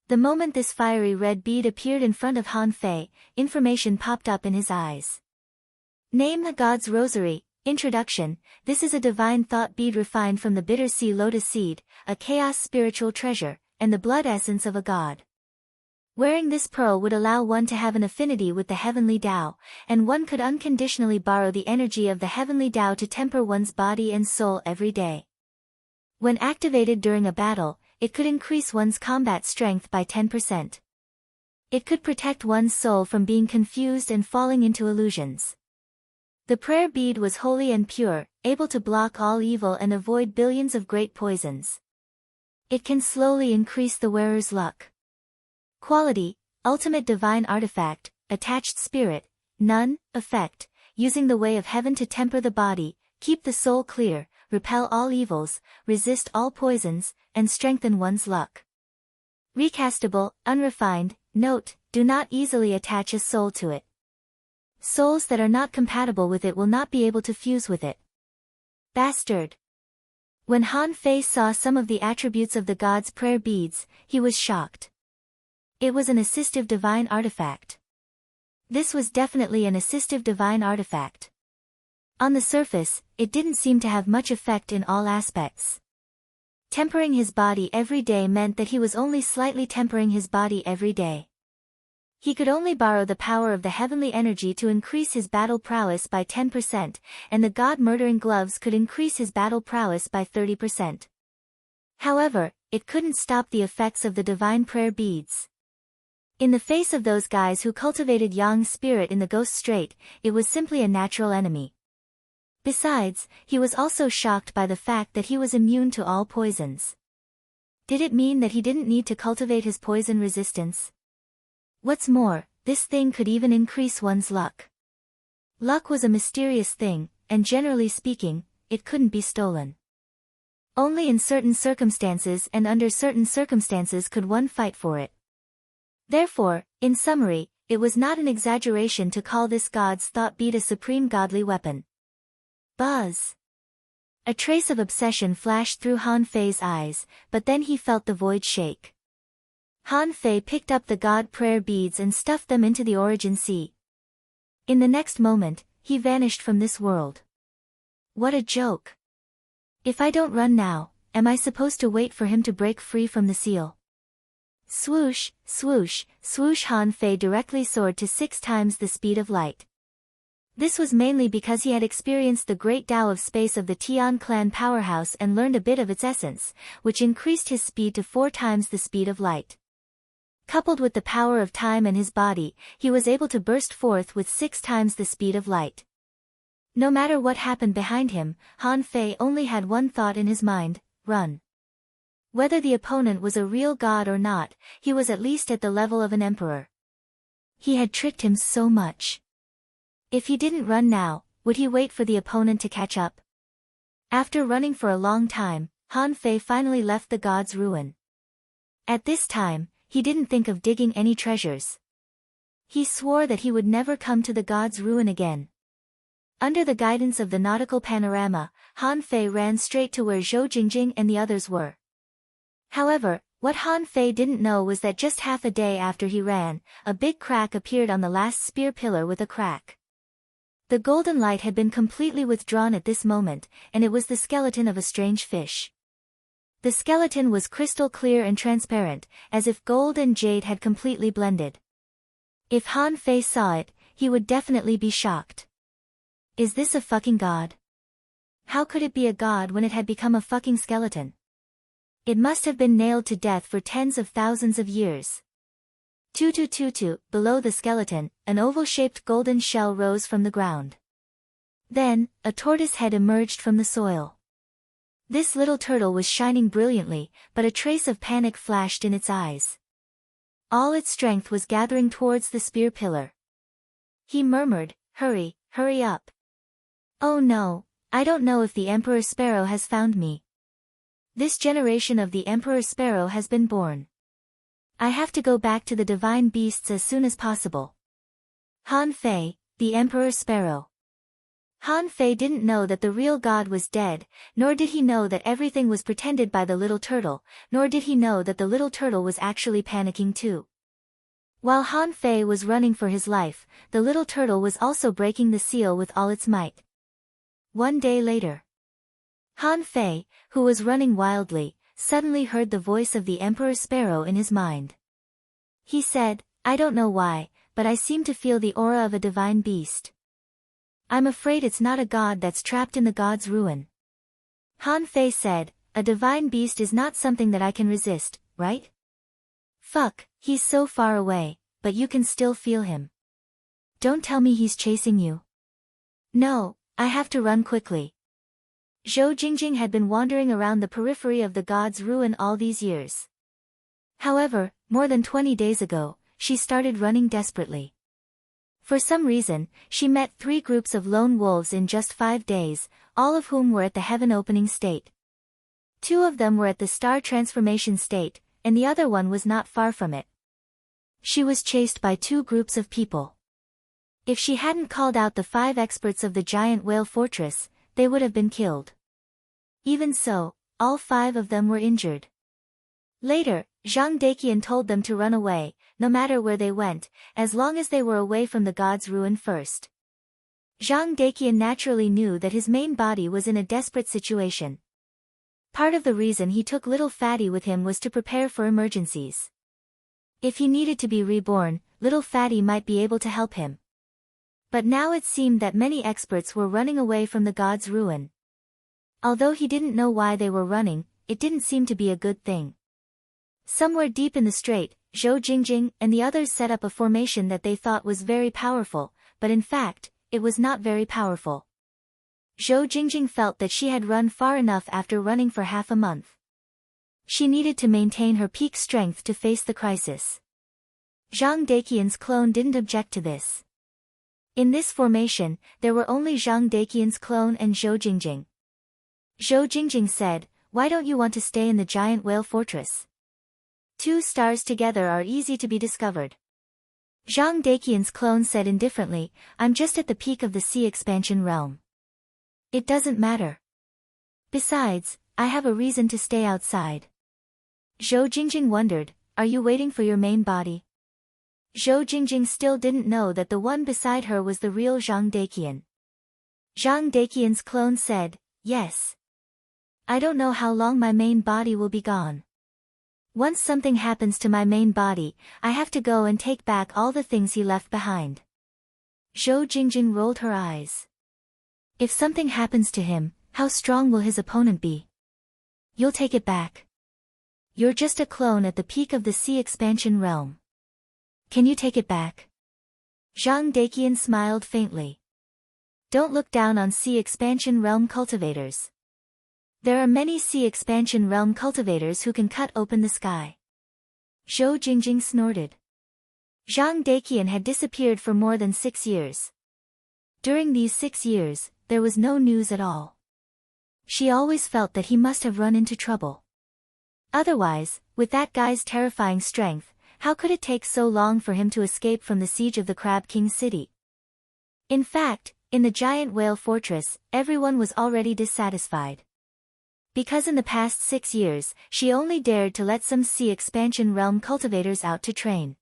The moment this fiery red bead appeared in front of Han Fei, information popped up in his eyes. Name the god's rosary. Introduction. This is a divine thought bead refined from the bitter sea lotus seed, a chaos spiritual treasure, and the blood essence of a god. Wearing this pearl would allow one to have an affinity with the heavenly Tao, and one could unconditionally borrow the energy of the heavenly Tao to temper one's body and soul every day. When activated during a battle, it could increase one's combat strength by 10%. It could protect one's soul from being confused and falling into illusions. The prayer bead was holy and pure, able to block all evil and avoid billions of great poisons. It can slowly increase the wearer's luck. Quality, ultimate divine artifact, attached spirit, none, effect, using the way of heaven to temper the body, keep the soul clear, repel all evils, resist all poisons, and strengthen one's luck. Recastable, unrefined, note, do not easily attach a soul to it. Souls that are not compatible with it will not be able to fuse with it. Bastard. When Han Fei saw some of the attributes of the god's prayer beads, he was shocked. It was an assistive divine artifact. This was definitely an assistive divine artifact. On the surface, it didn't seem to have much effect in all aspects. Tempering his body every day meant that he was only slightly tempering his body every day. He could only borrow the power of the heavenly energy to increase his battle prowess by 10%, and the god-murdering gloves could increase his battle prowess by 30%. However, it couldn't stop the effects of the divine prayer beads. In the face of those guys who cultivated Yang's spirit in the Ghost Strait, it was simply a natural enemy. Besides, he was also shocked by the fact that he was immune to all poisons. Did it mean that he didn't need to cultivate his poison resistance? What's more, this thing could even increase one's luck. Luck was a mysterious thing, and generally speaking, it couldn't be stolen. Only in certain circumstances and under certain circumstances could one fight for it. Therefore, in summary, it was not an exaggeration to call this god's thought bead a supreme godly weapon. Buzz. A trace of obsession flashed through Han Fei's eyes, but then he felt the void shake. Han Fei picked up the god prayer beads and stuffed them into the Origin Sea. In the next moment, he vanished from this world. What a joke. If I don't run now, am I supposed to wait for him to break free from the seal? Swoosh, swoosh, swoosh. Han Fei directly soared to 6 times the speed of light. This was mainly because he had experienced the great Tao of space of the Tian clan powerhouse and learned a bit of its essence, which increased his speed to 4 times the speed of light. Coupled with the power of time and his body, he was able to burst forth with 6 times the speed of light. No matter what happened behind him, Han Fei only had one thought in his mind: run. Whether the opponent was a real god or not, he was at least at the level of an emperor. He had tricked him so much. If he didn't run now, would he wait for the opponent to catch up? After running for a long time, Han Fei finally left the god's ruin. At this time, he didn't think of digging any treasures. He swore that he would never come to the god's ruin again. Under the guidance of the nautical panorama, Han Fei ran straight to where Zhou Jingjing and the others were. However, what Han Fei didn't know was that just half a day after he ran, a big crack appeared on the last spear pillar with a crack. The golden light had been completely withdrawn at this moment, and it was the skeleton of a strange fish. The skeleton was crystal clear and transparent, as if gold and jade had completely blended. If Han Fei saw it, he would definitely be shocked. Is this a fucking god? How could it be a god when it had become a fucking skeleton? It must have been nailed to death for tens of thousands of years. Tutu, below the skeleton, an oval-shaped golden shell rose from the ground. Then, a tortoise head emerged from the soil. This little turtle was shining brilliantly, but a trace of panic flashed in its eyes. All its strength was gathering towards the spear pillar. He murmured, "Hurry, hurry up. Oh no, I don't know if the Emperor Sparrow has found me. This generation of the Emperor Sparrow has been born. I have to go back to the divine beasts as soon as possible." Han Fei, the Emperor Sparrow. Han Fei didn't know that the real god was dead, nor did he know that everything was pretended by the little turtle, nor did he know that the little turtle was actually panicking too. While Han Fei was running for his life, the little turtle was also breaking the seal with all its might. One day later, Han Fei, who was running wildly, suddenly heard the voice of the Emperor Sparrow in his mind. He said, "I don't know why, but I seem to feel the aura of a divine beast. I'm afraid it's not a god that's trapped in the god's ruin." Han Fei said, "A divine beast is not something that I can resist, right? Fuck, he's so far away, but you can still feel him. Don't tell me he's chasing you." "No, I have to run quickly." Zhou Jingjing had been wandering around the periphery of the god's ruin all these years. However, more than 20 days ago, she started running desperately. For some reason, she met 3 groups of lone wolves in just 5 days, all of whom were at the heaven opening state. 2 of them were at the star transformation state, and the other one was not far from it. She was chased by 2 groups of people. If she hadn't called out the 5 experts of the giant whale fortress, they would have been killed. Even so, all 5 of them were injured. Later, Zhang Deqian told them to run away, no matter where they went, as long as they were away from the god's ruin first. Zhang Deqian naturally knew that his main body was in a desperate situation. Part of the reason he took little Fatty with him was to prepare for emergencies. If he needed to be reborn, little Fatty might be able to help him. But now it seemed that many experts were running away from the god's ruin. Although he didn't know why they were running, it didn't seem to be a good thing. Somewhere deep in the strait, Zhou Jingjing and the others set up a formation that they thought was very powerful, but in fact, it was not very powerful. Zhou Jingjing felt that she had run far enough after running for half a month. She needed to maintain her peak strength to face the crisis. Zhang Deqian's clone didn't object to this. In this formation, there were only Zhang Deqian's clone and Zhou Jingjing. Zhou Jingjing said, "Why don't you want to stay in the giant whale fortress? 2 stars together are easy to be discovered." Zhang Deqian's clone said indifferently, "I'm just at the peak of the sea expansion realm. It doesn't matter. Besides, I have a reason to stay outside." Zhou Jingjing wondered, "Are you waiting for your main body?" Zhou Jingjing still didn't know that the one beside her was the real Zhang Deqian. Zhang Deqian's clone said, "Yes. I don't know how long my main body will be gone. Once something happens to my main body, I have to go and take back all the things he left behind. Zhou Jingjing rolled her eyes. If something happens to him, how strong will his opponent be? You'll take it back. You're just a clone at the peak of the sea expansion realm. Can you take it back? Zhang Daqian smiled faintly. Don't look down on sea expansion realm cultivators. There are many sea expansion realm cultivators who can cut open the sky. Zhou Jingjing snorted. Zhang Daqian had disappeared for more than 6 years. During these 6 years, there was no news at all. She always felt that he must have run into trouble. Otherwise, with that guy's terrifying strength, how could it take so long for him to escape from the siege of the Crab King city? In fact, in the giant whale fortress, everyone was already dissatisfied. Because in the past 6 years, she only dared to let some sea expansion realm cultivators out to train.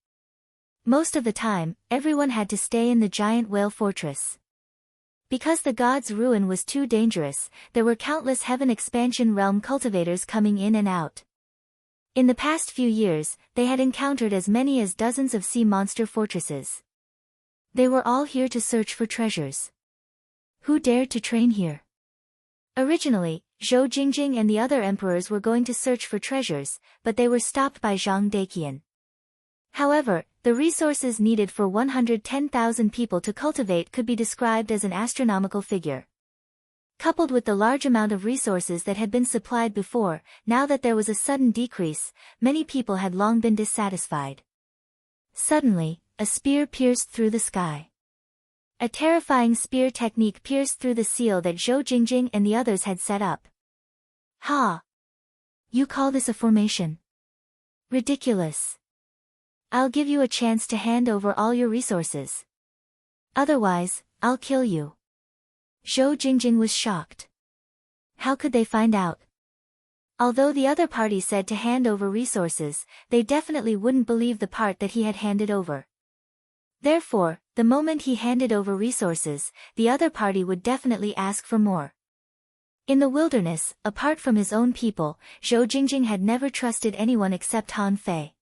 Most of the time, everyone had to stay in the giant whale fortress. Because the god's ruin was too dangerous, there were countless heaven expansion realm cultivators coming in and out. In the past few years, they had encountered as many as dozens of sea monster fortresses. They were all here to search for treasures. Who dared to train here? Originally, Zhou Jingjing and the other emperors were going to search for treasures, but they were stopped by Zhang Daqian. However, the resources needed for 110,000 people to cultivate could be described as an astronomical figure. Coupled with the large amount of resources that had been supplied before, now that there was a sudden decrease, many people had long been dissatisfied. Suddenly, a spear pierced through the sky. A terrifying spear technique pierced through the seal that Zhou Jingjing and the others had set up. Ha! You call this a formation? Ridiculous. I'll give you a chance to hand over all your resources. Otherwise, I'll kill you. Zhou Jingjing was shocked. How could they find out? Although the other party said to hand over resources, they definitely wouldn't believe the part that he had handed over. Therefore, the moment he handed over resources, the other party would definitely ask for more. In the wilderness, apart from his own people, Zhou Jingjing had never trusted anyone except Han Fei.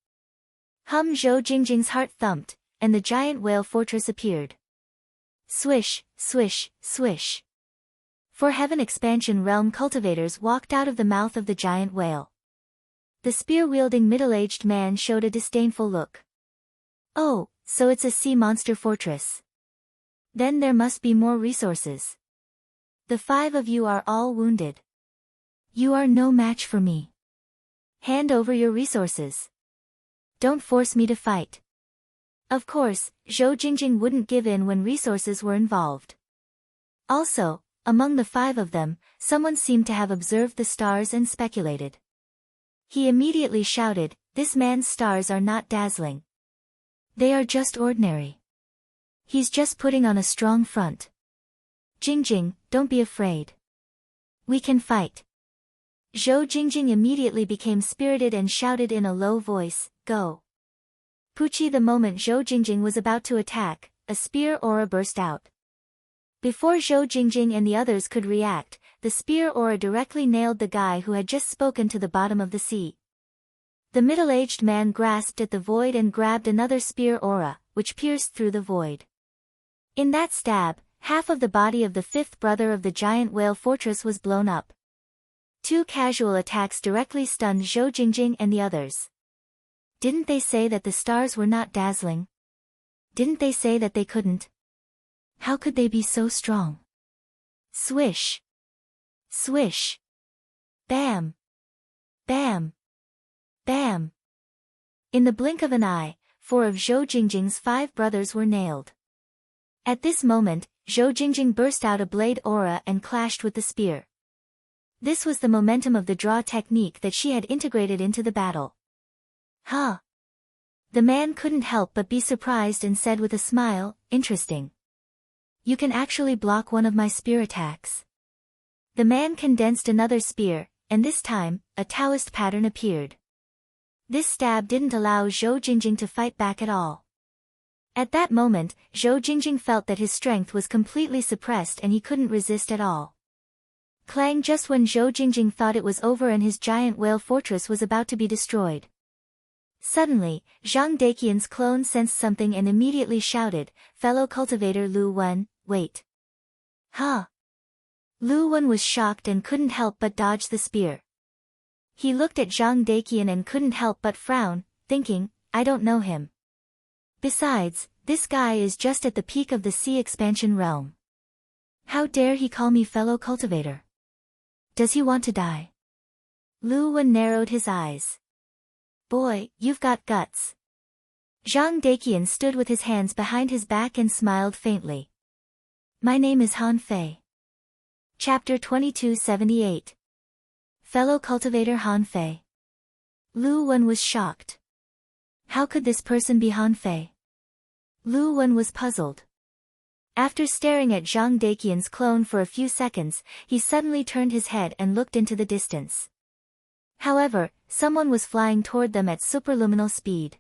Zhou Jingjing's heart thumped, and the giant whale fortress appeared. Swish, swish, swish. 4 heaven expansion realm cultivators walked out of the mouth of the giant whale. The spear-wielding middle-aged man showed a disdainful look. Oh, so it's a sea monster fortress. Then there must be more resources. The 5 of you are all wounded. You are no match for me. Hand over your resources. Don't force me to fight. Of course, Zhou Jingjing wouldn't give in when resources were involved. Also, among the 5 of them, someone seemed to have observed the stars and speculated. He immediately shouted, "This man's stars are not dazzling. They are just ordinary. He's just putting on a strong front. Jingjing, don't be afraid. We can fight." Zhou Jingjing immediately became spirited and shouted in a low voice, "Go." Pucci, the moment Zhou Jingjing was about to attack, a spear aura burst out. Before Zhou Jingjing and the others could react, the spear aura directly nailed the guy who had just spoken to the bottom of the sea. The middle-aged man grasped at the void and grabbed another spear aura, which pierced through the void. In that stab, half of the body of the 5th brother of the giant whale fortress was blown up. 2 casual attacks directly stunned Zhou Jingjing and the others. Didn't they say that the stars were not dazzling? Didn't they say that they couldn't? How could they be so strong? Swish! Swish! Bam! Bam! Bam! In the blink of an eye, 4 of Zhou Jingjing's 5 brothers were nailed. At this moment, Zhou Jingjing burst out a blade aura and clashed with the spear. This was the momentum of the draw technique that she had integrated into the battle. Huh! The man couldn't help but be surprised and said with a smile, "Interesting. You can actually block one of my spear attacks." The man condensed another spear, and this time, a Taoist pattern appeared. This stab didn't allow Zhou Jingjing to fight back at all. At that moment, Zhou Jingjing felt that his strength was completely suppressed and he couldn't resist at all. Clang! Just when Zhou Jingjing thought it was over and his giant whale fortress was about to be destroyed, Suddenly, Zhang Daqian's clone sensed something and immediately shouted, "Fellow cultivator Lu Wen, wait." Huh? Lu Wen was shocked and couldn't help but dodge the spear. He looked at Zhang Daqian and couldn't help but frown, thinking, I don't know him. Besides, this guy is just at the peak of the sea expansion realm. How dare he call me fellow cultivator? Does he want to die? Lu Wen narrowed his eyes. Boy, you've got guts. Zhang Daqian stood with his hands behind his back and smiled faintly. My name is Han Fei. Chapter 2278. Fellow cultivator Han Fei. Lu Wen was shocked. How could this person be Han Fei? Lu Wen was puzzled. After staring at Zhang Daqian's clone for a few seconds, he suddenly turned his head and looked into the distance. However, someone was flying toward them at superluminal speed.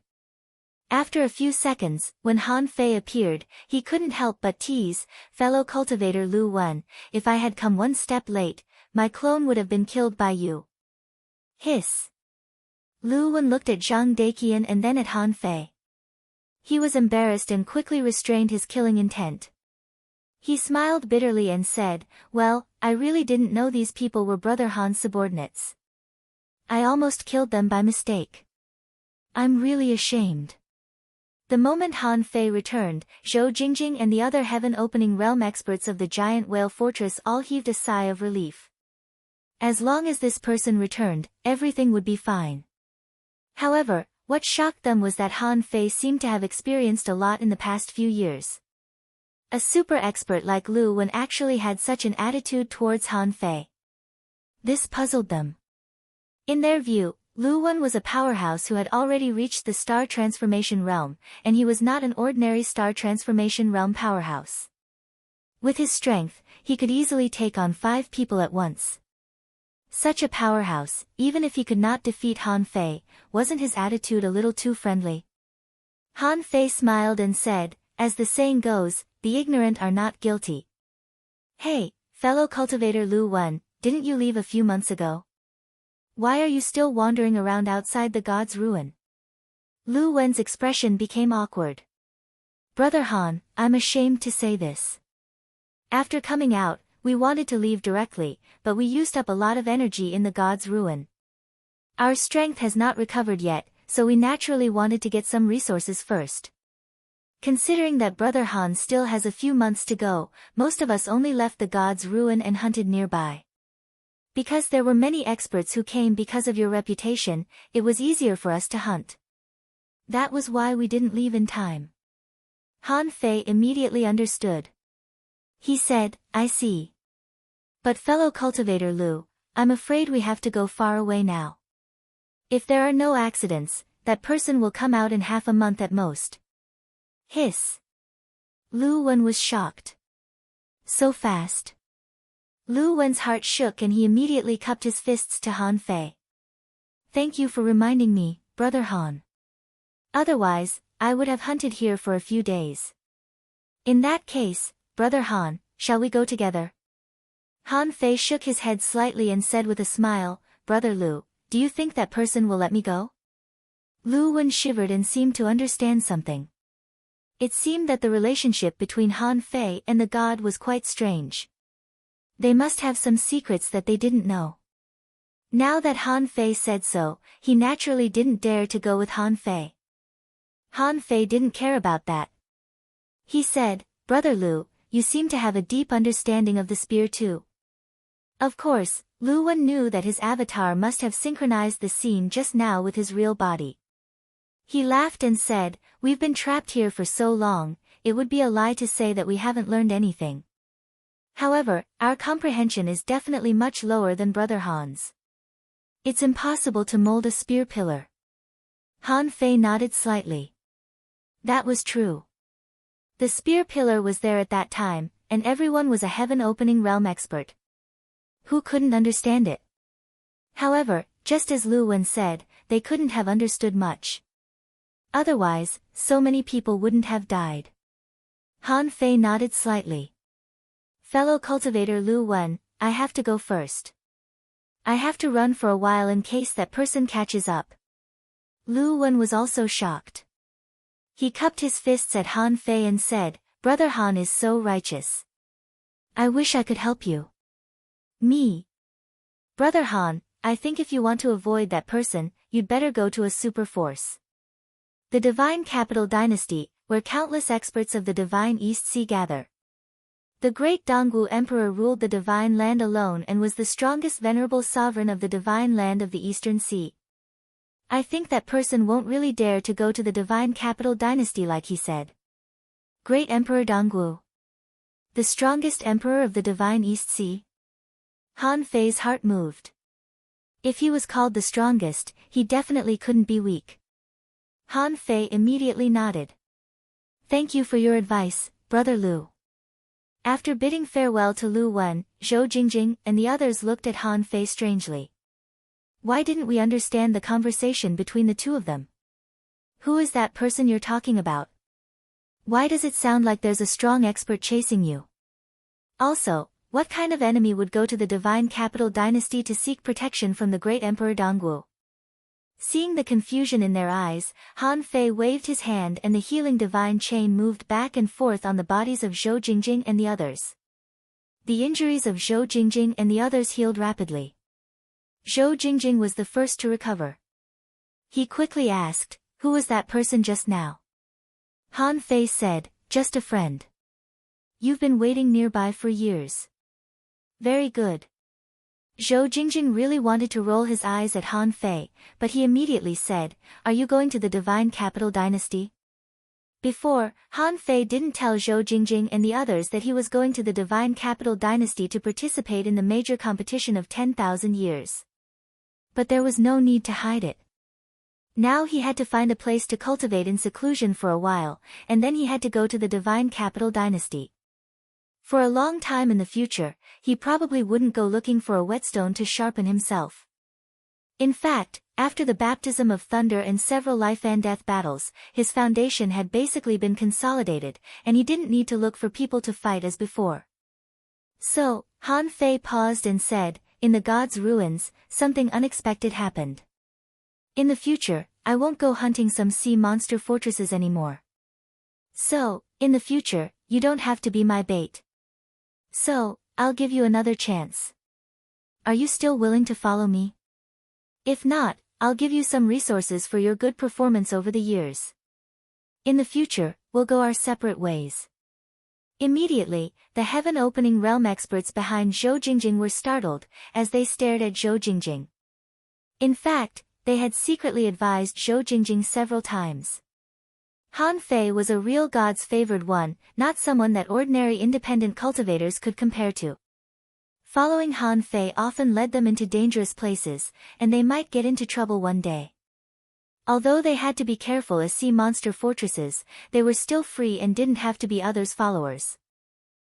After a few seconds, when Han Fei appeared, he couldn't help but tease, fellow cultivator Lu Wen, if I had come one step late, my clone would have been killed by you. Hiss. Lu Wen looked at Zhang Daqian and then at Han Fei. He was embarrassed and quickly restrained his killing intent. He smiled bitterly and said, well, I really didn't know these people were Brother Han's subordinates. I almost killed them by mistake. I'm really ashamed. The moment Han Fei returned, Zhou Jingjing and the other heaven-opening realm experts of the giant whale fortress all heaved a sigh of relief. As long as this person returned, everything would be fine. However, what shocked them was that Han Fei seemed to have experienced a lot in the past few years. A super expert like Lu Wen actually had such an attitude towards Han Fei. This puzzled them. In their view, Lu Wen was a powerhouse who had already reached the star transformation realm, and he was not an ordinary star transformation realm powerhouse. With his strength, he could easily take on 5 people at once. Such a powerhouse, even if he could not defeat Han Fei, wasn't his attitude a little too friendly? Han Fei smiled and said, as the saying goes, the ignorant are not guilty. Hey, fellow cultivator Lu Wen, didn't you leave a few months ago? Why are you still wandering around outside the god's ruin? Lu Wen's expression became awkward. Brother Han, I'm ashamed to say this. After coming out, we wanted to leave directly, but we used up a lot of energy in the god's ruin. Our strength has not recovered yet, so we naturally wanted to get some resources first. Considering that Brother Han still has a few months to go, most of us only left the god's ruin and hunted nearby. Because there were many experts who came because of your reputation, it was easier for us to hunt. That was why we didn't leave in time. Han Fei immediately understood. He said, I see. But fellow cultivator Lu, I'm afraid we have to go far away now. If there are no accidents, that person will come out in half a month at most. Hiss. Lu Wen was shocked. So fast. Lu Wen's heart shook and he immediately cupped his fists to Han Fei. Thank you for reminding me, Brother Han. Otherwise, I would have hunted here for a few days. In that case, Brother Han, shall we go together? Han Fei shook his head slightly and said with a smile, Brother Lu, do you think that person will let me go? Lu Wen shivered and seemed to understand something. It seemed that the relationship between Han Fei and the god was quite strange. They must have some secrets that they didn't know. Now that Han Fei said so, he naturally didn't dare to go with Han Fei. Han Fei didn't care about that. He said, Brother Lu, you seem to have a deep understanding of the spear too. Of course, Lu Wen knew that his avatar must have synchronized the scene just now with his real body. He laughed and said, we've been trapped here for so long, it would be a lie to say that we haven't learned anything. However, our comprehension is definitely much lower than Brother Han's. It's impossible to mold a spear pillar. Han Fei nodded slightly. That was true. The spear pillar was there at that time, and everyone was a heaven-opening realm expert. Who couldn't understand it? However, just as Lu Wen said, they couldn't have understood much. Otherwise, so many people wouldn't have died. Han Fei nodded slightly. Fellow cultivator Lu Wen, I have to go first. I have to run for a while in case that person catches up. Lu Wen was also shocked. He cupped his fists at Han Fei and said, "Brother Han is so righteous. I wish I could help you." "Me? Brother Han, I think if you want to avoid that person, you'd better go to a super force. The Divine Capital Dynasty, where countless experts of the Divine East Sea gather. The great Dongwu Emperor ruled the Divine Land alone and was the strongest venerable sovereign of the Divine Land of the Eastern Sea. I think that person won't really dare to go to the Divine Capital Dynasty like he said." Great Emperor Dongwu? The strongest emperor of the Divine East Sea? Han Fei's heart moved. If he was called the strongest, he definitely couldn't be weak. Han Fei immediately nodded. "Thank you for your advice, Brother Lu." After bidding farewell to Lu Wen, Zhou Jingjing and the others looked at Han Fei strangely. Why didn't we understand the conversation between the two of them? Who is that person you're talking about? Why does it sound like there's a strong expert chasing you? Also, what kind of enemy would go to the Divine Capital Dynasty to seek protection from the great Emperor Dongwu? Seeing the confusion in their eyes, Han Fei waved his hand and the healing divine chain moved back and forth on the bodies of Zhou Jingjing and the others. The injuries of Zhou Jingjing and the others healed rapidly. Zhou Jingjing was the first to recover. He quickly asked, "Who was that person just now?" Han Fei said, "Just a friend. You've been waiting nearby for years." "Very good." Zhou Jingjing really wanted to roll his eyes at Han Fei, but he immediately said, "Are you going to the Divine Capital Dynasty?" Before, Han Fei didn't tell Zhou Jingjing and the others that he was going to the Divine Capital Dynasty to participate in the major competition of 10,000 years. But there was no need to hide it. Now he had to find a place to cultivate in seclusion for a while, and then he had to go to the Divine Capital Dynasty. For a long time in the future, he probably wouldn't go looking for a whetstone to sharpen himself. In fact, after the baptism of thunder and several life-and-death battles, his foundation had basically been consolidated, and he didn't need to look for people to fight as before. So, Han Fei paused and said, "In the God's ruins, something unexpected happened. In the future, I won't go hunting some sea monster fortresses anymore. So, in the future, you don't have to be my bait. So, I'll give you another chance. Are you still willing to follow me? If not, I'll give you some resources for your good performance over the years. In the future, we'll go our separate ways." Immediately, the heaven-opening realm experts behind Zhou Jingjing were startled, as they stared at Zhou Jingjing. In fact, they had secretly advised Zhou Jingjing several times. Han Fei was a real God's favored one, not someone that ordinary independent cultivators could compare to. Following Han Fei often led them into dangerous places, and they might get into trouble one day. Although they had to be careful as sea monster fortresses, they were still free and didn't have to be others' followers.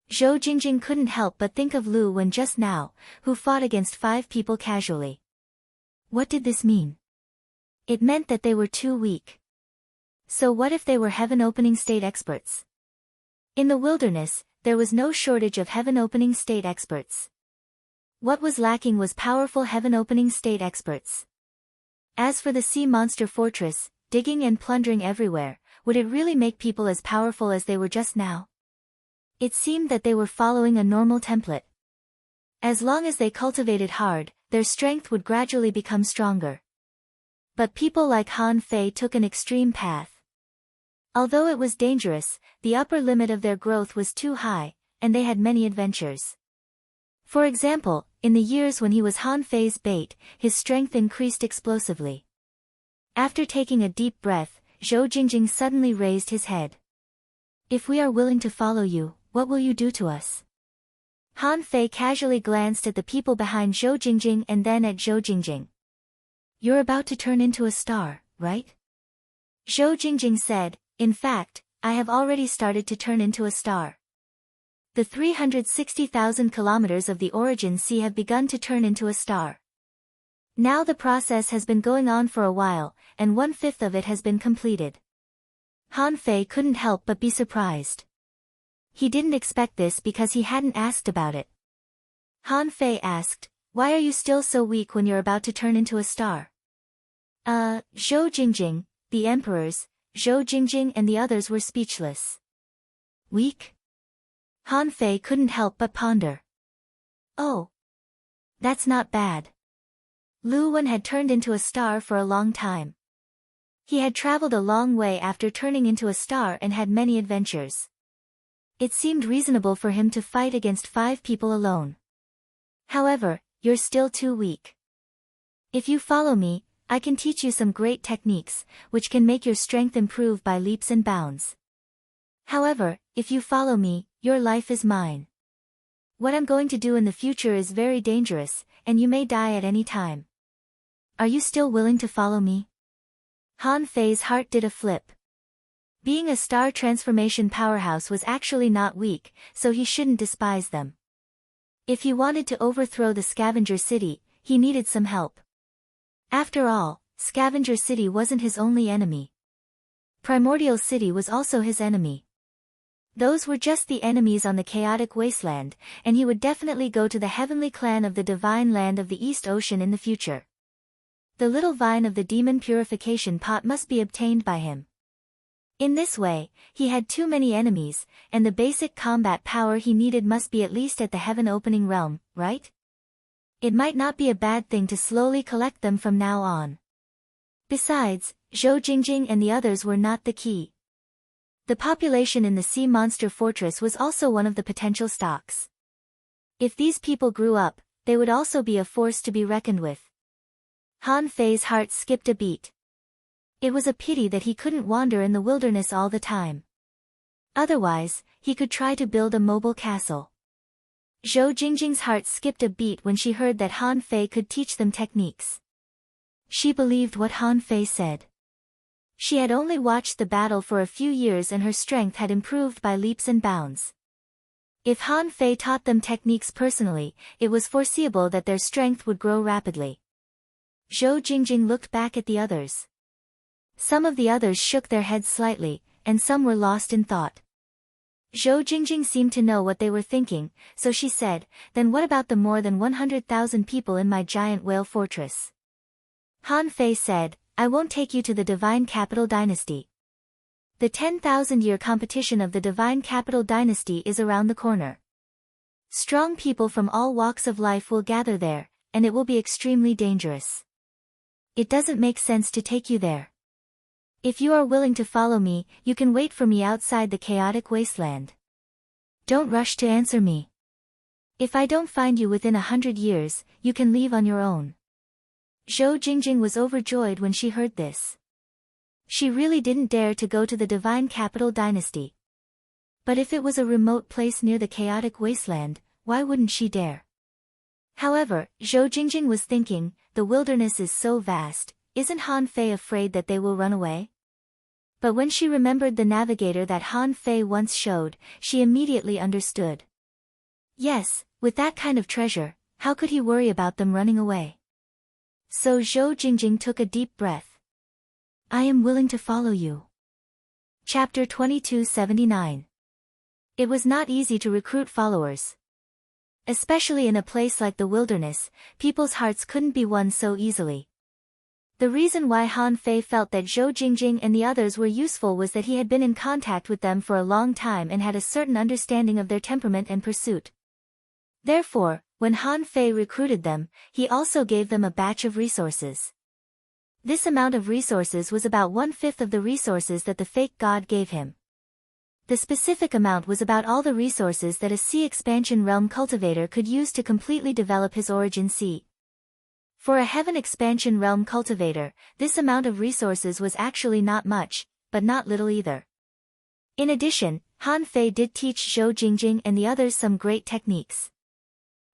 Zhou Jingjing couldn't help but think of Lu Wen just now, who fought against 5 people casually. What did this mean? It meant that they were too weak. So what if they were heaven-opening state experts? In the wilderness, there was no shortage of heaven-opening state experts. What was lacking was powerful heaven-opening state experts. As for the sea monster fortress, digging and plundering everywhere, would it really make people as powerful as they were just now? It seemed that they were following a normal template. As long as they cultivated hard, their strength would gradually become stronger. But people like Han Fei took an extreme path. Although it was dangerous, the upper limit of their growth was too high, and they had many adventures. For example, in the years when he was Han Fei's bait, his strength increased explosively. After taking a deep breath, Zhou Jingjing suddenly raised his head. "If we are willing to follow you, what will you do to us?" Han Fei casually glanced at the people behind Zhou Jingjing and then at Zhou Jingjing. "You're about to turn into a star, right?" Zhou Jingjing said, "In fact, I have already started to turn into a star. The 360,000 kilometers of the origin sea have begun to turn into a star. Now the process has been going on for a while, and 1/5 of it has been completed." Han Fei couldn't help but be surprised. He didn't expect this because he hadn't asked about it. Han Fei asked, "Why are you still so weak when you're about to turn into a star?" Zhou Jingjing, the emperors, Zhou Jingjing and the others were speechless. Weak? Han Fei couldn't help but ponder. Oh. That's not bad. Lu Wen had turned into a star for a long time. He had traveled a long way after turning into a star and had many adventures. It seemed reasonable for him to fight against 5 people alone. However, you're still too weak. If you follow me, I can teach you some great techniques, which can make your strength improve by leaps and bounds. However, if you follow me, your life is mine. What I'm going to do in the future is very dangerous, and you may die at any time. Are you still willing to follow me? Han Fei's heart did a flip. Being a star transformation powerhouse was actually not weak, so he shouldn't despise them. If he wanted to overthrow the Scavenger City, he needed some help. After all, Scavenger City wasn't his only enemy. Primordial City was also his enemy. Those were just the enemies on the chaotic wasteland, and he would definitely go to the heavenly clan of the divine land of the East Ocean in the future. The little vine of the demon purification pot must be obtained by him. In this way, he had too many enemies, and the basic combat power he needed must be at least at the heaven opening realm, right? It might not be a bad thing to slowly collect them from now on. Besides, Zhou Jingjing and the others were not the key. The population in the sea monster fortress was also one of the potential stocks. If these people grew up, they would also be a force to be reckoned with. Han Fei's heart skipped a beat. It was a pity that he couldn't wander in the wilderness all the time. Otherwise, he could try to build a mobile castle. Zhou Jingjing's heart skipped a beat when she heard that Han Fei could teach them techniques. She believed what Han Fei said. She had only watched the battle for a few years and her strength had improved by leaps and bounds. If Han Fei taught them techniques personally, it was foreseeable that their strength would grow rapidly. Zhou Jingjing looked back at the others. Some of the others shook their heads slightly, and some were lost in thought. Zhou Jingjing seemed to know what they were thinking, so she said, "Then what about the more than 100,000 people in my giant whale fortress?" Han Fei said, "I won't take you to the Divine Capital Dynasty. The 10,000-year competition of the Divine Capital Dynasty is around the corner. Strong people from all walks of life will gather there, and it will be extremely dangerous. It doesn't make sense to take you there. If you are willing to follow me, you can wait for me outside the chaotic wasteland. Don't rush to answer me. If I don't find you within 100 years, you can leave on your own." Zhou Jingjing was overjoyed when she heard this. She really didn't dare to go to the Divine Capital Dynasty. But if it was a remote place near the chaotic wasteland, why wouldn't she dare? However, Zhou Jingjing was thinking, the wilderness is so vast, isn't Han Fei afraid that they will run away? But when she remembered the navigator that Han Fei once showed, she immediately understood. Yes, with that kind of treasure, how could he worry about them running away? So Zhou Jingjing took a deep breath. "I am willing to follow you." Chapter 2279. It was not easy to recruit followers. Especially in a place like the wilderness, people's hearts couldn't be won so easily. The reason why Han Fei felt that Zhou Jingjing and the others were useful was that he had been in contact with them for a long time and had a certain understanding of their temperament and pursuit. Therefore, when Han Fei recruited them, he also gave them a batch of resources. This amount of resources was about 1/5 of the resources that the fake god gave him. The specific amount was about all the resources that a sea expansion realm cultivator could use to completely develop his origin sea. For a heaven expansion realm cultivator, this amount of resources was actually not much, but not little either. In addition, Han Fei did teach Zhou Jingjing and the others some great techniques.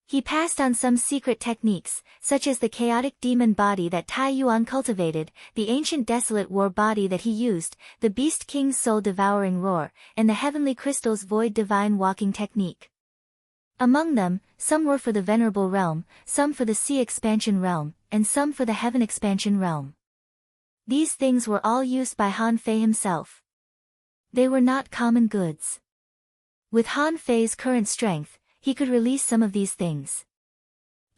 He passed on some secret techniques, such as the chaotic demon body that Tai Yuan cultivated, the ancient desolate war body that he used, the Beast King's soul-devouring roar, and the heavenly crystal's void divine walking technique. Among them, some were for the venerable realm, some for the sea expansion realm, and some for the heaven expansion realm. These things were all used by Han Fei himself. They were not common goods. With Han Fei's current strength, he could release some of these things.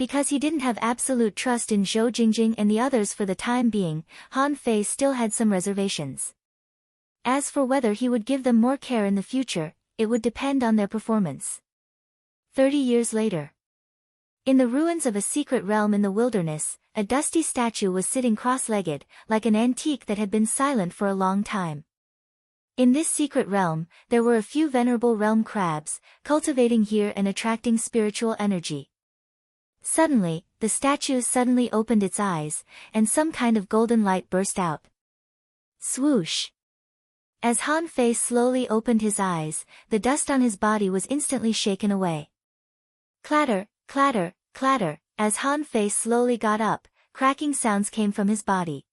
Because he didn't have absolute trust in Zhou Jingjing and the others for the time being, Han Fei still had some reservations. As for whether he would give them more care in the future, it would depend on their performance. 30 years later. In the ruins of a secret realm in the wilderness, a dusty statue was sitting cross-legged, like an antique that had been silent for a long time. In this secret realm, there were a few venerable realm crabs, cultivating here and attracting spiritual energy. Suddenly, the statue suddenly opened its eyes, and some kind of golden light burst out. Swoosh! As Han Fei slowly opened his eyes, the dust on his body was instantly shaken away. Clatter, clatter, clatter, as Han Fei slowly got up, cracking sounds came from his body.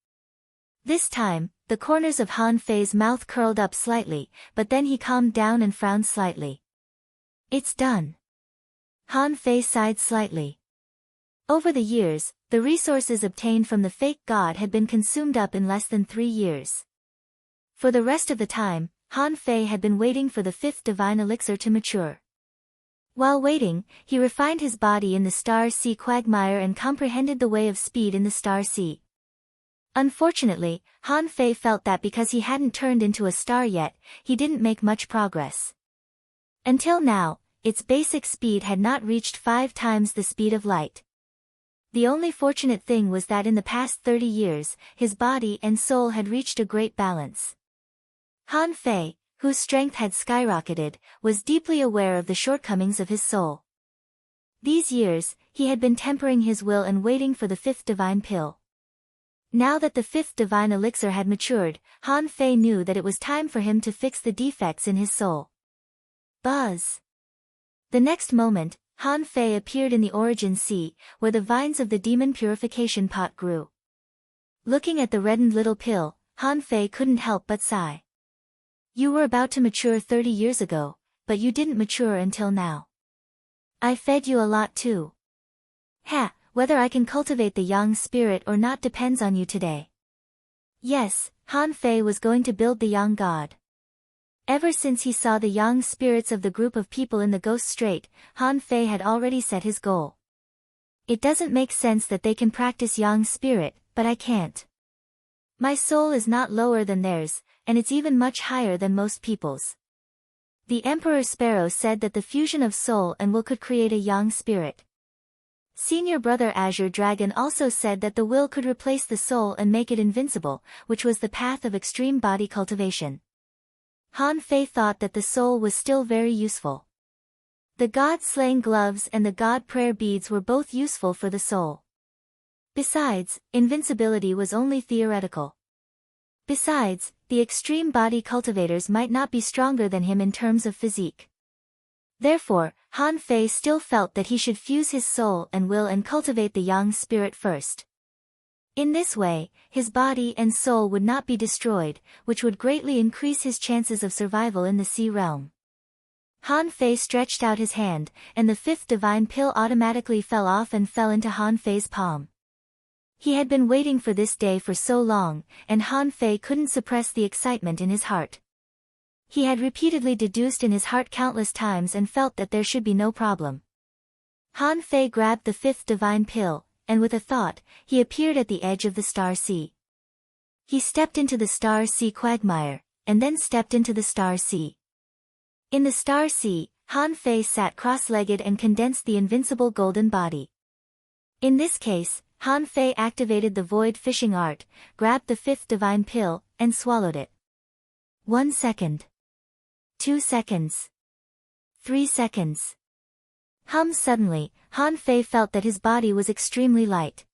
This time, the corners of Han Fei's mouth curled up slightly, but then he calmed down and frowned slightly. It's done. Han Fei sighed slightly. Over the years, the resources obtained from the fake god had been consumed up in less than 3 years. For the rest of the time, Han Fei had been waiting for the 5th divine elixir to mature. While waiting, he refined his body in the Star Sea quagmire and comprehended the way of speed in the Star Sea. Unfortunately, Han Fei felt that because he hadn't turned into a star yet, he didn't make much progress. Until now, its basic speed had not reached 5 times the speed of light. The only fortunate thing was that in the past 30 years, his body and soul had reached a great balance. Han Fei, whose strength had skyrocketed, was deeply aware of the shortcomings of his soul. These years, he had been tempering his will and waiting for the 5th divine pill. Now that the 5th divine elixir had matured, Han Fei knew that it was time for him to fix the defects in his soul. Buzz! The next moment, Han Fei appeared in the Origin Sea, where the vines of the demon purification pot grew. Looking at the reddened little pill, Han Fei couldn't help but sigh. You were about to mature 30 years ago, but you didn't mature until now. I fed you a lot too. Ha, whether I can cultivate the yang spirit or not depends on you today. Yes, Han Fei was going to build the yang god. Ever since he saw the yang spirits of the group of people in the Ghost Strait, Han Fei had already set his goal. It doesn't make sense that they can practice yang spirit, but I can't. My soul is not lower than theirs, and it's even much higher than most people's. The Emperor Sparrow said that the fusion of soul and will could create a yang spirit. Senior Brother Azure Dragon also said that the will could replace the soul and make it invincible, which was the path of extreme body cultivation. Han Fei thought that the soul was still very useful. The god-slaying gloves and the god prayer beads were both useful for the soul. Besides, invincibility was only theoretical. Besides, the extreme body cultivators might not be stronger than him in terms of physique. Therefore, Han Fei still felt that he should fuse his soul and will and cultivate the yang spirit first. In this way, his body and soul would not be destroyed, which would greatly increase his chances of survival in the sea realm. Han Fei stretched out his hand, and the 5th divine pill automatically fell off and fell into Han Fei's palm. He had been waiting for this day for so long, and Han Fei couldn't suppress the excitement in his heart. He had repeatedly deduced in his heart countless times and felt that there should be no problem. Han Fei grabbed the 5th divine pill, and with a thought, he appeared at the edge of the Star Sea. He stepped into the Star Sea quagmire, and then stepped into the Star Sea. In the Star Sea, Han Fei sat cross-legged and condensed the invincible golden body. In this case, Han Fei activated the void fishing art, grabbed the 5th divine pill, and swallowed it. 1 second. 2 seconds. 3 seconds. Suddenly, Han Fei felt that his body was extremely light.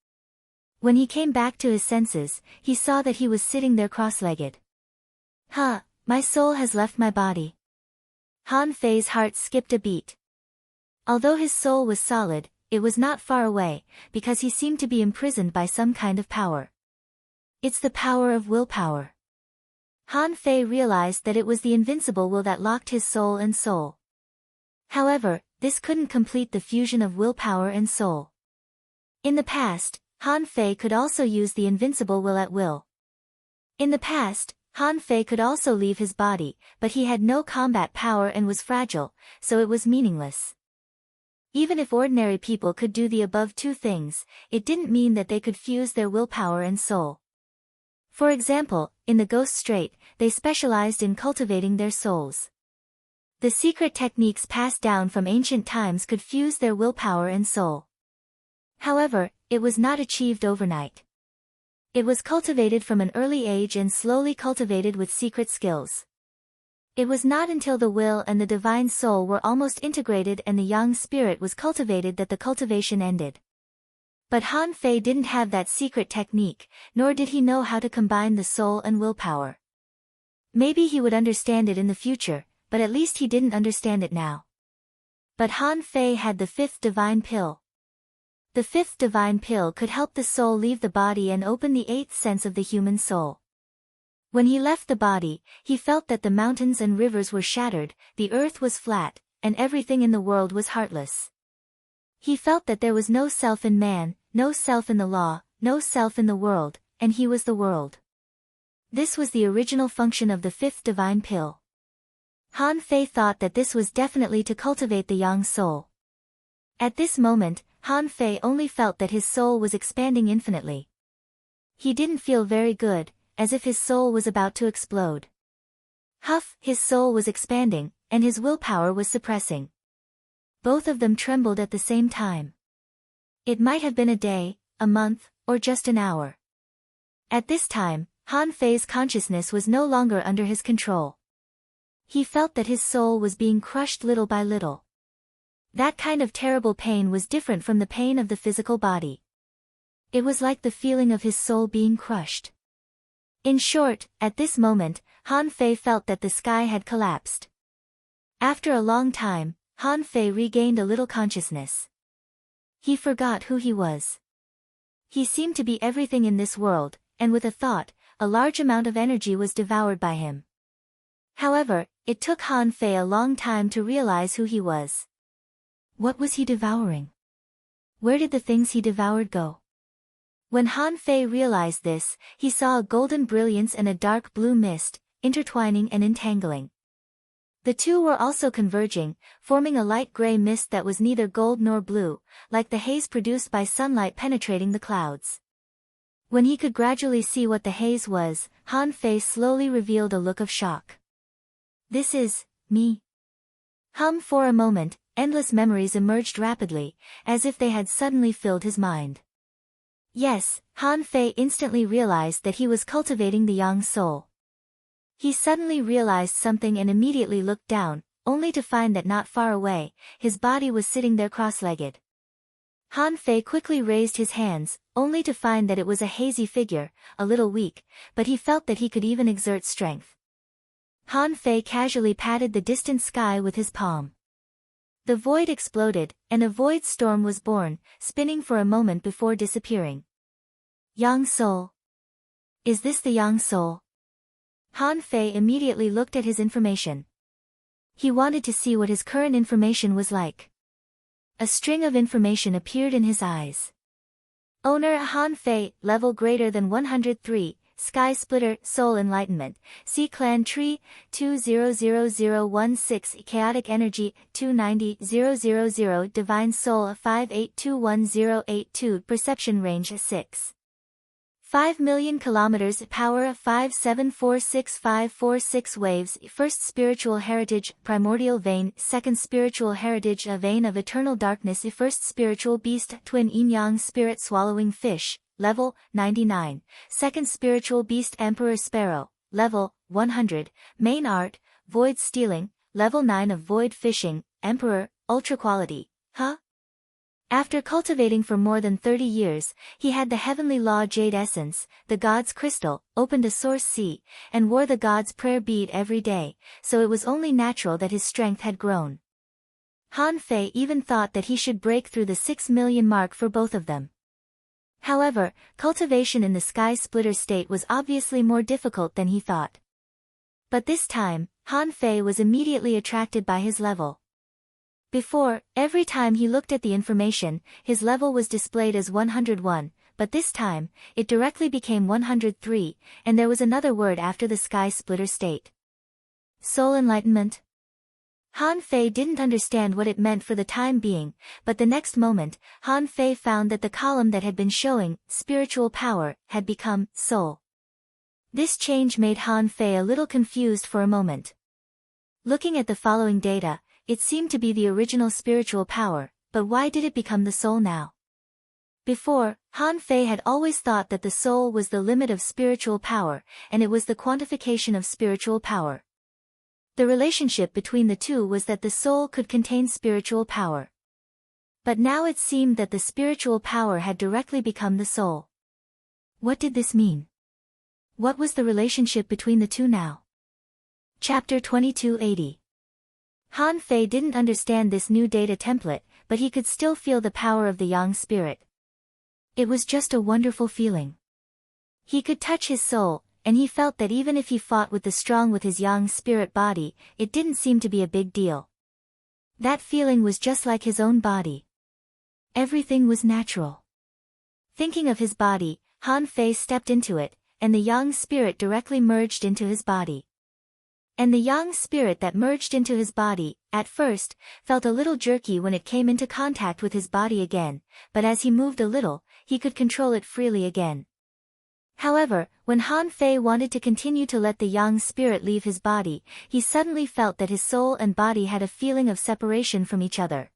When he came back to his senses, he saw that he was sitting there cross-legged. My soul has left my body. Han Fei's heart skipped a beat. Although his soul was solid, it was not far away, because he seemed to be imprisoned by some kind of power. It's the power of willpower. Han Fei realized that it was the invincible will that locked his soul and soul. However, this couldn't complete the fusion of willpower and soul. In the past, Han Fei could also use the invincible will at will. In the past, Han Fei could also leave his body, but he had no combat power and was fragile, so it was meaningless. Even if ordinary people could do the above two things, it didn't mean that they could fuse their willpower and soul. For example, in the Ghost Strait, they specialized in cultivating their souls. The secret techniques passed down from ancient times could fuse their willpower and soul. However, it was not achieved overnight. It was cultivated from an early age and slowly cultivated with secret skills. It was not until the will and the divine soul were almost integrated and the yang spirit was cultivated that the cultivation ended. But Han Fei didn't have that secret technique, nor did he know how to combine the soul and willpower. Maybe he would understand it in the future, but at least he didn't understand it now. But Han Fei had the fifth divine pill. The fifth divine pill could help the soul leave the body and open the eighth sense of the human soul. When he left the body, he felt that the mountains and rivers were shattered, the earth was flat, and everything in the world was heartless. He felt that there was no self in man, no self in the law, no self in the world, and he was the world. This was the original function of the fifth divine pill. Han Fei thought that this was definitely to cultivate the yang soul. At this moment, Han Fei only felt that his soul was expanding infinitely. He didn't feel very good, as if his soul was about to explode. Huff, his soul was expanding, and his willpower was suppressing. Both of them trembled at the same time. It might have been a day, a month, or just an hour. At this time, Han Fei's consciousness was no longer under his control. He felt that his soul was being crushed little by little. That kind of terrible pain was different from the pain of the physical body. It was like the feeling of his soul being crushed. In short, at this moment, Han Fei felt that the sky had collapsed. After a long time, Han Fei regained a little consciousness. He forgot who he was. He seemed to be everything in this world, and with a thought, a large amount of energy was devoured by him. However, it took Han Fei a long time to realize who he was. What was he devouring? Where did the things he devoured go? When Han Fei realized this, he saw a golden brilliance and a dark blue mist, intertwining and entangling. The two were also converging, forming a light gray mist that was neither gold nor blue, like the haze produced by sunlight penetrating the clouds. When he could gradually see what the haze was, Han Fei slowly revealed a look of shock. This is me. For a moment, endless memories emerged rapidly, as if they had suddenly filled his mind. Yes, Han Fei instantly realized that he was cultivating the yang soul. He suddenly realized something and immediately looked down, only to find that not far away, his body was sitting there cross-legged. Han Fei quickly raised his hands, only to find that it was a hazy figure, a little weak, but he felt that he could even exert strength. Han Fei casually patted the distant sky with his palm. The void exploded, and a void storm was born, spinning for a moment before disappearing. Yang soul. Is this the yang soul? Han Fei immediately looked at his information. He wanted to see what his current information was like. A string of information appeared in his eyes. Owner Han Fei, level greater than 103, Sky Splitter, Soul Enlightenment, Sea Clan Tree, 200016, Chaotic Energy, 290000, Divine Soul, 58211082, Perception Range 6. 5 million kilometers, Power, 5746546 Waves, First Spiritual Heritage, Primordial Vein, Second Spiritual Heritage, A Vein of Eternal Darkness, First Spiritual Beast, Twin Yin-Yang Spirit Swallowing Fish, Level, 99, Second Spiritual Beast Emperor Sparrow, Level, 100, Main Art, Void Stealing, Level 9 of Void Fishing, Emperor, Ultra Quality, After cultivating for more than 30 years, he had the Heavenly Law Jade Essence, the God's Crystal, opened a Source Sea, and wore the God's Prayer bead every day, so it was only natural that his strength had grown. Han Fei even thought that he should break through the 6 million mark for both of them. However, cultivation in the Sky Splitter state was obviously more difficult than he thought. But this time, Han Fei was immediately attracted by his level. Before, every time he looked at the information, his level was displayed as 101, but this time, it directly became 103, and there was another word after the Sky Splitter state. Soul Enlightenment. Han Fei didn't understand what it meant for the time being, but the next moment, Han Fei found that the column that had been showing spiritual power had become soul. This change made Han Fei a little confused for a moment. Looking at the following data, it seemed to be the original spiritual power, but why did it become the soul now? Before, Han Fei had always thought that the soul was the limit of spiritual power, and it was the quantification of spiritual power. The relationship between the two was that the soul could contain spiritual power. But now it seemed that the spiritual power had directly become the soul. What did this mean? What was the relationship between the two now? Chapter 2280. Han Fei didn't understand this new data template, but he could still feel the power of the yang spirit. It was just a wonderful feeling. He could touch his soul, and he felt that even if he fought with the strong with his yang spirit body, it didn't seem to be a big deal. That feeling was just like his own body. Everything was natural. Thinking of his body, Han Fei stepped into it, and the yang spirit directly merged into his body. And the yang spirit that merged into his body, at first, felt a little jerky when it came into contact with his body again, but as he moved a little, he could control it freely again. However, when Han Fei wanted to continue to let the yang spirit leave his body, he suddenly felt that his soul and body had a feeling of separation from each other.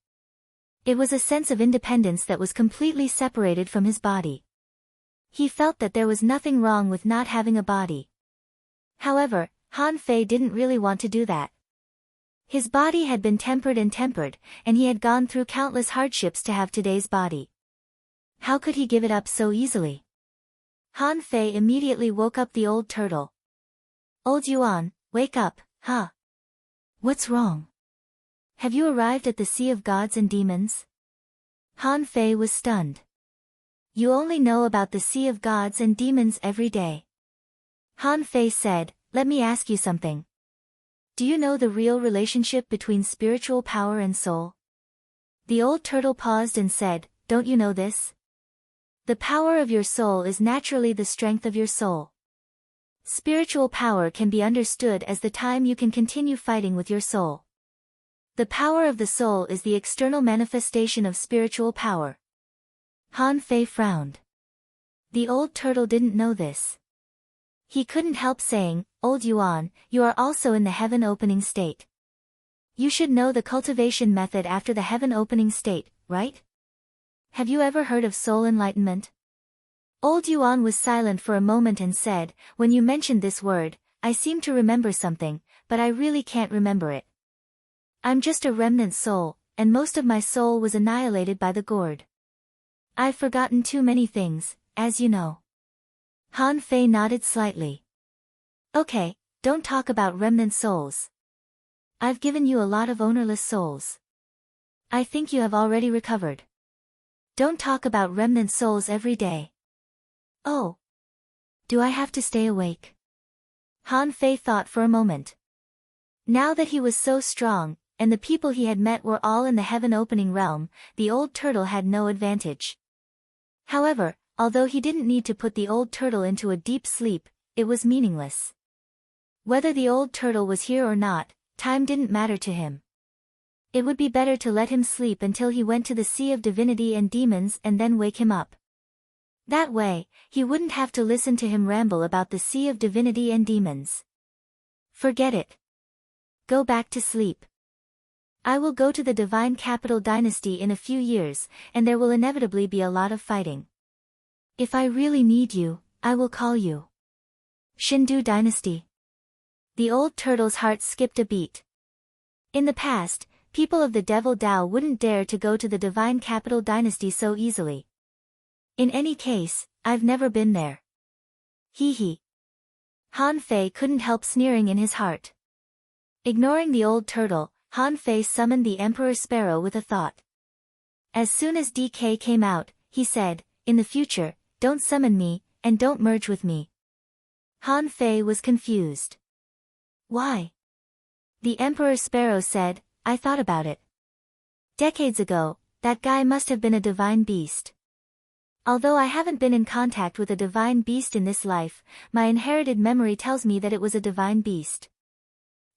It was a sense of independence that was completely separated from his body. He felt that there was nothing wrong with not having a body. However, Han Fei didn't really want to do that. His body had been tempered, and he had gone through countless hardships to have today's body. How could he give it up so easily? Han Fei immediately woke up the old turtle. "Old Yuan, wake up, huh? What's wrong? Have you arrived at the Sea of Gods and Demons?" Han Fei was stunned. "You only know about the Sea of Gods and Demons every day." Han Fei said, "Let me ask you something. Do you know the real relationship between spiritual power and soul?" The old turtle paused and said, "Don't you know this? The power of your soul is naturally the strength of your soul. Spiritual power can be understood as the time you can continue fighting with your soul. The power of the soul is the external manifestation of spiritual power." Han Fei frowned. The old turtle didn't know this. He couldn't help saying, "Old Yuan, you are also in the heaven opening state. You should know the cultivation method after the heaven opening state, right? Have you ever heard of soul enlightenment?" Old Yuan was silent for a moment and said, "When you mentioned this word, I seem to remember something, but I really can't remember it. I'm just a remnant soul, and most of my soul was annihilated by the gourd. I've forgotten too many things, as you know." Han Fei nodded slightly. "Okay, don't talk about remnant souls. I've given you a lot of ownerless souls. I think you have already recovered. Don't talk about remnant souls every day." "Oh. Do I have to stay awake?" Han Fei thought for a moment. Now that he was so strong, and the people he had met were all in the heaven opening realm, the old turtle had no advantage. However, although he didn't need to put the old turtle into a deep sleep, it was meaningless. Whether the old turtle was here or not, time didn't matter to him. It would be better to let him sleep until he went to the Sea of Divinity and Demons and then wake him up. That way, he wouldn't have to listen to him ramble about the Sea of Divinity and Demons. Forget it. Go back to sleep. I will go to the Divine Capital Dynasty in a few years, and there will inevitably be a lot of fighting. If I really need you, I will call you. Shindu Dynasty. The old turtle's heart skipped a beat. In the past, people of the Devil Dao wouldn't dare to go to the Divine Capital Dynasty so easily. In any case, I've never been there. Hee hee. Han Fei couldn't help sneering in his heart. Ignoring the old turtle, Han Fei summoned the Emperor Sparrow with a thought. As soon as DK came out, he said, "In the future, don't summon me, and don't merge with me." Han Fei was confused. "Why?" The Emperor Sparrow said, "I thought about it. Decades ago, that guy must have been a divine beast. Although I haven't been in contact with a divine beast in this life, my inherited memory tells me that it was a divine beast.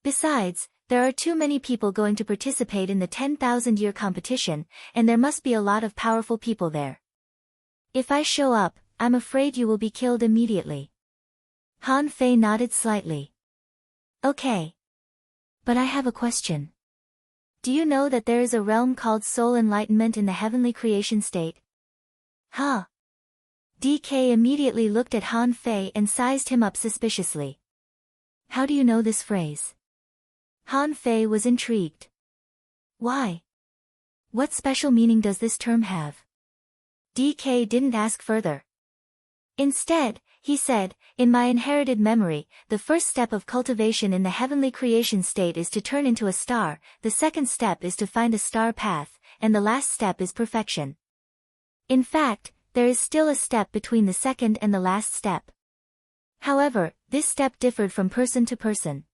Besides, There are too many people going to participate in the 10,000-year competition, and there must be a lot of powerful people there. If I show up, I'm afraid you will be killed immediately. Han Fei nodded slightly. Okay. But I have a question. Do you know that there is a realm called soul enlightenment in the heavenly creation state? Huh? DK immediately looked at Han Fei and sized him up suspiciously. How do you know this phrase? Han Fei was intrigued. Why? What special meaning does this term have? DK didn't ask further. Instead, he said, in my inherited memory, the first step of cultivation in the heavenly creation state is to turn into a star, the second step is to find a star path, and the last step is perfection. In fact, there is still a step between the second and the last step. However, this step differed from person to person.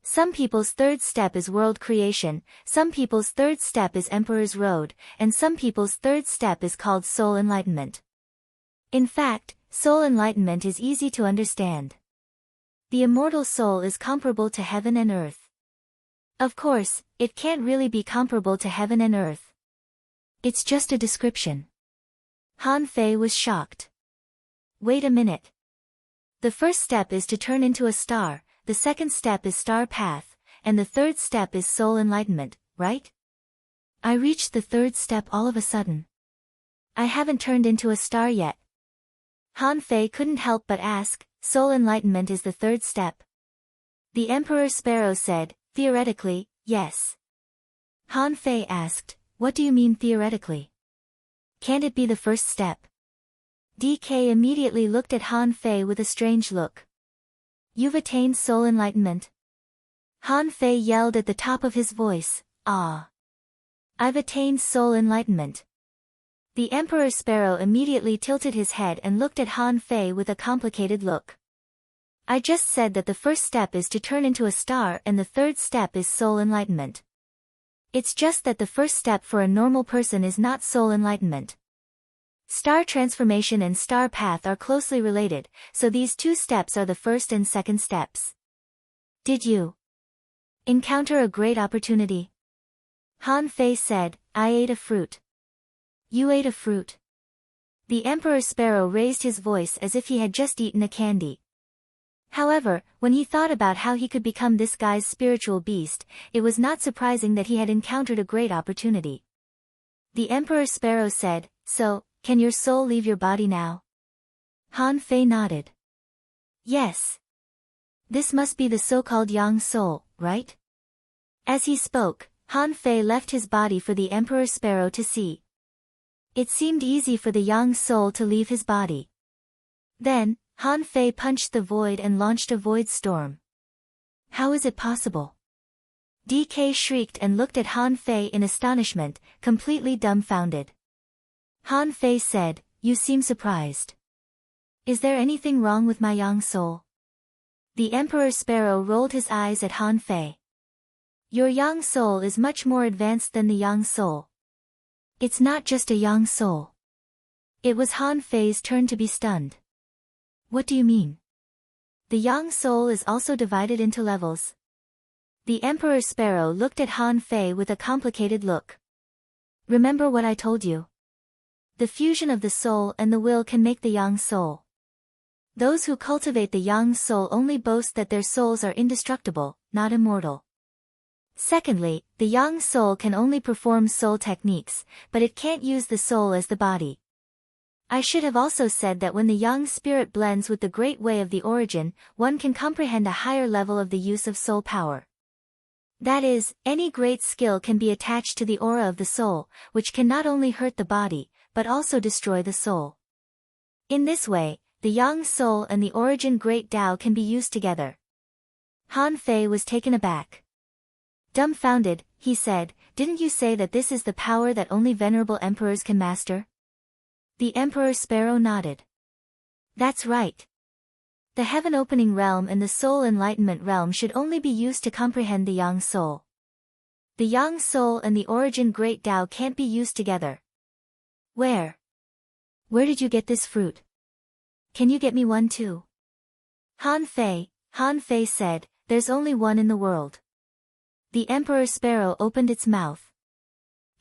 Some people's third step is world creation, some people's third step is Emperor's Road, and some people's third step is called soul enlightenment. In fact, soul enlightenment is easy to understand. The immortal soul is comparable to heaven and earth. Of course, it can't really be comparable to heaven and earth. It's just a description. Han Fei was shocked. Wait a minute. The first step is to turn into a star, the second step is star path, and the third step is soul enlightenment, right? I reached the third step all of a sudden. I haven't turned into a star yet. Han Fei couldn't help but ask, soul enlightenment is the third step. The Emperor Sparrow said, theoretically, yes. Han Fei asked, what do you mean theoretically? Can't it be the first step? DK immediately looked at Han Fei with a strange look. You've attained soul enlightenment? Han Fei yelled at the top of his voice, ah. I've attained soul enlightenment. The Emperor Sparrow immediately tilted his head and looked at Han Fei with a complicated look. I just said that the first step is to turn into a star and the third step is soul enlightenment. It's just that the first step for a normal person is not soul enlightenment. Star transformation and star path are closely related, so these two steps are the first and second steps. Did you encounter a great opportunity? Han Fei said, I ate a fruit. You ate a fruit. The Emperor Sparrow raised his voice as if he had just eaten a candy. However, when he thought about how he could become this guy's spiritual beast, it was not surprising that he had encountered a great opportunity. The Emperor Sparrow said, so, can your soul leave your body now? Han Fei nodded. Yes. This must be the so-called Yang soul, right? As he spoke, Han Fei left his body for the Emperor Sparrow to see. It seemed easy for the Yang soul to leave his body. Then, Han Fei punched the void and launched a void storm. How is it possible? DK shrieked and looked at Han Fei in astonishment, completely dumbfounded. Han Fei said, you seem surprised. Is there anything wrong with my Yang soul? The Emperor Sparrow rolled his eyes at Han Fei. Your Yang soul is much more advanced than the Yang soul. It's not just a Yang soul. It was Han Fei's turn to be stunned. What do you mean? The Yang soul is also divided into levels. The Emperor Sparrow looked at Han Fei with a complicated look. Remember what I told you? The fusion of the soul and the will can make the Yang soul. Those who cultivate the Yang soul only boast that their souls are indestructible, not immortal. Secondly, the Yang soul can only perform soul techniques, but it can't use the soul as the body. I should have also said that when the Yang spirit blends with the great way of the origin, one can comprehend a higher level of the use of soul power. That is, any great skill can be attached to the aura of the soul, which can not only hurt the body, but also destroy the soul. In this way, the Yang soul and the origin great Tao can be used together. Han Fei was taken aback. Dumbfounded, he said, didn't you say that this is the power that only venerable emperors can master? The Emperor Sparrow nodded. That's right. The heaven opening realm and the soul enlightenment realm should only be used to comprehend the Yang soul. The Yang soul and the origin great Tao can't be used together. Where did you get this fruit? Can you get me one too? Han Fei said, there's only one in the world. The Emperor Sparrow opened its mouth.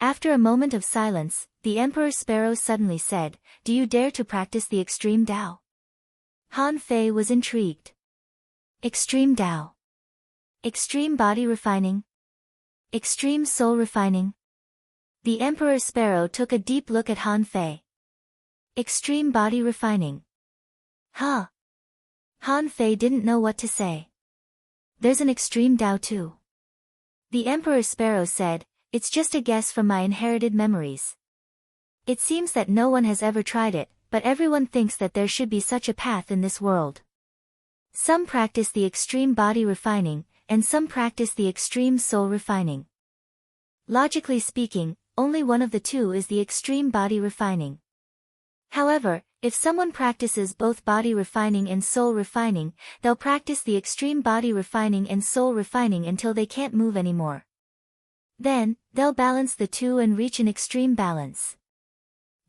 After a moment of silence, the Emperor Sparrow suddenly said, "Do you dare to practice the extreme Tao?" Han Fei was intrigued. Extreme Tao. Extreme body refining. Extreme soul refining. The Emperor Sparrow took a deep look at Han Fei. Extreme body refining. Huh? Han Fei didn't know what to say. There's an extreme Tao too. The Emperor Sparrow said, "It's just a guess from my inherited memories. It seems that no one has ever tried it, but everyone thinks that there should be such a path in this world. Some practice the extreme body refining, and some practice the extreme soul refining. Logically speaking, only one of the two is the extreme body refining. However, if someone practices both body refining and soul refining, they'll practice the extreme body refining and soul refining until they can't move anymore. Then, they'll balance the two and reach an extreme balance.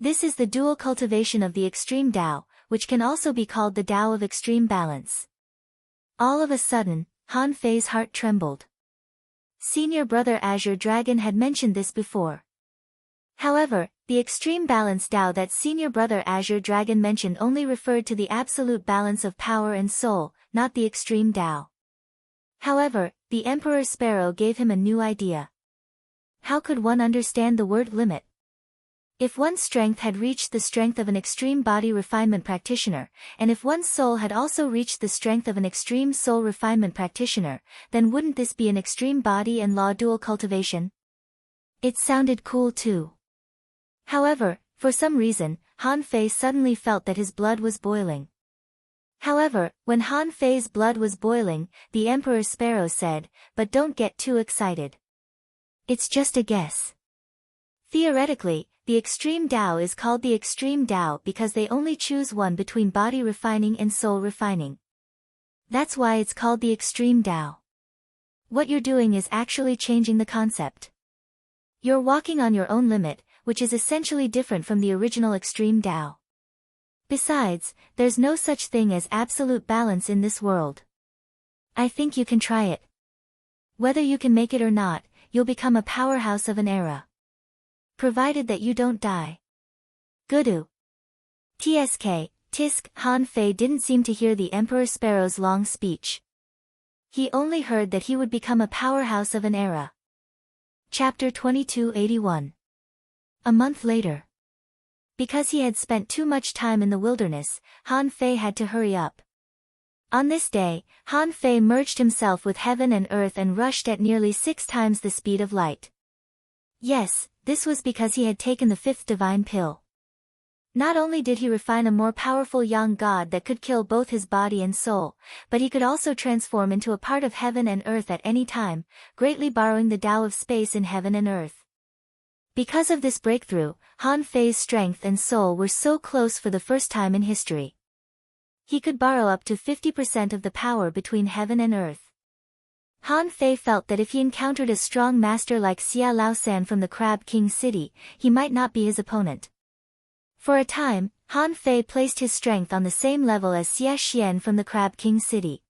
This is the dual cultivation of the extreme Tao, which can also be called the Tao of extreme balance." All of a sudden, Han Fei's heart trembled. Senior brother Azure Dragon had mentioned this before. However, the extreme balance Tao that senior brother Azure Dragon mentioned only referred to the absolute balance of power and soul, not the extreme Tao. However, the Emperor Sparrow gave him a new idea. How could one understand the word limit? If one's strength had reached the strength of an extreme body refinement practitioner, and if one's soul had also reached the strength of an extreme soul refinement practitioner, then wouldn't this be an extreme body and law dual cultivation? It sounded cool too. However, for some reason, Han Fei suddenly felt that his blood was boiling. However, when Han Fei's blood was boiling, the Emperor Sparrow said, "But don't get too excited. It's just a guess." Theoretically, the extreme Tao is called the extreme Tao because they only choose one between body refining and soul refining. That's why it's called the extreme Tao. What you're doing is actually changing the concept. You're walking on your own limit, which is essentially different from the original extreme Tao. Besides, there's no such thing as absolute balance in this world. I think you can try it. Whether you can make it or not, you'll become a powerhouse of an era. Provided that you don't die. Gudu. Tisk, Han Fei didn't seem to hear the Emperor Sparrow's long speech. He only heard that he would become a powerhouse of an era. Chapter 2281. A month later. Because he had spent too much time in the wilderness, Han Fei had to hurry up. On this day, Han Fei merged himself with heaven and earth and rushed at nearly 6 times the speed of light. Yes, this was because he had taken the 5th divine pill. Not only did he refine a more powerful young god that could kill both his body and soul, but he could also transform into a part of heaven and earth at any time, greatly borrowing the Tao of space in heaven and earth. Because of this breakthrough, Han Fei's strength and soul were so close for the first time in history. He could borrow up to 50% of the power between heaven and earth. Han Fei felt that if he encountered a strong master like Xia Laosan from the Crab King City, he might not be his opponent. For a time, Han Fei placed his strength on the same level as Xia Xian from the Crab King City.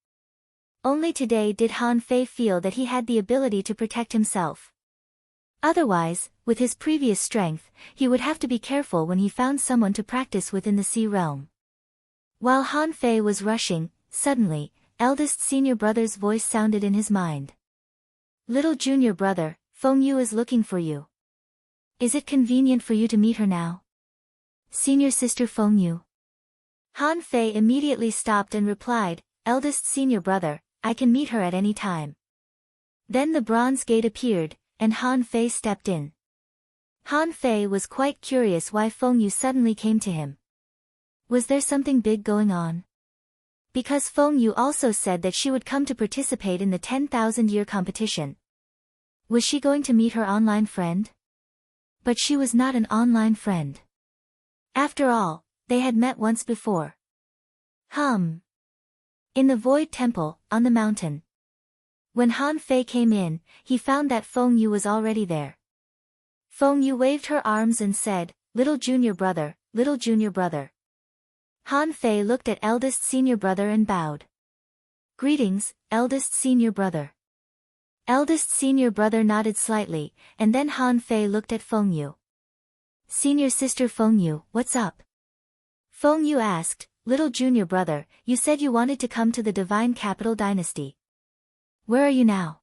Only today did Han Fei feel that he had the ability to protect himself. Otherwise, with his previous strength, he would have to be careful when he found someone to practice within the sea realm. While Han Fei was rushing, suddenly, eldest senior brother's voice sounded in his mind. "Little junior brother, Feng Yu is looking for you. Is it convenient for you to meet her now?" "Senior sister Feng Yu." Han Fei immediately stopped and replied, "Eldest senior brother, I can meet her at any time." Then the bronze gate appeared, and Han Fei stepped in. Han Fei was quite curious why Feng Yu suddenly came to him. Was there something big going on? Because Feng Yu also said that she would come to participate in the 10,000-year competition. Was she going to meet her online friend? But she was not an online friend. After all, they had met once before. In the Void Temple, on the mountain. When Han Fei came in, he found that Feng Yu was already there. Feng Yu waved her arms and said, "Little junior brother, little junior brother." Han Fei looked at eldest senior brother and bowed. "Greetings, eldest senior brother." Eldest senior brother nodded slightly, and then Han Fei looked at Feng Yu. Senior sister Feng Yu, what's up? Feng Yu asked, little junior brother, you said you wanted to come to the Divine Capital Dynasty. Where are you now?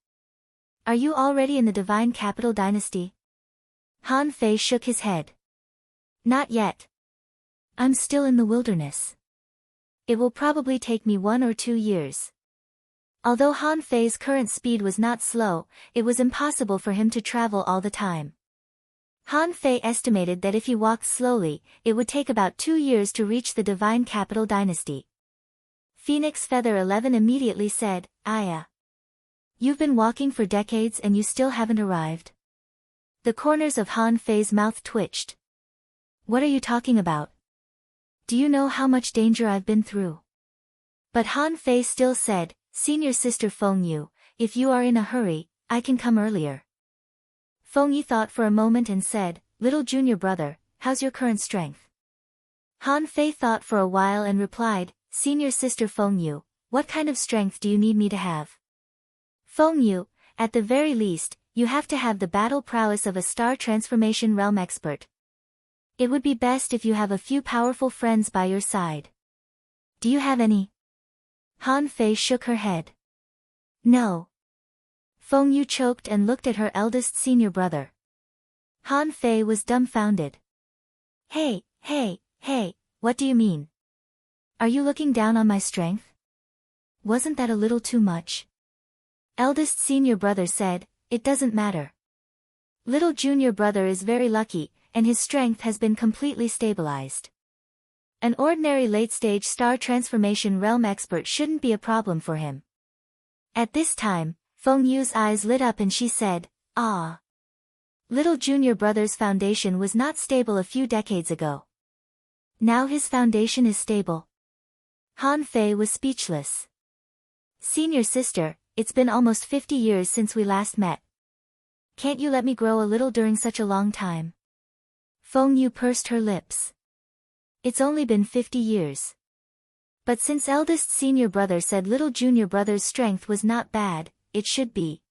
Are you already in the Divine Capital Dynasty? Han Fei shook his head. Not yet. I'm still in the wilderness. It will probably take me 1 or 2 years. Although Han Fei's current speed was not slow, it was impossible for him to travel all the time. Han Fei estimated that if he walked slowly, it would take about 2 years to reach the Divine Capital Dynasty. Phoenix Feather 11 immediately said, Aya. You've been walking for decades and you still haven't arrived. The corners of Han Fei's mouth twitched. What are you talking about? Do you know how much danger I've been through? But Han Fei still said, Senior sister Feng Yu, if you are in a hurry, I can come earlier. Feng Yu thought for a moment and said, little junior brother, how's your current strength? Han Fei thought for a while and replied, Senior sister Feng Yu, what kind of strength do you need me to have? Feng Yu, at the very least, you have to have the battle prowess of a star transformation realm expert. It would be best if you have a few powerful friends by your side. Do you have any? Han Fei shook her head. No. Feng Yu choked and looked at her eldest senior brother. Han Fei was dumbfounded. Hey, what do you mean? Are you looking down on my strength? Wasn't that a little too much? Eldest senior brother said, it doesn't matter. Little junior brother is very lucky, and his strength has been completely stabilized. An ordinary late-stage star transformation realm expert shouldn't be a problem for him. At this time, Feng Yu's eyes lit up and she said, ah. Little junior brother's foundation was not stable a few decades ago. Now his foundation is stable. Han Fei was speechless. Senior sister, it's been almost 50 years since we last met. Can't you let me grow a little during such a long time? Feng Yu pursed her lips. It's only been 50 years. But since eldest senior brother said little junior brother's strength was not bad, it should be.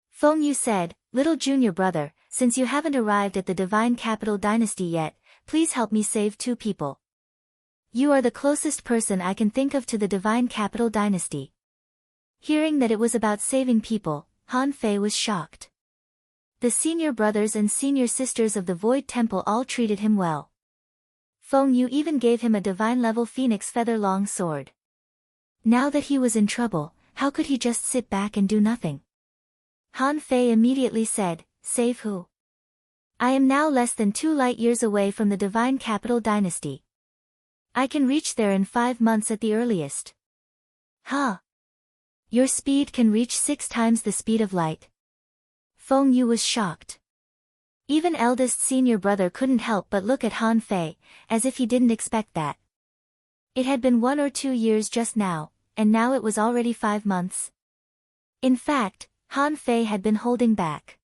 Feng Yu said, little junior brother, since you haven't arrived at the Divine Capital Dynasty yet, please help me save 2 people. You are the closest person I can think of to the Divine Capital Dynasty. Hearing that it was about saving people, Han Fei was shocked. The senior brothers and senior sisters of the Void Temple all treated him well. Feng Yu even gave him a divine-level phoenix feather long sword. Now that he was in trouble, how could he just sit back and do nothing? Han Fei immediately said, save who? I am now less than 2 light years away from the Divine Capital Dynasty. I can reach there in 5 months at the earliest. Huh? Your speed can reach 6 times the speed of light. Feng Yu was shocked. Even eldest senior brother couldn't help but look at Han Fei, as if he didn't expect that. It had been 1 or 2 years just now, and now it was already 5 months. In fact, Han Fei had been holding back.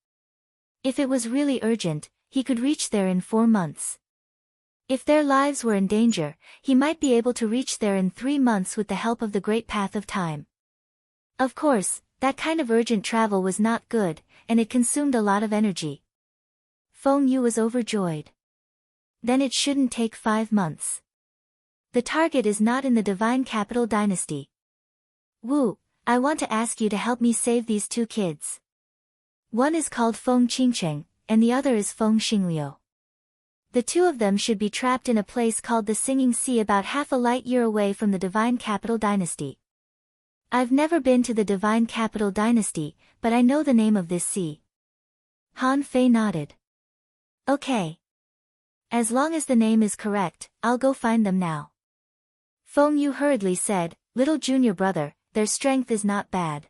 If it was really urgent, he could reach there in 4 months. If their lives were in danger, he might be able to reach there in 3 months with the help of the Great Path of Time. Of course, that kind of urgent travel was not good, and it consumed a lot of energy. Feng Yu was overjoyed. Then it shouldn't take 5 months. The target is not in the Divine Capital Dynasty. Wu, I want to ask you to help me save these 2 kids. One is called Feng Qingcheng, and the other is Feng Xingliu. The 2 of them should be trapped in a place called the Singing Sea about half a light year away from the Divine Capital Dynasty. I've never been to the Divine Capital Dynasty, but I know the name of this sea. Han Fei nodded. Okay. As long as the name is correct, I'll go find them now. Feng Yu hurriedly said, little junior brother, their strength is not bad.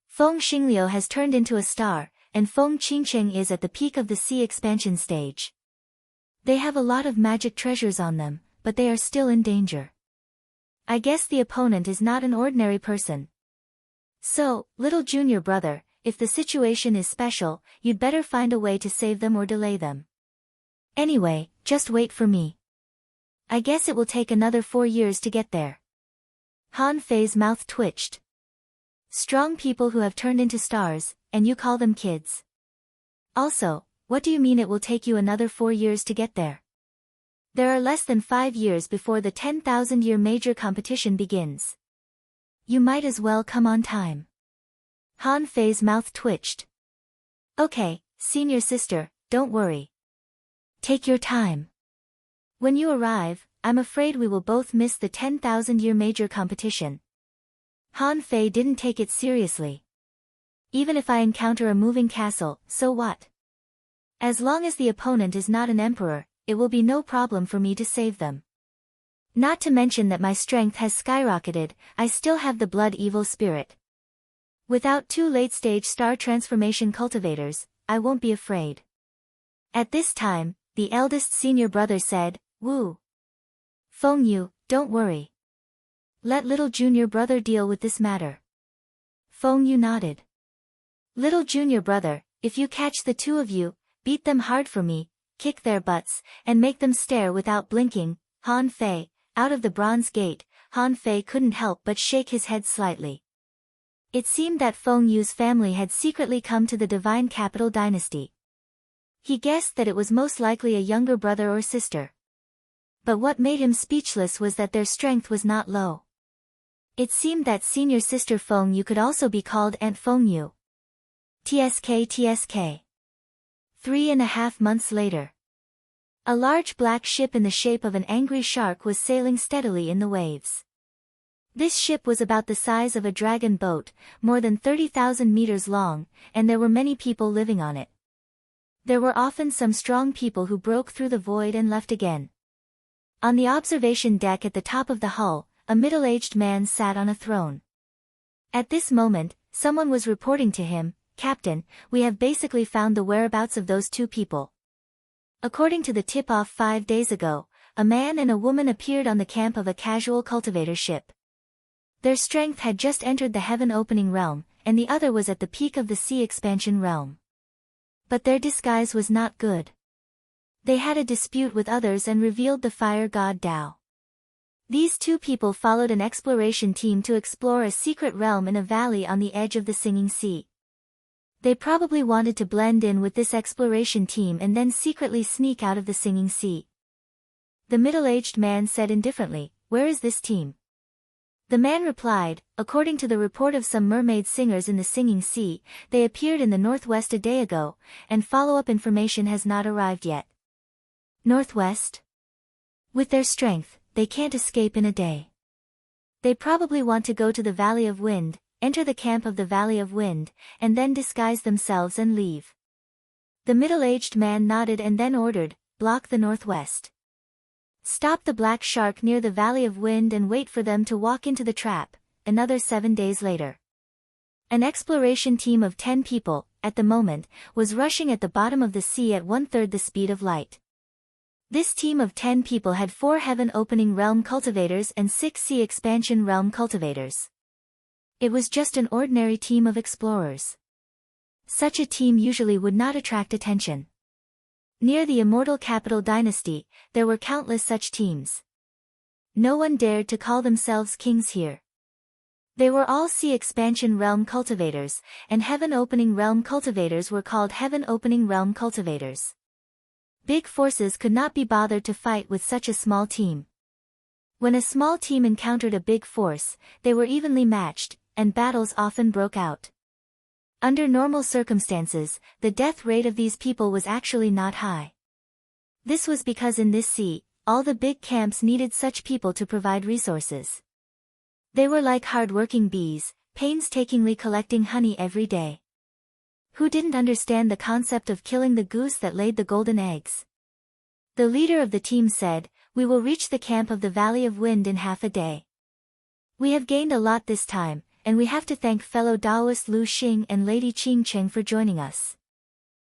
Feng Xingliu has turned into a star, and Feng Qingcheng is at the peak of the sea expansion stage. They have a lot of magic treasures on them, but they are still in danger. I guess the opponent is not an ordinary person. So, little junior brother, if the situation is special, you'd better find a way to save them or delay them. Anyway, just wait for me. I guess it will take another 4 years to get there. Han Fei's mouth twitched. Strong people who have turned into stars, and you call them kids. Also, what do you mean it will take you another 4 years to get there? There are less than 5 years before the 10,000-year major competition begins. You might as well come on time. Han Fei's mouth twitched. Okay, senior sister, don't worry. Take your time. When you arrive, I'm afraid we will both miss the 10,000-year major competition. Han Fei didn't take it seriously. Even if I encounter a moving castle, so what? As long as the opponent is not an emperor, it will be no problem for me to save them. Not to mention that my strength has skyrocketed, I still have the blood evil spirit. Without 2 late-stage star transformation cultivators, I won't be afraid. At this time, the eldest senior brother said, Woo. Feng Yu, don't worry. Let little junior brother deal with this matter. Feng Yu nodded. Little junior brother, if you catch the 2 of you, beat them hard for me, kick their butts, and make them stare without blinking. Han Fei, out of the bronze gate, Han Fei couldn't help but shake his head slightly. It seemed that Feng Yu's family had secretly come to the divine capital dynasty. He guessed that it was most likely a younger brother or sister. But what made him speechless was that their strength was not low. It seemed that senior sister Feng Yu could also be called Aunt Feng Yu. TSK. 3.5 months later. A large black ship in the shape of an angry shark was sailing steadily in the waves. This ship was about the size of a dragon boat, more than 30,000 meters long, and there were many people living on it. There were often some strong people who broke through the void and left again. On the observation deck at the top of the hull, a middle-aged man sat on a throne. At this moment, someone was reporting to him, Captain, we have basically found the whereabouts of those 2 people. According to the tip-off 5 days ago, a man and a woman appeared on the camp of a casual cultivator ship. Their strength had just entered the heaven-opening realm, and the other was at the peak of the sea expansion realm. But their disguise was not good. They had a dispute with others and revealed the fire god Tao. These 2 people followed an exploration team to explore a secret realm in a valley on the edge of the Singing Sea. They probably wanted to blend in with this exploration team and then secretly sneak out of the Singing Sea. The middle-aged man said indifferently, Where is this team? The man replied, According to the report of some mermaid singers in the Singing Sea, they appeared in the northwest a day ago, and follow-up information has not arrived yet. Northwest? With their strength, they can't escape in a day. They probably want to go to the Valley of Wind, enter the camp of the Valley of Wind, and then disguise themselves and leave. The middle-aged man nodded and then ordered, Block the northwest. Stop the black shark near the Valley of Wind and wait for them to walk into the trap. Another 7 days later. An exploration team of 10 people, at the moment, was rushing at the bottom of the sea at 1/3 the speed of light. This team of 10 people had 4 heaven-opening realm cultivators and 6 sea expansion realm cultivators. It was just an ordinary team of explorers. Such a team usually would not attract attention. Near the immortal capital dynasty, there were countless such teams. No one dared to call themselves kings here. They were all sea expansion realm cultivators, and heaven-opening realm cultivators were called heaven-opening realm cultivators. Big forces could not be bothered to fight with such a small team. When a small team encountered a big force, they were evenly matched, and battles often broke out. Under normal circumstances, the death rate of these people was actually not high. This was because in this sea, all the big camps needed such people to provide resources. They were like hard-working bees, painstakingly collecting honey every day. Who didn't understand the concept of killing the goose that laid the golden eggs? The leader of the team said, We will reach the camp of the Valley of Wind in half a day. We have gained a lot this time, and we have to thank fellow Taoist Lu Xing and Lady Qing Cheng for joining us.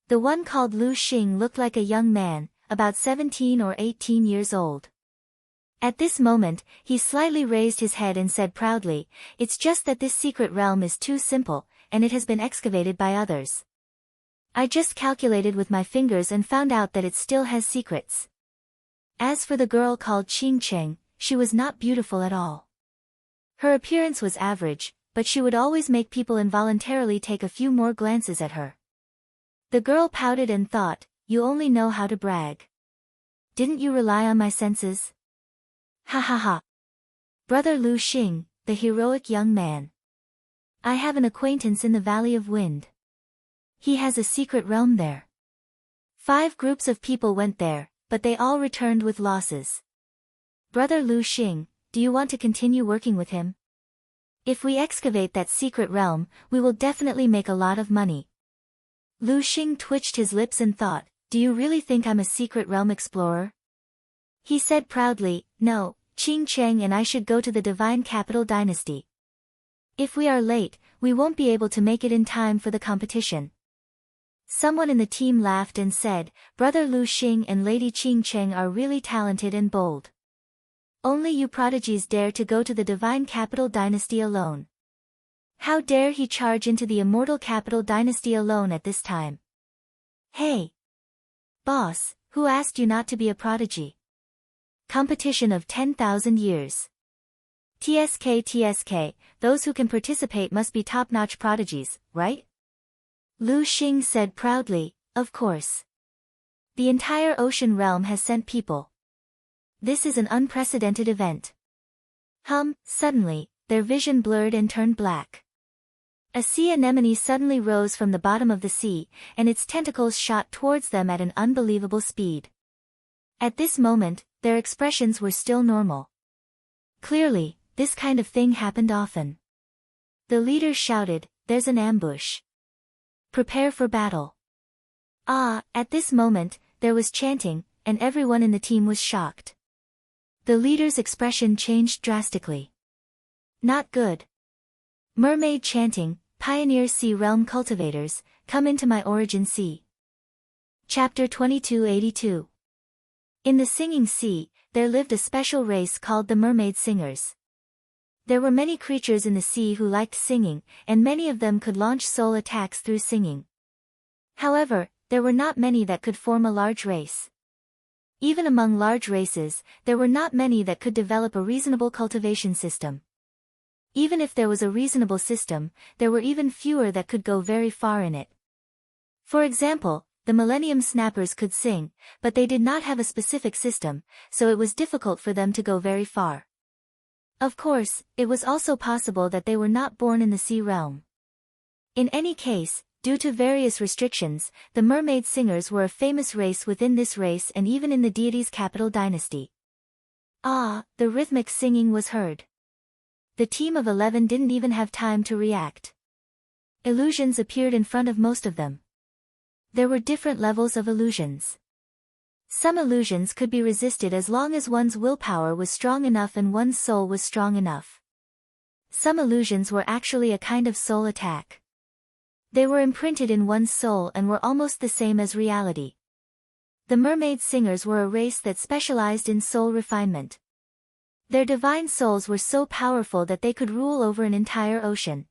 The one called Lu Xing looked like a young man, about 17 or 18 years old. At this moment, he slightly raised his head and said proudly, It's just that this secret realm is too simple, and it has been excavated by others. I just calculated with my fingers and found out that it still has secrets. As for the girl called Qing Cheng, she was not beautiful at all. Her appearance was average, but she would always make people involuntarily take a few more glances at her. The girl pouted and thought, "You only know how to brag. Didn't you rely on my senses?" Ha ha ha. Brother Lu Xing, the heroic young man. I have an acquaintance in the Valley of Wind. He has a secret realm there. 5 groups of people went there, but they all returned with losses. Brother Lu Xing, do you want to continue working with him? If we excavate that secret realm, we will definitely make a lot of money. Lu Xing twitched his lips and thought, do you really think I'm a secret realm explorer? He said proudly, no, Qing Cheng and I should go to the Divine Capital Dynasty. If we are late, we won't be able to make it in time for the competition. Someone in the team laughed and said, Brother Lu Xing and Lady Qing Cheng are really talented and bold. Only you prodigies dare to go to the Divine Capital Dynasty alone. How dare he charge into the Immortal Capital Dynasty alone at this time? Hey! Boss, who asked you not to be a prodigy? Competition of 10,000 years. TSK, those who can participate must be top-notch prodigies, right? Lu Xing said proudly, of course. The entire ocean realm has sent people. This is an unprecedented event. Suddenly, their vision blurred and turned black. A sea anemone suddenly rose from the bottom of the sea, and its tentacles shot towards them at an unbelievable speed. At this moment, their expressions were still normal. Clearly, this kind of thing happened often. The leader shouted, there's an ambush. Prepare for battle. At this moment, there was chanting, and everyone in the team was shocked. The leader's expression changed drastically. Not good. Mermaid chanting, Pioneer Sea Realm Cultivators, come into my origin sea. Chapter 2282. In the Singing Sea, there lived a special race called the Mermaid Singers. There were many creatures in the sea who liked singing, and many of them could launch soul attacks through singing. However, there were not many that could form a large race. Even among large races, there were not many that could develop a reasonable cultivation system. Even if there was a reasonable system, there were even fewer that could go very far in it. For example, the Millennium Snappers could sing, but they did not have a specific system, so it was difficult for them to go very far. Of course, it was also possible that they were not born in the sea realm. In any case, due to various restrictions, the Mermaid Singers were a famous race within this race and even in the deity's capital dynasty. The rhythmic singing was heard. The team of 11 didn't even have time to react. Illusions appeared in front of most of them. There were different levels of illusions. Some illusions could be resisted as long as one's willpower was strong enough and one's soul was strong enough. Some illusions were actually a kind of soul attack. They were imprinted in one's soul and were almost the same as reality. The Mermaid Singers were a race that specialized in soul refinement. Their divine souls were so powerful that they could rule over an entire ocean.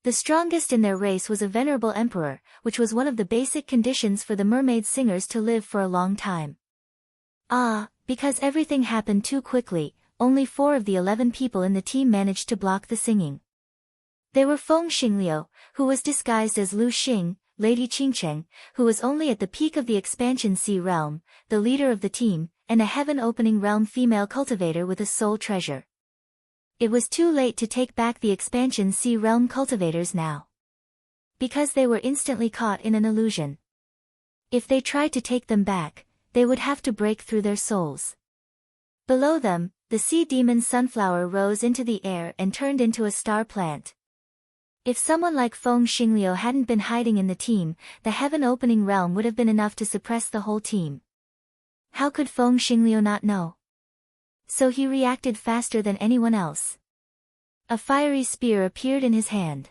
The strongest in their race was a venerable emperor, which was one of the basic conditions for the Mermaid Singers to live for a long time. Because everything happened too quickly, only 4 of the 11 people in the team managed to block the singing. They were Feng Xingliu, who was disguised as Lu Xing, Lady Qingcheng, who was only at the peak of the expansion sea realm, the leader of the team, and a heaven-opening realm female cultivator with a soul treasure. It was too late to take back the expansion sea realm cultivators now. Because they were instantly caught in an illusion. If they tried to take them back, they would have to break through their souls. Below them, the sea demon sunflower rose into the air and turned into a star plant. If someone like Feng Xingliu hadn't been hiding in the team, the heaven-opening realm would have been enough to suppress the whole team. How could Feng Xingliu not know? So he reacted faster than anyone else. A fiery spear appeared in his hand.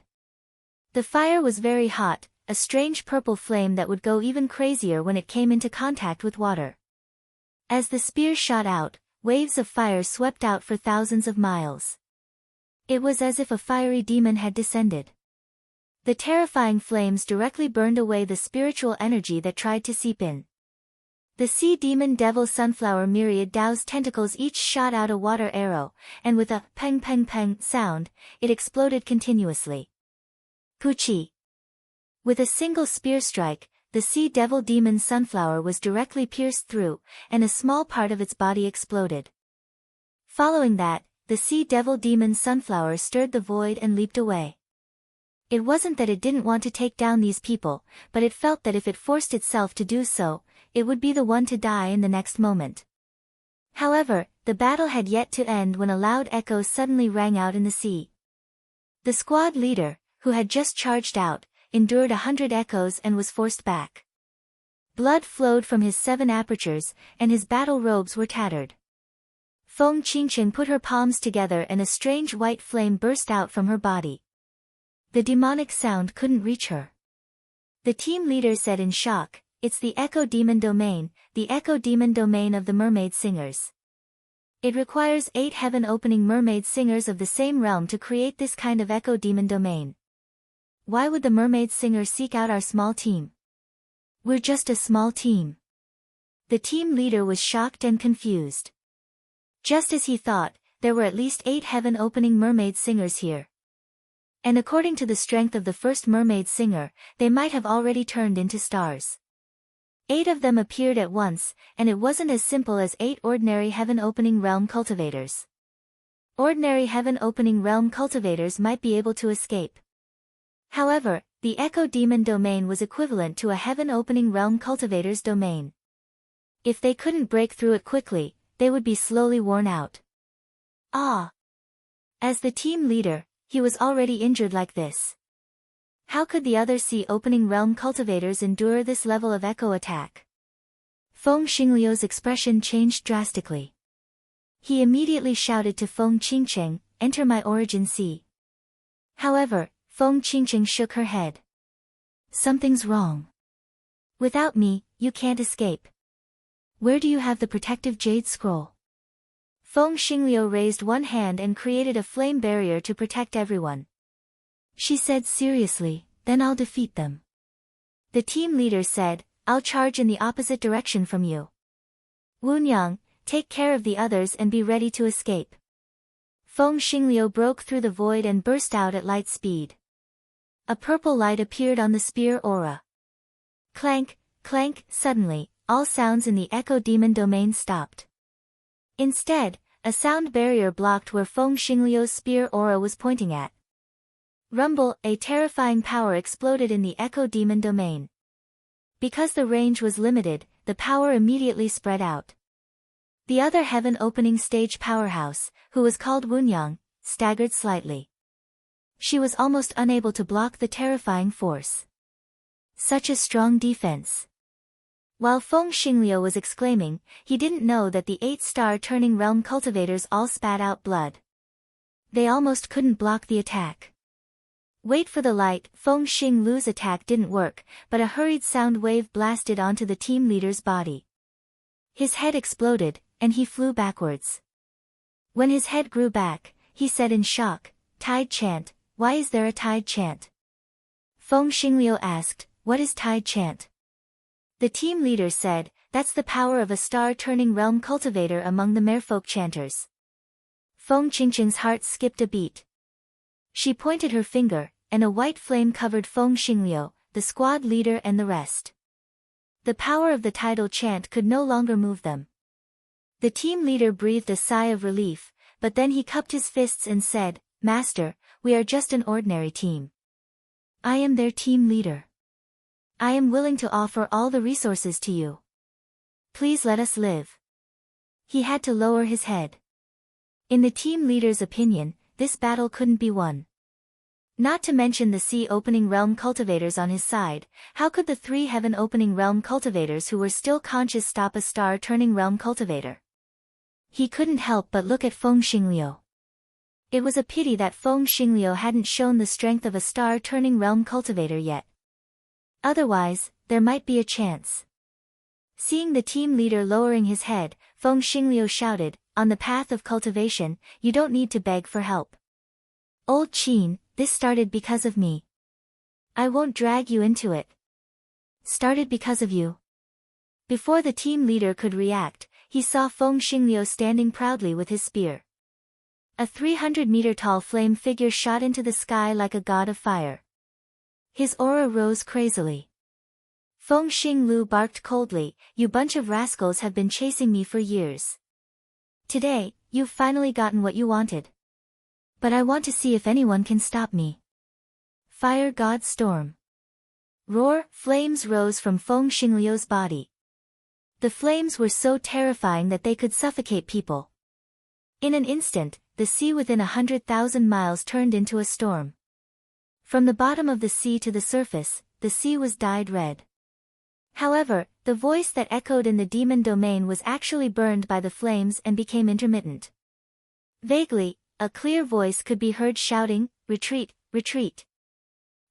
The fire was very hot, a strange purple flame that would go even crazier when it came into contact with water. As the spear shot out, waves of fire swept out for thousands of miles. It was as if a fiery demon had descended. The terrifying flames directly burned away the spiritual energy that tried to seep in. The sea demon devil sunflower myriad Dao's tentacles each shot out a water arrow, and with a peng peng peng sound, it exploded continuously. Puchi. With a single spear strike, the sea devil demon sunflower was directly pierced through, and a small part of its body exploded. Following that, the sea devil demon sunflower stirred the void and leaped away. It wasn't that it didn't want to take down these people, but it felt that if it forced itself to do so, it would be the one to die in the next moment. However, the battle had yet to end when a loud echo suddenly rang out in the sea. The squad leader, who had just charged out, endured 100 echoes and was forced back. Blood flowed from his 7 apertures, and his battle robes were tattered. Feng Qingqing put her palms together and a strange white flame burst out from her body. The demonic sound couldn't reach her. The team leader said in shock, "It's the Echo Demon Domain, the Echo Demon Domain of the Mermaid Singers. It requires 8 heaven-opening mermaid singers of the same realm to create this kind of Echo Demon Domain. Why would the mermaid singer seek out our small team? We're just a small team." The team leader was shocked and confused. Just as he thought, there were at least 8 heaven-opening mermaid singers here. And according to the strength of the first mermaid singer, they might have already turned into stars. 8 of them appeared at once, and it wasn't as simple as 8 ordinary heaven-opening realm cultivators. Ordinary heaven-opening realm cultivators might be able to escape. However, the Echo Demon Domain was equivalent to a heaven-opening realm cultivator's domain. If they couldn't break through it quickly, they would be slowly worn out. As the team leader, he was already injured like this. How could the other sea-opening realm cultivators endure this level of echo attack? Feng Xingliu's expression changed drastically. He immediately shouted to Feng Qingqing, "Enter my origin sea." However, Feng Qingqing shook her head. "Something's wrong. Without me, you can't escape. Where do you have the protective jade scroll?" Feng Xingliu raised one hand and created a flame barrier to protect everyone. She said seriously, "Then I'll defeat them." The team leader said, "I'll charge in the opposite direction from you. Wunyang, take care of the others and be ready to escape." Feng Xingliu broke through the void and burst out at light speed. A purple light appeared on the spear aura. Clank, clank, suddenly, all sounds in the Echo Demon Domain stopped. Instead, a sound barrier blocked where Feng Xingliu's spear aura was pointing at. Rumble, a terrifying power exploded in the Echo Demon Domain. Because the range was limited, the power immediately spread out. The other heaven-opening stage powerhouse, who was called Wunyang, staggered slightly. She was almost unable to block the terrifying force. Such a strong defense. While Feng Xingliu was exclaiming, he didn't know that the 8-star turning realm cultivators all spat out blood. They almost couldn't block the attack. Wait for the light, Feng Xingliu's attack didn't work, but a hurried sound wave blasted onto the team leader's body. His head exploded, and he flew backwards. When his head grew back, he said in shock, "Tide chant, why is there a tide chant?" Feng Xingliu asked, "What is tide chant?" The team leader said, "That's the power of a star-turning realm cultivator among the merfolk chanters." Feng Qingqing's heart skipped a beat. She pointed her finger, and a white flame covered Feng Xingliu, the squad leader and the rest. The power of the tidal chant could no longer move them. The team leader breathed a sigh of relief, but then he cupped his fists and said, "Master, we are just an ordinary team. I am their team leader. I am willing to offer all the resources to you. Please let us live." He had to lower his head. In the team leader's opinion, this battle couldn't be won. Not to mention the sea-opening realm cultivators on his side, how could the 3 heaven-opening realm cultivators who were still conscious stop a star-turning realm cultivator? He couldn't help but look at Feng Xingliu. It was a pity that Feng Xingliu hadn't shown the strength of a star-turning realm cultivator yet. Otherwise, there might be a chance. Seeing the team leader lowering his head, Feng Xingliu shouted, "On the path of cultivation, you don't need to beg for help. Old Qin, this started because of me. I won't drag you into it." "Started because of you?" Before the team leader could react, he saw Feng Xingliu standing proudly with his spear. A 300-meter-tall flame figure shot into the sky like a god of fire. His aura rose crazily. Feng Xingliu barked coldly, "You bunch of rascals have been chasing me for years. Today, you've finally gotten what you wanted. But I want to see if anyone can stop me." Fire God Storm. Roar, flames rose from Feng Xingliu's body. The flames were so terrifying that they could suffocate people. In an instant, the sea within 100,000 miles turned into a storm. From the bottom of the sea to the surface, the sea was dyed red. However, the voice that echoed in the demon domain was actually burned by the flames and became intermittent. Vaguely, a clear voice could be heard shouting, "Retreat, retreat.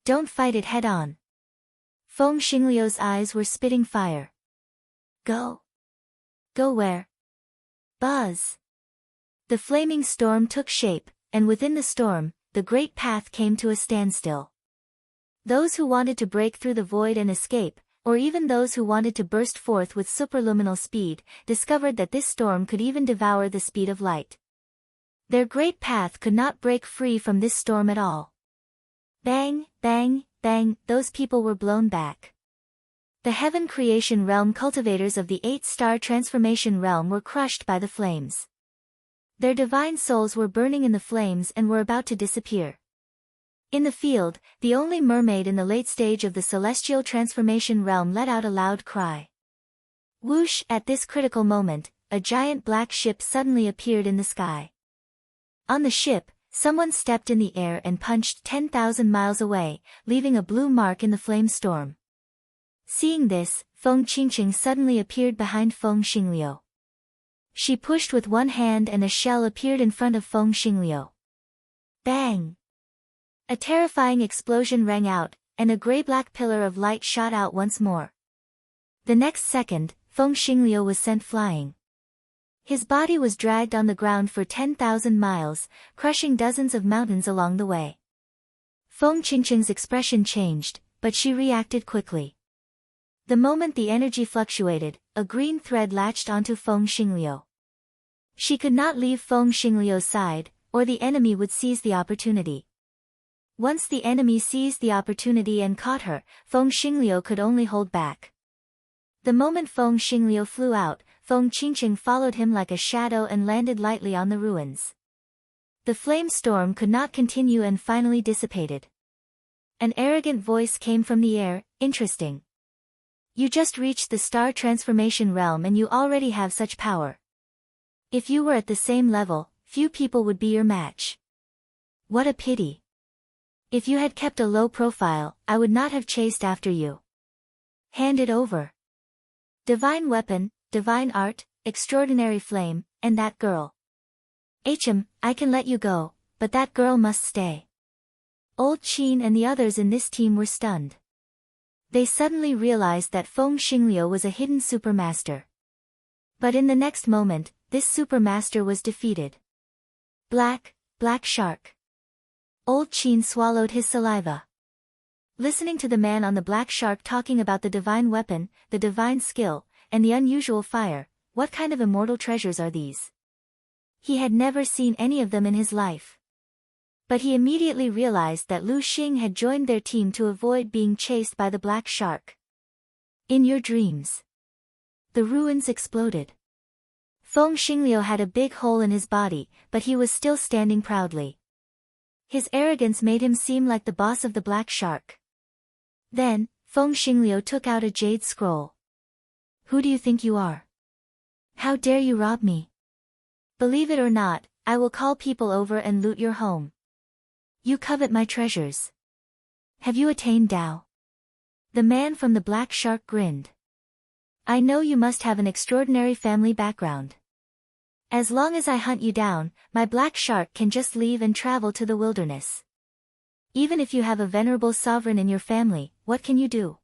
Don't fight it head-on." Feng Xingliu's eyes were spitting fire. Go. Go where? Buzz. The flaming storm took shape, and within the storm, the great path came to a standstill. Those who wanted to break through the void and escape, or even those who wanted to burst forth with superluminal speed, discovered that this storm could even devour the speed of light. Their great path could not break free from this storm at all. Bang, bang, bang, those people were blown back. The Heaven Creation Realm cultivators of the 8-star Transformation Realm were crushed by the flames. Their divine souls were burning in the flames and were about to disappear. In the field, the only mermaid in the late stage of the Celestial Transformation Realm let out a loud cry. Whoosh! At this critical moment, a giant black ship suddenly appeared in the sky. On the ship, someone stepped in the air and punched 10,000 miles away, leaving a blue mark in the flame storm. Seeing this, Feng Qingqing suddenly appeared behind Feng Xingliu. She pushed with one hand and a shell appeared in front of Feng Xingliu. Bang! A terrifying explosion rang out, and a gray-black pillar of light shot out once more. The next second, Feng Xingliu was sent flying. His body was dragged on the ground for 10,000 miles, crushing dozens of mountains along the way. Feng Qingqing's expression changed, but she reacted quickly. The moment the energy fluctuated, a green thread latched onto Feng Xingliu. She could not leave Feng Xingliu's side, or the enemy would seize the opportunity. Once the enemy seized the opportunity and caught her, Feng Xingliu could only hold back. The moment Feng Xingliu flew out, Feng Qingqing followed him like a shadow and landed lightly on the ruins. The flame storm could not continue and finally dissipated. An arrogant voice came from the air, "Interesting. You just reached the star transformation realm and you already have such power. If you were at the same level, few people would be your match. What a pity. If you had kept a low profile, I would not have chased after you. Hand it over. Divine weapon, divine art, extraordinary flame, and that girl. I can let you go, but that girl must stay." Old Qin and the others in this team were stunned. They suddenly realized that Feng Xingliu was a hidden supermaster. But in the next moment, this supermaster was defeated. Black shark. Old Qin swallowed his saliva. Listening to the man on the black shark talking about the divine weapon, the divine skill, and the unusual fire, what kind of immortal treasures are these? He had never seen any of them in his life. But he immediately realized that Lu Xing had joined their team to avoid being chased by the black shark. In your dreams. The ruins exploded. Feng Xingliu had a big hole in his body, but he was still standing proudly. His arrogance made him seem like the boss of the black shark. Then, Feng Xingliu took out a jade scroll. "Who do you think you are? How dare you rob me? Believe it or not, I will call people over and loot your home. You covet my treasures. Have you attained Tao?" The man from the black shark grinned. "I know you must have an extraordinary family background. As long as I hunt you down, my black shark can just leave and travel to the wilderness. Even if you have a venerable sovereign in your family, what can you do?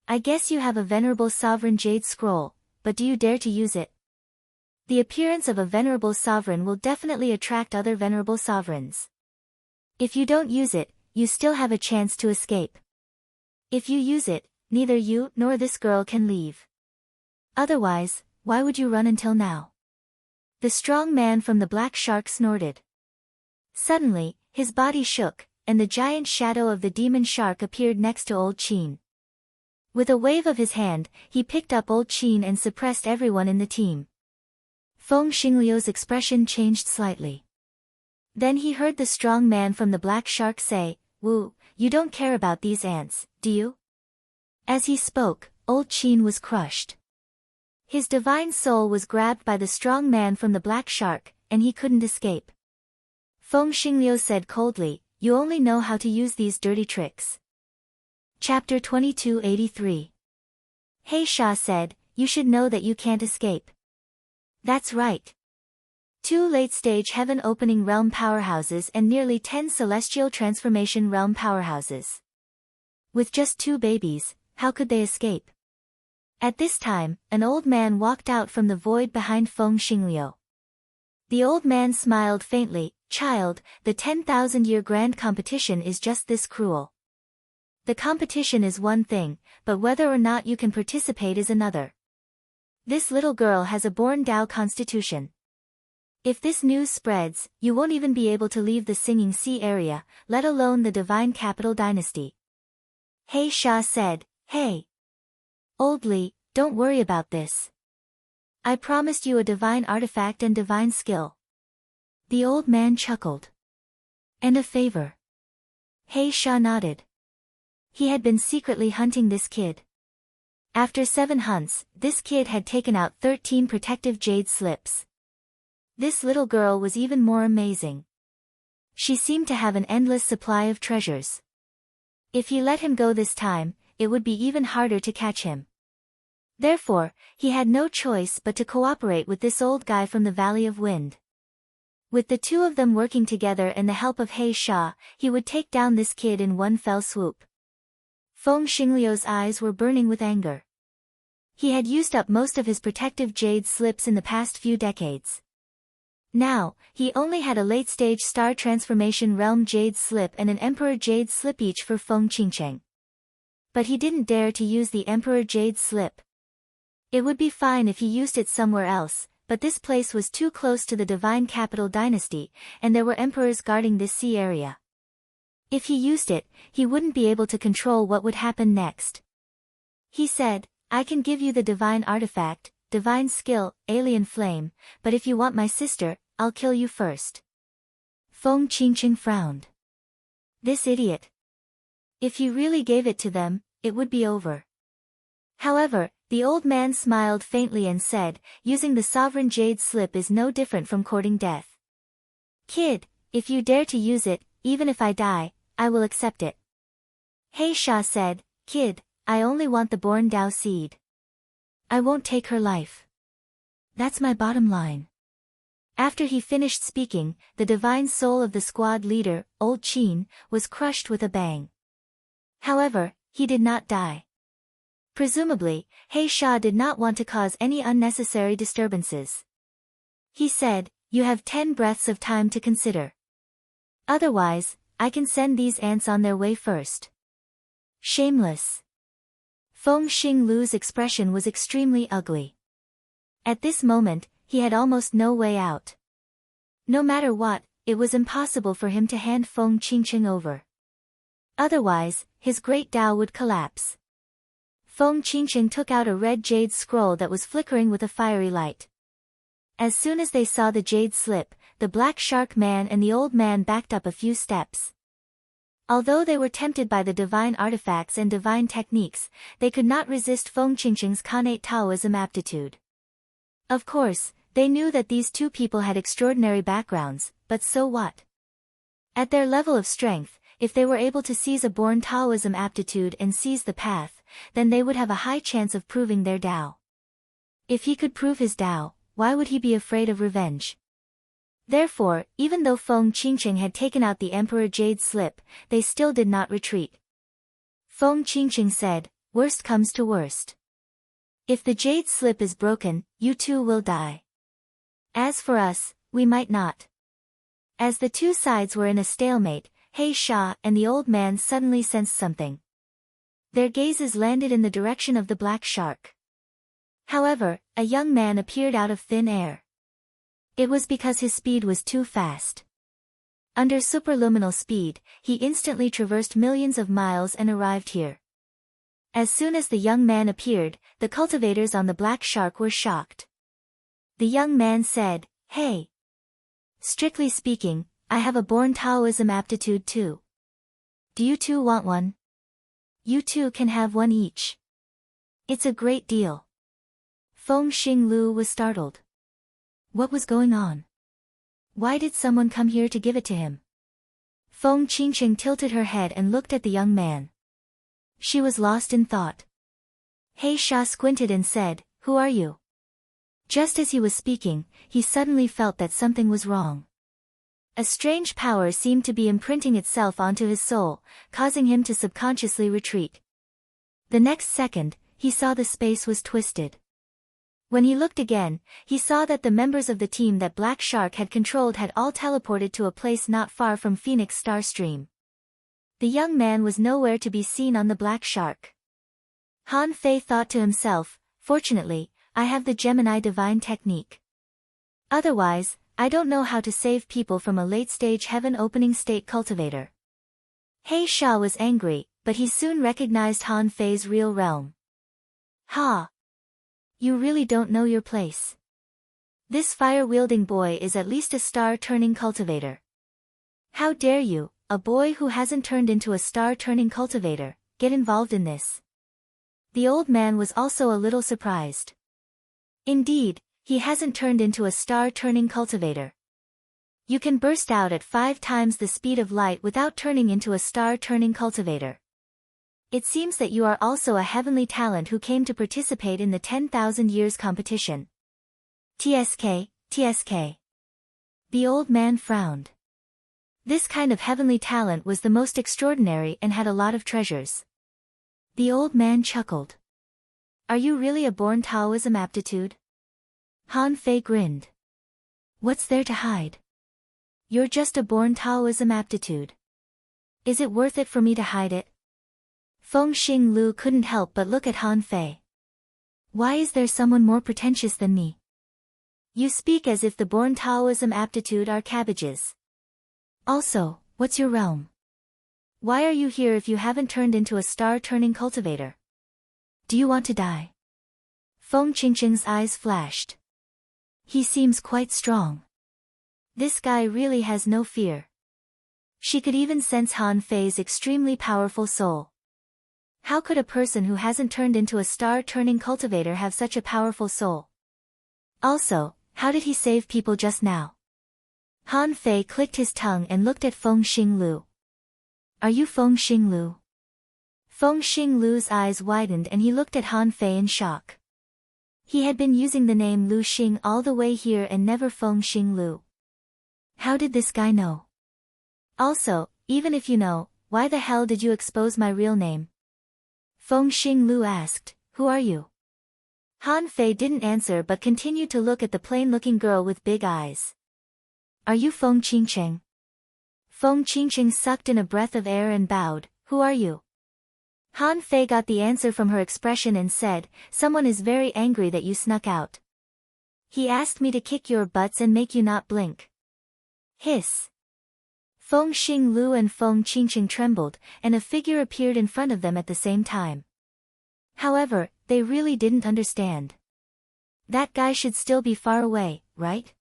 I guess you have a venerable sovereign jade scroll, but do you dare to use it? The appearance of a venerable sovereign will definitely attract other venerable sovereigns. If you don't use it, you still have a chance to escape. If you use it, neither you nor this girl can leave." Otherwise, why would you run until now? The strong man from the black shark snorted. Suddenly, his body shook, and the giant shadow of the demon shark appeared next to Old Qin. With a wave of his hand, he picked up Old Qin and suppressed everyone in the team. Feng Xingliu's expression changed slightly. Then he heard the strong man from the black shark say, "Wu, you don't care about these ants, do you?" As he spoke, Old Qin was crushed. His divine soul was grabbed by the strong man from the black shark, and he couldn't escape. Feng Xingliu said coldly, "You only know how to use these dirty tricks." Chapter 2283. He Sha said, "You should know that you can't escape." That's right. 2 late-stage heaven-opening realm powerhouses and nearly 10 celestial transformation realm powerhouses. With just 2 babies, how could they escape? At this time, an old man walked out from the void behind Feng Xingliu. The old man smiled faintly, "Child, the 10,000-year grand competition is just this cruel. The competition is one thing, but whether or not you can participate is another. This little girl has a born Tao constitution. If this news spreads, you won't even be able to leave the Singing Sea area, let alone the divine capital dynasty." He Sha said, "Hey, Old Li, don't worry about this. I promised you a divine artifact and divine skill." The old man chuckled. "And a favor?" He Sha nodded. He had been secretly hunting this kid. After 7 hunts, this kid had taken out 13 protective jade slips. This little girl was even more amazing. She seemed to have an endless supply of treasures. If he let him go this time, it would be even harder to catch him. Therefore, he had no choice but to cooperate with this old guy from the Valley of Wind. With the 2 of them working together and the help of He Sha, he would take down this kid in one fell swoop. Feng Xingliu's eyes were burning with anger. He had used up most of his protective jade slips in the past few decades. Now, he only had a late-stage star transformation realm jade slip and an emperor jade slip each for Feng Qingcheng. But he didn't dare to use the emperor jade slip. It would be fine if he used it somewhere else, but this place was too close to the divine capital dynasty, and there were emperors guarding this sea area. If he used it, he wouldn't be able to control what would happen next. He said, "I can give you the divine artifact, divine skill, alien flame, but if you want my sister, I'll kill you first." Feng Qingcheng frowned. This idiot. If he really gave it to them, it would be over. However, the old man smiled faintly and said, "Using the sovereign jade slip is no different from courting death. Kid, if you dare to use it, even if I die, I will accept it." He Sha said, "Kid, I only want the born Tao seed. I won't take her life. That's my bottom line." After he finished speaking, the divine soul of the squad leader, Old Qin, was crushed with a bang. However, he did not die. Presumably, He Sha did not want to cause any unnecessary disturbances. He said, "You have 10 breaths of time to consider. Otherwise, I can send these ants on their way first." Shameless. Feng Xingliu's expression was extremely ugly. At this moment, he had almost no way out. No matter what, it was impossible for him to hand Feng Qingcheng over. Otherwise, his great Tao would collapse. Feng Qingcheng took out a red jade scroll that was flickering with a fiery light. As soon as they saw the jade slip, the black shark man and the old man backed up a few steps. Although they were tempted by the divine artifacts and divine techniques, they could not resist Feng Qingcheng's Khanate Taoism aptitude. Of course, they knew that these 2 people had extraordinary backgrounds, but so what? At their level of strength, if they were able to seize a born Taoism aptitude and seize the path, then they would have a high chance of proving their Tao. If he could prove his Tao, why would he be afraid of revenge? Therefore, even though Feng Qingcheng had taken out the Emperor Jade slip, they still did not retreat. Feng Qingcheng said, "Worst comes to worst. If the jade slip is broken, you 2 will die. As for us, we might not." As the 2 sides were in a stalemate, He Sha and the old man suddenly sensed something. Their gazes landed in the direction of the black shark. However, a young man appeared out of thin air. It was because his speed was too fast. Under superluminal speed, he instantly traversed millions of miles and arrived here. As soon as the young man appeared, the cultivators on the black shark were shocked. The young man said, "Hey. Strictly speaking, I have a born Taoism aptitude too. Do you two want one? You two can have one each. It's a great deal." Feng Xinglu was startled. What was going on? Why did someone come here to give it to him? Feng Qingqing tilted her head and looked at the young man. She was lost in thought. He Sha squinted and said, "Who are you?" Just as he was speaking, he suddenly felt that something was wrong. A strange power seemed to be imprinting itself onto his soul, causing him to subconsciously retreat. The next second, he saw the space was twisted. When he looked again, he saw that the members of the team that Black Shark had controlled had all teleported to a place not far from Phoenix Star Stream. The young man was nowhere to be seen on the Black Shark. Han Fei thought to himself, "Fortunately, I have the Gemini Divine Technique. Otherwise, I don't know how to save people from a late-stage heaven-opening state cultivator." He Sha was angry, but he soon recognized Han Fei's real realm. "Ha! You really don't know your place. This fire-wielding boy is at least a star-turning cultivator. How dare you, a boy who hasn't turned into a star-turning cultivator, get involved in this?" The old man was also a little surprised. Indeed, he hasn't turned into a star-turning cultivator. You can burst out at 5 times the speed of light without turning into a star-turning cultivator. It seems that you are also a heavenly talent who came to participate in the 10,000 years competition. TSK, TSK. The old man frowned. This kind of heavenly talent was the most extraordinary and had a lot of treasures. The old man chuckled. "Are you really a born Taoism aptitude?" Han Fei grinned. "What's there to hide? You're just a born Taoism aptitude. Is it worth it for me to hide it?" Feng Xinglu couldn't help but look at Han Fei. "Why is there someone more pretentious than me? You speak as if the born Taoism aptitude are cabbages. Also, what's your realm? Why are you here if you haven't turned into a star-turning cultivator? Do you want to die?" Feng Qingqing's eyes flashed. He seems quite strong. This guy really has no fear. She could even sense Han Fei's extremely powerful soul. How could a person who hasn't turned into a star-turning cultivator have such a powerful soul? Also, how did he save people just now? Han Fei clicked his tongue and looked at Feng Xinglu. "Are you Feng Xinglu?" Feng Xinglu's eyes widened and he looked at Han Fei in shock. He had been using the name Lu Xing all the way here and never Feng Xinglu. How did this guy know? Also, even if you know, why the hell did you expose my real name? Feng Xinglu asked, "Who are you?" Han Fei didn't answer but continued to look at the plain-looking girl with big eyes. "Are you Feng Qingqing?" Feng Qingqing sucked in a breath of air and bowed, "Who are you?" Han Fei got the answer from her expression and said, "Someone is very angry that you snuck out. He asked me to kick your butts and make you not blink." Hiss. Feng Xinglu and Feng Qingqing trembled, and a figure appeared in front of them at the same time. However, they really didn't understand. That guy should still be far away, right?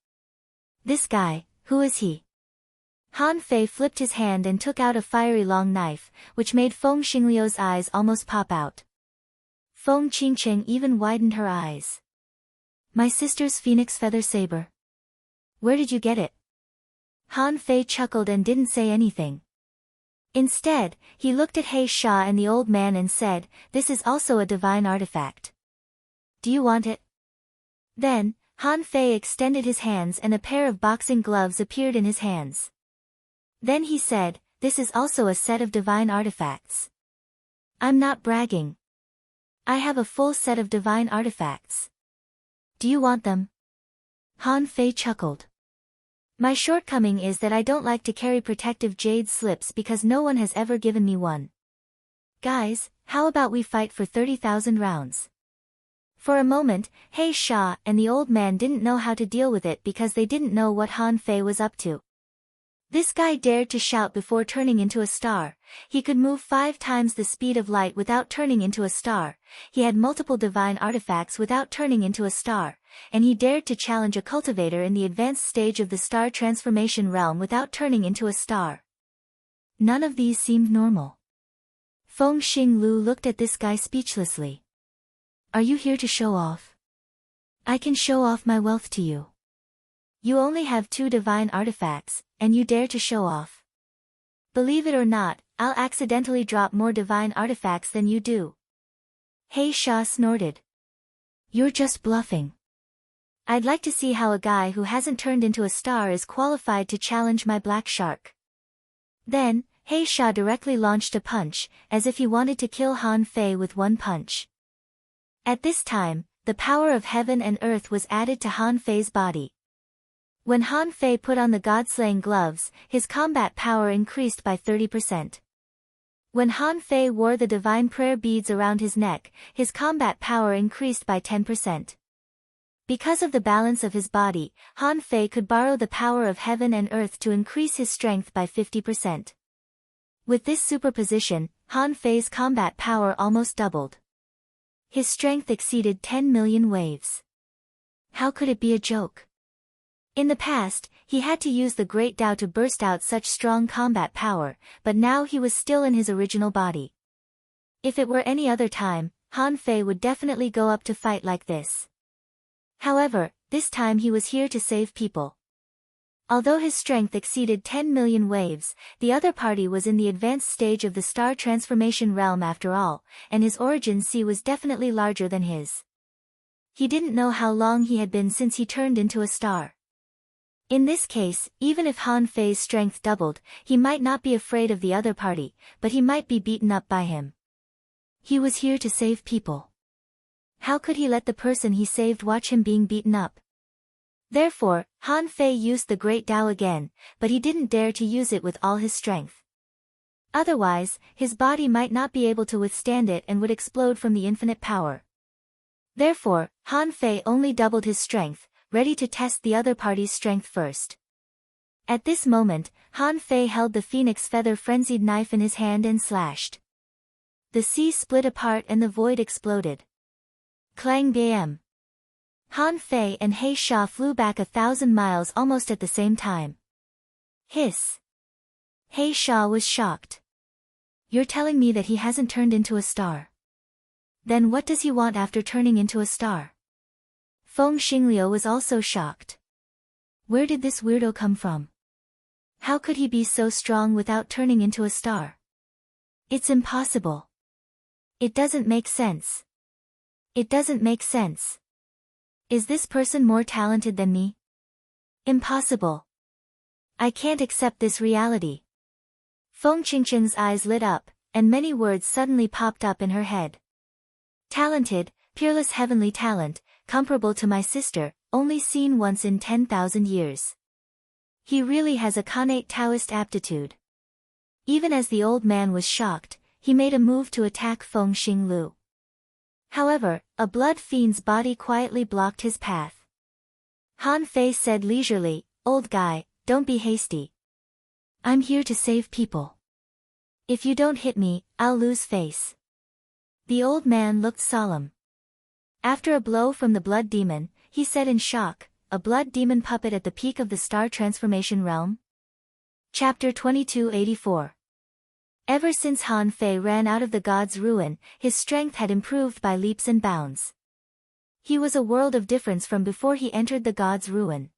This guy, who is he? Han Fei flipped his hand and took out a fiery long knife, which made Feng Xingliu's eyes almost pop out. Feng Qingqing even widened her eyes. "My sister's phoenix feather saber. Where did you get it?" Han Fei chuckled and didn't say anything. Instead, he looked at He Sha and the old man and said, "This is also a divine artifact. Do you want it?" Then, Han Fei extended his hands and a pair of boxing gloves appeared in his hands. Then he said, "This is also a set of divine artifacts. I'm not bragging. I have a full set of divine artifacts. Do you want them?" Han Fei chuckled. "My shortcoming is that I don't like to carry protective jade slips because no one has ever given me one. Guys, how about we fight for 30,000 rounds?" For a moment, He Sha and the old man didn't know how to deal with it because they didn't know what Han Fei was up to. This guy dared to shout before turning into a star. He could move 5 times the speed of light without turning into a star. He had multiple divine artifacts without turning into a star. And he dared to challenge a cultivator in the advanced stage of the star transformation realm without turning into a star. None of these seemed normal. Feng Xinglu looked at this guy speechlessly. Are you here to show off? I can show off my wealth to you. You only have 2 divine artifacts, and you dare to show off. Believe it or not, I'll accidentally drop more divine artifacts than you do. He Sha snorted. You're just bluffing. I'd like to see how a guy who hasn't turned into a star is qualified to challenge my black shark. Then, He Sha directly launched a punch, as if he wanted to kill Han Fei with one punch. At this time, the power of heaven and earth was added to Han Fei's body. When Han Fei put on the god-slaying gloves, his combat power increased by 30%. When Han Fei wore the divine prayer beads around his neck, his combat power increased by 10%. Because of the balance of his body, Han Fei could borrow the power of heaven and earth to increase his strength by 50%. With this superposition, Han Fei's combat power almost doubled. His strength exceeded 10 million waves. How could it be a joke? In the past, he had to use the Great Tao to burst out such strong combat power, but now he was still in his original body. If it were any other time, Han Fei would definitely go up to fight like this. However, this time he was here to save people. Although his strength exceeded 10 million waves, the other party was in the advanced stage of the star transformation realm after all, and his origin sea was definitely larger than his. He didn't know how long he had been since he turned into a star. In this case, even if Han Fei's strength doubled, he might not be afraid of the other party, but he might be beaten up by him. He was here to save people. How could he let the person he saved watch him being beaten up? Therefore, Han Fei used the Great Tao again, but he didn't dare to use it with all his strength. Otherwise, his body might not be able to withstand it and would explode from the infinite power. Therefore, Han Fei only doubled his strength, ready to test the other party's strength first. At this moment, Han Fei held the phoenix feather frenzied knife in his hand and slashed. The sea split apart and the void exploded. Clang bam. Han Fei and He Sha flew back 1,000 miles almost at the same time. Hiss. He Sha was shocked. You're telling me that he hasn't turned into a star? Then what does he want after turning into a star? Feng Xingliu was also shocked. Where did this weirdo come from? How could he be so strong without turning into a star? It's impossible. It doesn't make sense. It doesn't make sense. Is this person more talented than me? Impossible. I can't accept this reality. Feng Qingqing's eyes lit up, and many words suddenly popped up in her head. Talented, peerless heavenly talent, comparable to my sister, only seen once in 10,000 years. He really has a connate Taoist aptitude. Even as the old man was shocked, he made a move to attack Feng Xinglu. However, a blood fiend's body quietly blocked his path. Han Fei said leisurely, "Old guy, don't be hasty. I'm here to save people. If you don't hit me, I'll lose face." The old man looked solemn. After a blow from the blood demon, he said in shock, "A blood demon puppet at the peak of the star transformation realm?" Chapter 2284. Ever since Han Fei ran out of the god's ruin, his strength had improved by leaps and bounds. He was a world of difference from before he entered the god's ruin.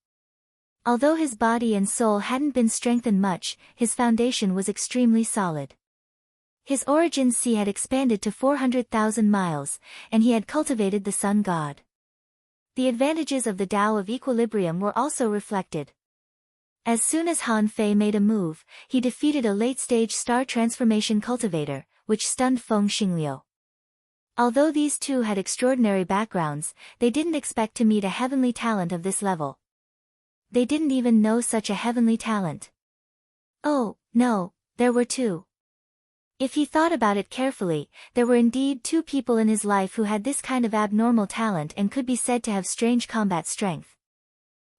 Although his body and soul hadn't been strengthened much, his foundation was extremely solid. His origin sea had expanded to 400,000 miles, and he had cultivated the sun god. The advantages of the Tao of equilibrium were also reflected. As soon as Han Fei made a move, he defeated a late-stage star transformation cultivator, which stunned Feng Xingliu. Although these two had extraordinary backgrounds, they didn't expect to meet a heavenly talent of this level. They didn't even know such a heavenly talent. Oh, no, there were two. If he thought about it carefully, there were indeed two people in his life who had this kind of abnormal talent and could be said to have strange combat strength.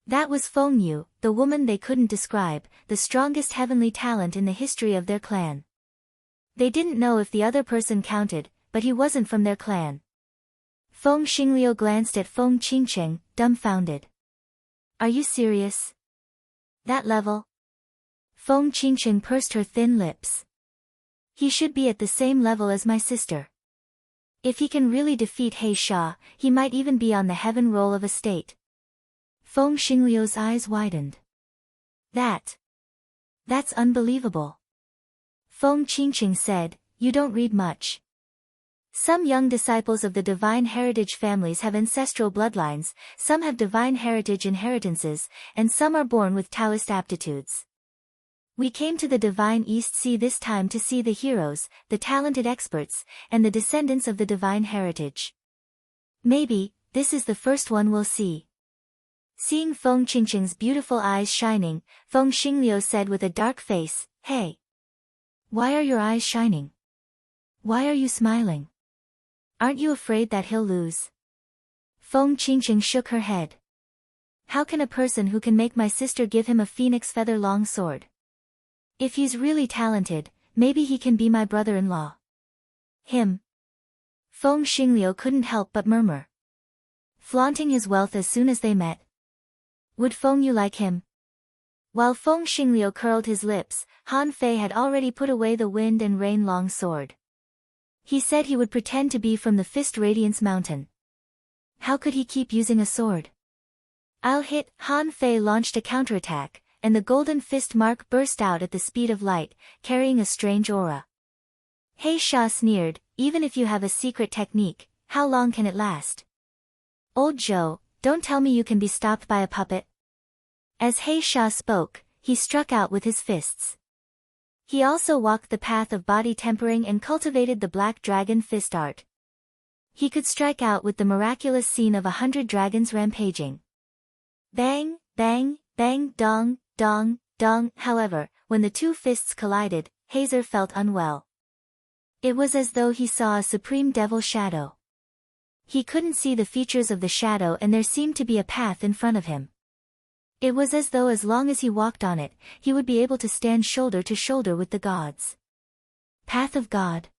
That was Feng Yu, the woman they couldn't describe, the strongest heavenly talent in the history of their clan. They didn't know if the other person counted, but he wasn't from their clan. Feng Xingliu glanced at Feng Qingcheng, dumbfounded. Are you serious? That level? Feng Qingcheng pursed her thin lips. He should be at the same level as my sister. If he can really defeat He Sha, he might even be on the heaven roll of a state. Feng Xingliu's eyes widened. That's unbelievable. Feng Qingcheng said, you don't read much. Some young disciples of the divine heritage families have ancestral bloodlines, some have divine heritage inheritances, and some are born with Taoist aptitudes. We came to the divine East Sea this time to see the heroes, the talented experts, and the descendants of the divine heritage. Maybe, this is the first one we'll see. Seeing Feng Qingcheng's beautiful eyes shining, Feng Xingliu said with a dark face, Hey! Why are your eyes shining? Why are you smiling? Aren't you afraid that he'll lose? Feng Qingcheng shook her head. How can a person who can make my sister give him a phoenix feather long sword? If he's really talented, maybe he can be my brother-in-law. Him? Feng Xingliu couldn't help but murmur. Flaunting his wealth as soon as they met. Would Feng Yu like him? While Feng Xingliu curled his lips, Han Fei had already put away the wind and rain long sword. He said he would pretend to be from the Fist Radiance Mountain. How could he keep using a sword? I'll hit. Han Fei launched a counterattack, and the golden fist mark burst out at the speed of light, carrying a strange aura. He Sha sneered, even if you have a secret technique, how long can it last? Old Zhou, don't tell me you can be stopped by a puppet. As He Sha spoke, he struck out with his fists. He also walked the path of body tempering and cultivated the black dragon fist art. He could strike out with the miraculous scene of 100 dragons rampaging. Bang, bang, bang, dong, dong, dong. However, when the two fists collided, Hazer felt unwell. It was as though he saw a supreme devil shadow. He couldn't see the features of the shadow and there seemed to be a path in front of him. It was as though as long as he walked on it, he would be able to stand shoulder to shoulder with the gods. Path of God.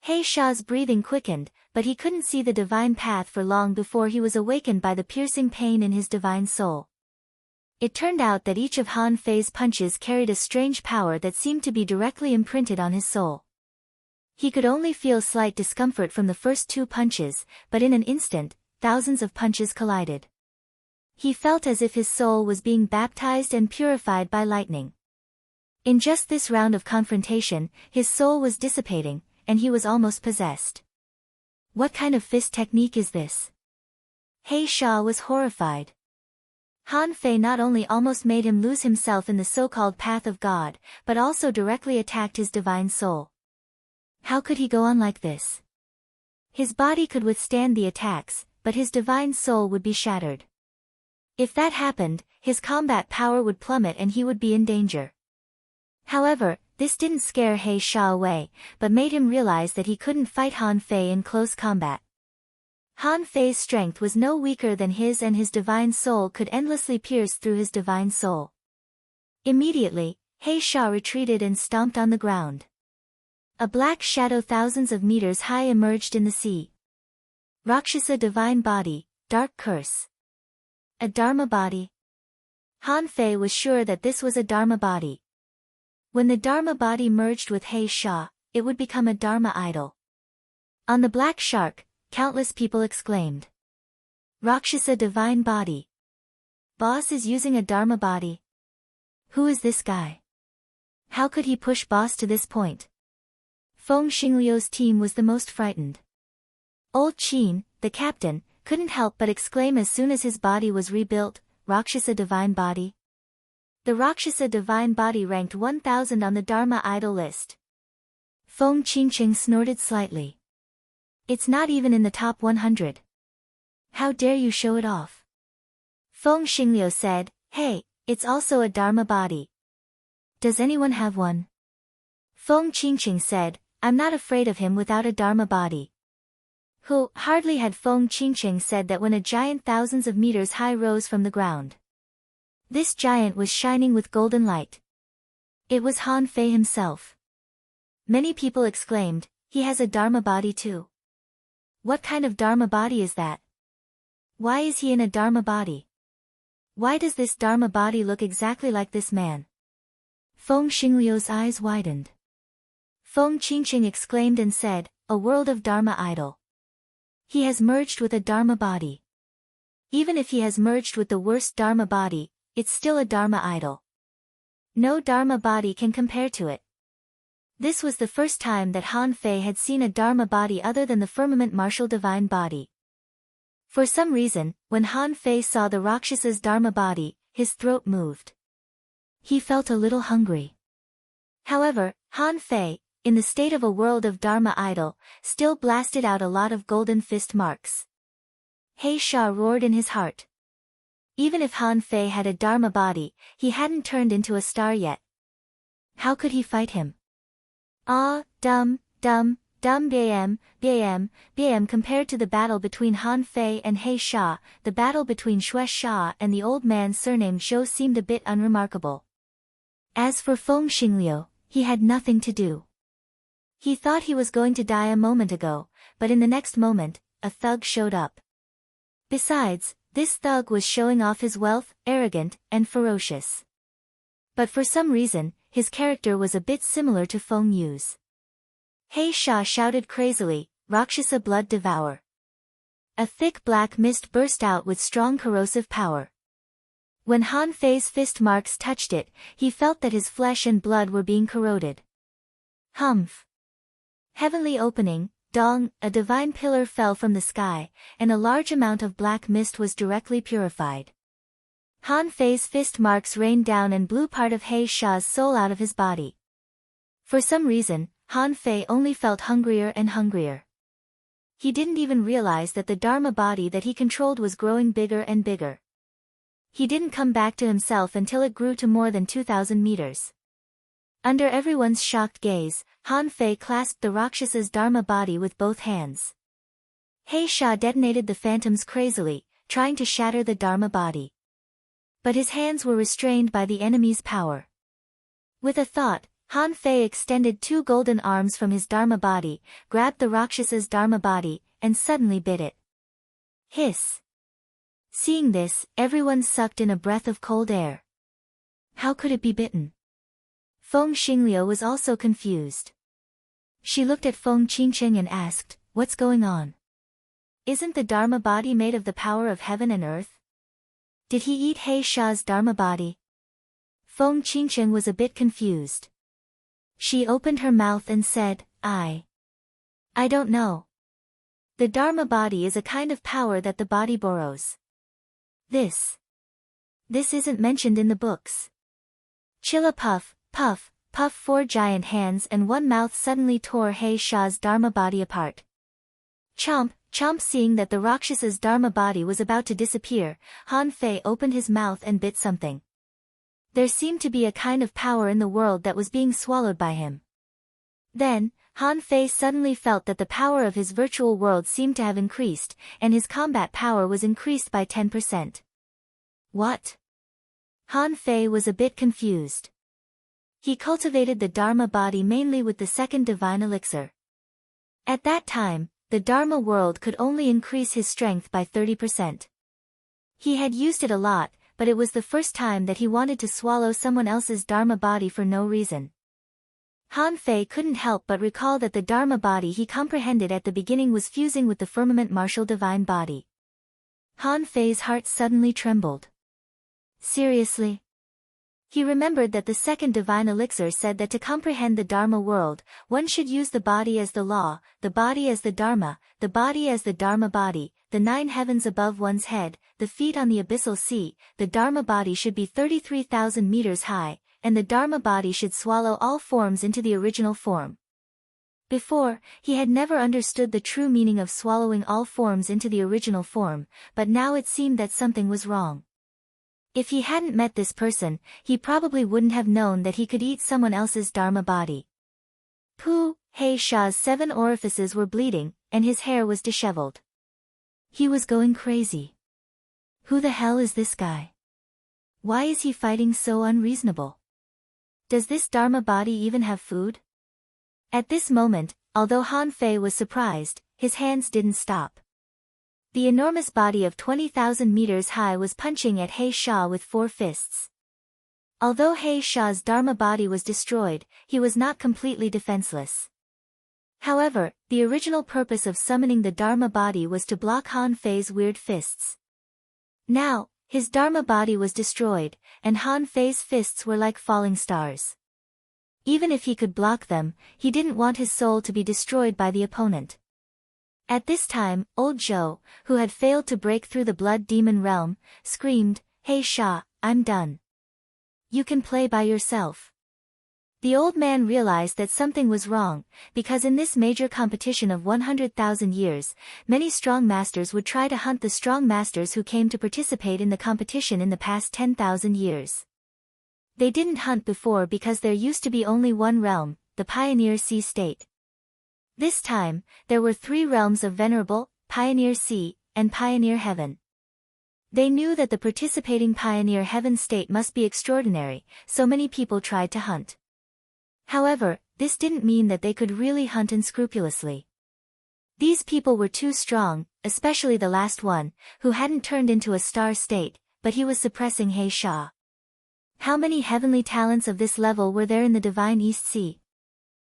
He Sha's breathing quickened, but he couldn't see the divine path for long before he was awakened by the piercing pain in his divine soul. It turned out that each of Han Fei's punches carried a strange power that seemed to be directly imprinted on his soul. He could only feel slight discomfort from the first 2 punches, but in an instant, thousands of punches collided. He felt as if his soul was being baptized and purified by lightning. In just this round of confrontation, his soul was dissipating, and he was almost possessed. What kind of fist technique is this? He Sha was horrified. Han Fei not only almost made him lose himself in the so-called path of God, but also directly attacked his divine soul. How could he go on like this? His body could withstand the attacks, but his divine soul would be shattered. If that happened, his combat power would plummet and he would be in danger. However, this didn't scare He Sha away, but made him realize that he couldn't fight Han Fei in close combat. Han Fei's strength was no weaker than his and his divine soul could endlessly pierce through his divine soul. Immediately, He Sha retreated and stomped on the ground. A black shadow thousands of meters high emerged in the sea. Rakshasa divine body, dark curse. A Dharma body? Han Fei was sure that this was a Dharma body. When the Dharma body merged with He Sha, it would become a Dharma idol. On the black shark, countless people exclaimed. Rakshasa divine body. Boss is using a Dharma body. Who is this guy? How could he push Boss to this point? Feng Xingliu's team was the most frightened. Old Qin, the captain, couldn't help but exclaim as soon as his body was rebuilt, Rakshasa divine body. The Rakshasa divine body ranked 1000 on the Dharma idol list. Feng Qingcheng snorted slightly. It's not even in the top 100. How dare you show it off? Feng Xingliu said, Hey, it's also a Dharma body. Does anyone have one? Feng Qingqing said, I'm not afraid of him without a Dharma body. Hardly had Feng Qingqing said that when a giant thousands of meters high rose from the ground. This giant was shining with golden light. It was Han Fei himself. Many people exclaimed, he has a Dharma body too. What kind of Dharma body is that? Why is he in a Dharma body? Why does this Dharma body look exactly like this man? Feng Xingliu's eyes widened. Feng Qingqing exclaimed and said, a world of Dharma idol. He has merged with a Dharma body. Even if he has merged with the worst Dharma body, it's still a Dharma idol. No Dharma body can compare to it. This was the first time that Han Fei had seen a Dharma body other than the firmament martial divine body. For some reason, when Han Fei saw the Rakshasa's Dharma body, his throat moved. He felt a little hungry. However, Han Fei, in the state of a world of Dharma idol, still blasted out a lot of golden fist marks. He Sha roared in his heart. Even if Han Fei had a Dharma body, he hadn't turned into a star yet. How could he fight him? Bam, compared to the battle between Han Fei and He Sha, the battle between Xue Sha and the old man surnamed Zhou seemed a bit unremarkable. As for Feng Xingliu, he had nothing to do. He thought he was going to die a moment ago, but in the next moment, a thug showed up. Besides, this thug was showing off his wealth, arrogant, and ferocious. But for some reason, his character was a bit similar to Feng Yu's. He Sha shouted crazily, Rakshasa blood devour. A thick black mist burst out with strong corrosive power. When Han Fei's fist marks touched it, he felt that his flesh and blood were being corroded. Humph! Heavenly opening, Dong, a divine pillar fell from the sky, and a large amount of black mist was directly purified. Han Fei's fist marks rained down and blew part of He Sha's soul out of his body. For some reason, Han Fei only felt hungrier and hungrier. He didn't even realize that the Dharma body that he controlled was growing bigger and bigger. He didn't come back to himself until it grew to more than 2,000 meters. Under everyone's shocked gaze, Han Fei clasped the Rakshasa's Dharma body with both hands. He Sha detonated the phantoms crazily, trying to shatter the Dharma body. But his hands were restrained by the enemy's power. With a thought, Han Fei extended two golden arms from his Dharma body, grabbed the Rakshasa's Dharma body, and suddenly bit it. Hiss! Seeing this, everyone sucked in a breath of cold air. How could it be bitten? Feng Xingliu was also confused. She looked at Feng Qingqing and asked, what's going on? Isn't the Dharma body made of the power of heaven and earth? Did he eat He Sha's Dharma body? Feng Qingqing was a bit confused. She opened her mouth and said, I don't know. The Dharma body is a kind of power that the body borrows. This isn't mentioned in the books. Chilla puff, puff, puff. 4 giant hands and one mouth suddenly tore He Sha's Dharma body apart. Chomp, chomp. Seeing that the Rakshasa's Dharma body was about to disappear, Han Fei opened his mouth and bit something. There seemed to be a kind of power in the world that was being swallowed by him. Then, Han Fei suddenly felt that the power of his virtual world seemed to have increased, and his combat power was increased by 10%. What? Han Fei was a bit confused. He cultivated the Dharma body mainly with the second divine elixir. At that time, the Dharma world could only increase his strength by 30%. He had used it a lot, but it was the first time that he wanted to swallow someone else's Dharma body for no reason. Han Fei couldn't help but recall that the Dharma body he comprehended at the beginning was fusing with the firmament martial divine body. Han Fei's heart suddenly trembled. Seriously? He remembered that the second divine elixir said that to comprehend the Dharma world, one should use the body as the law, the body as the Dharma, the body as the Dharma body, the 9 heavens above one's head, the feet on the abyssal sea. The Dharma body should be 33,000 meters high, and the Dharma body should swallow all forms into the original form. Before, he had never understood the true meaning of swallowing all forms into the original form, but now it seemed that something was wrong. If he hadn't met this person, he probably wouldn't have known that he could eat someone else's Dharma body. Pooh! He Shah's 7 orifices were bleeding, and his hair was disheveled. He was going crazy. Who the hell is this guy? Why is he fighting so unreasonable? Does this Dharma body even have food? At this moment, although Han Fei was surprised, his hands didn't stop. The enormous body of 20,000 meters high was punching at He Shah with 4 fists. Although He Shah's Dharma body was destroyed, he was not completely defenseless. However, the original purpose of summoning the Dharma body was to block Han Fei's weird fists. Now, his Dharma body was destroyed, and Han Fei's fists were like falling stars. Even if he could block them, he didn't want his soul to be destroyed by the opponent. At this time, old Zhou, who had failed to break through the blood demon realm, screamed, "He Shah, I'm done. You can play by yourself." The old man realized that something was wrong, because in this major competition of 100,000 years, many strong masters would try to hunt the strong masters who came to participate in the competition in the past 10,000 years. They didn't hunt before because there used to be only one realm, the Pioneer Sea State. This time, there were 3 realms of Venerable, Pioneer Sea, and Pioneer Heaven. They knew that the participating Pioneer Heaven state must be extraordinary, so many people tried to hunt. However, this didn't mean that they could really hunt unscrupulously. These people were too strong, especially the last one, who hadn't turned into a star state, but he was suppressing He Shah. How many heavenly talents of this level were there in the divine East Sea?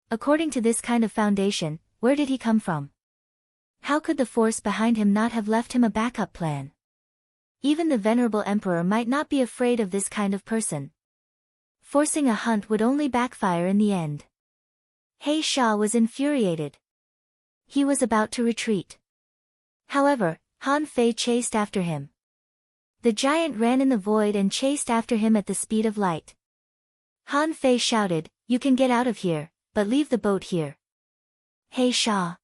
According to this kind of foundation, where did he come from? How could the force behind him not have left him a backup plan? Even the venerable emperor might not be afraid of this kind of person. Forcing a hunt would only backfire in the end. He Shah was infuriated. He was about to retreat. However, Han Fei chased after him. The giant ran in the void and chased after him at the speed of light. Han Fei shouted, "You can get out of here, but leave the boat here." He Shah.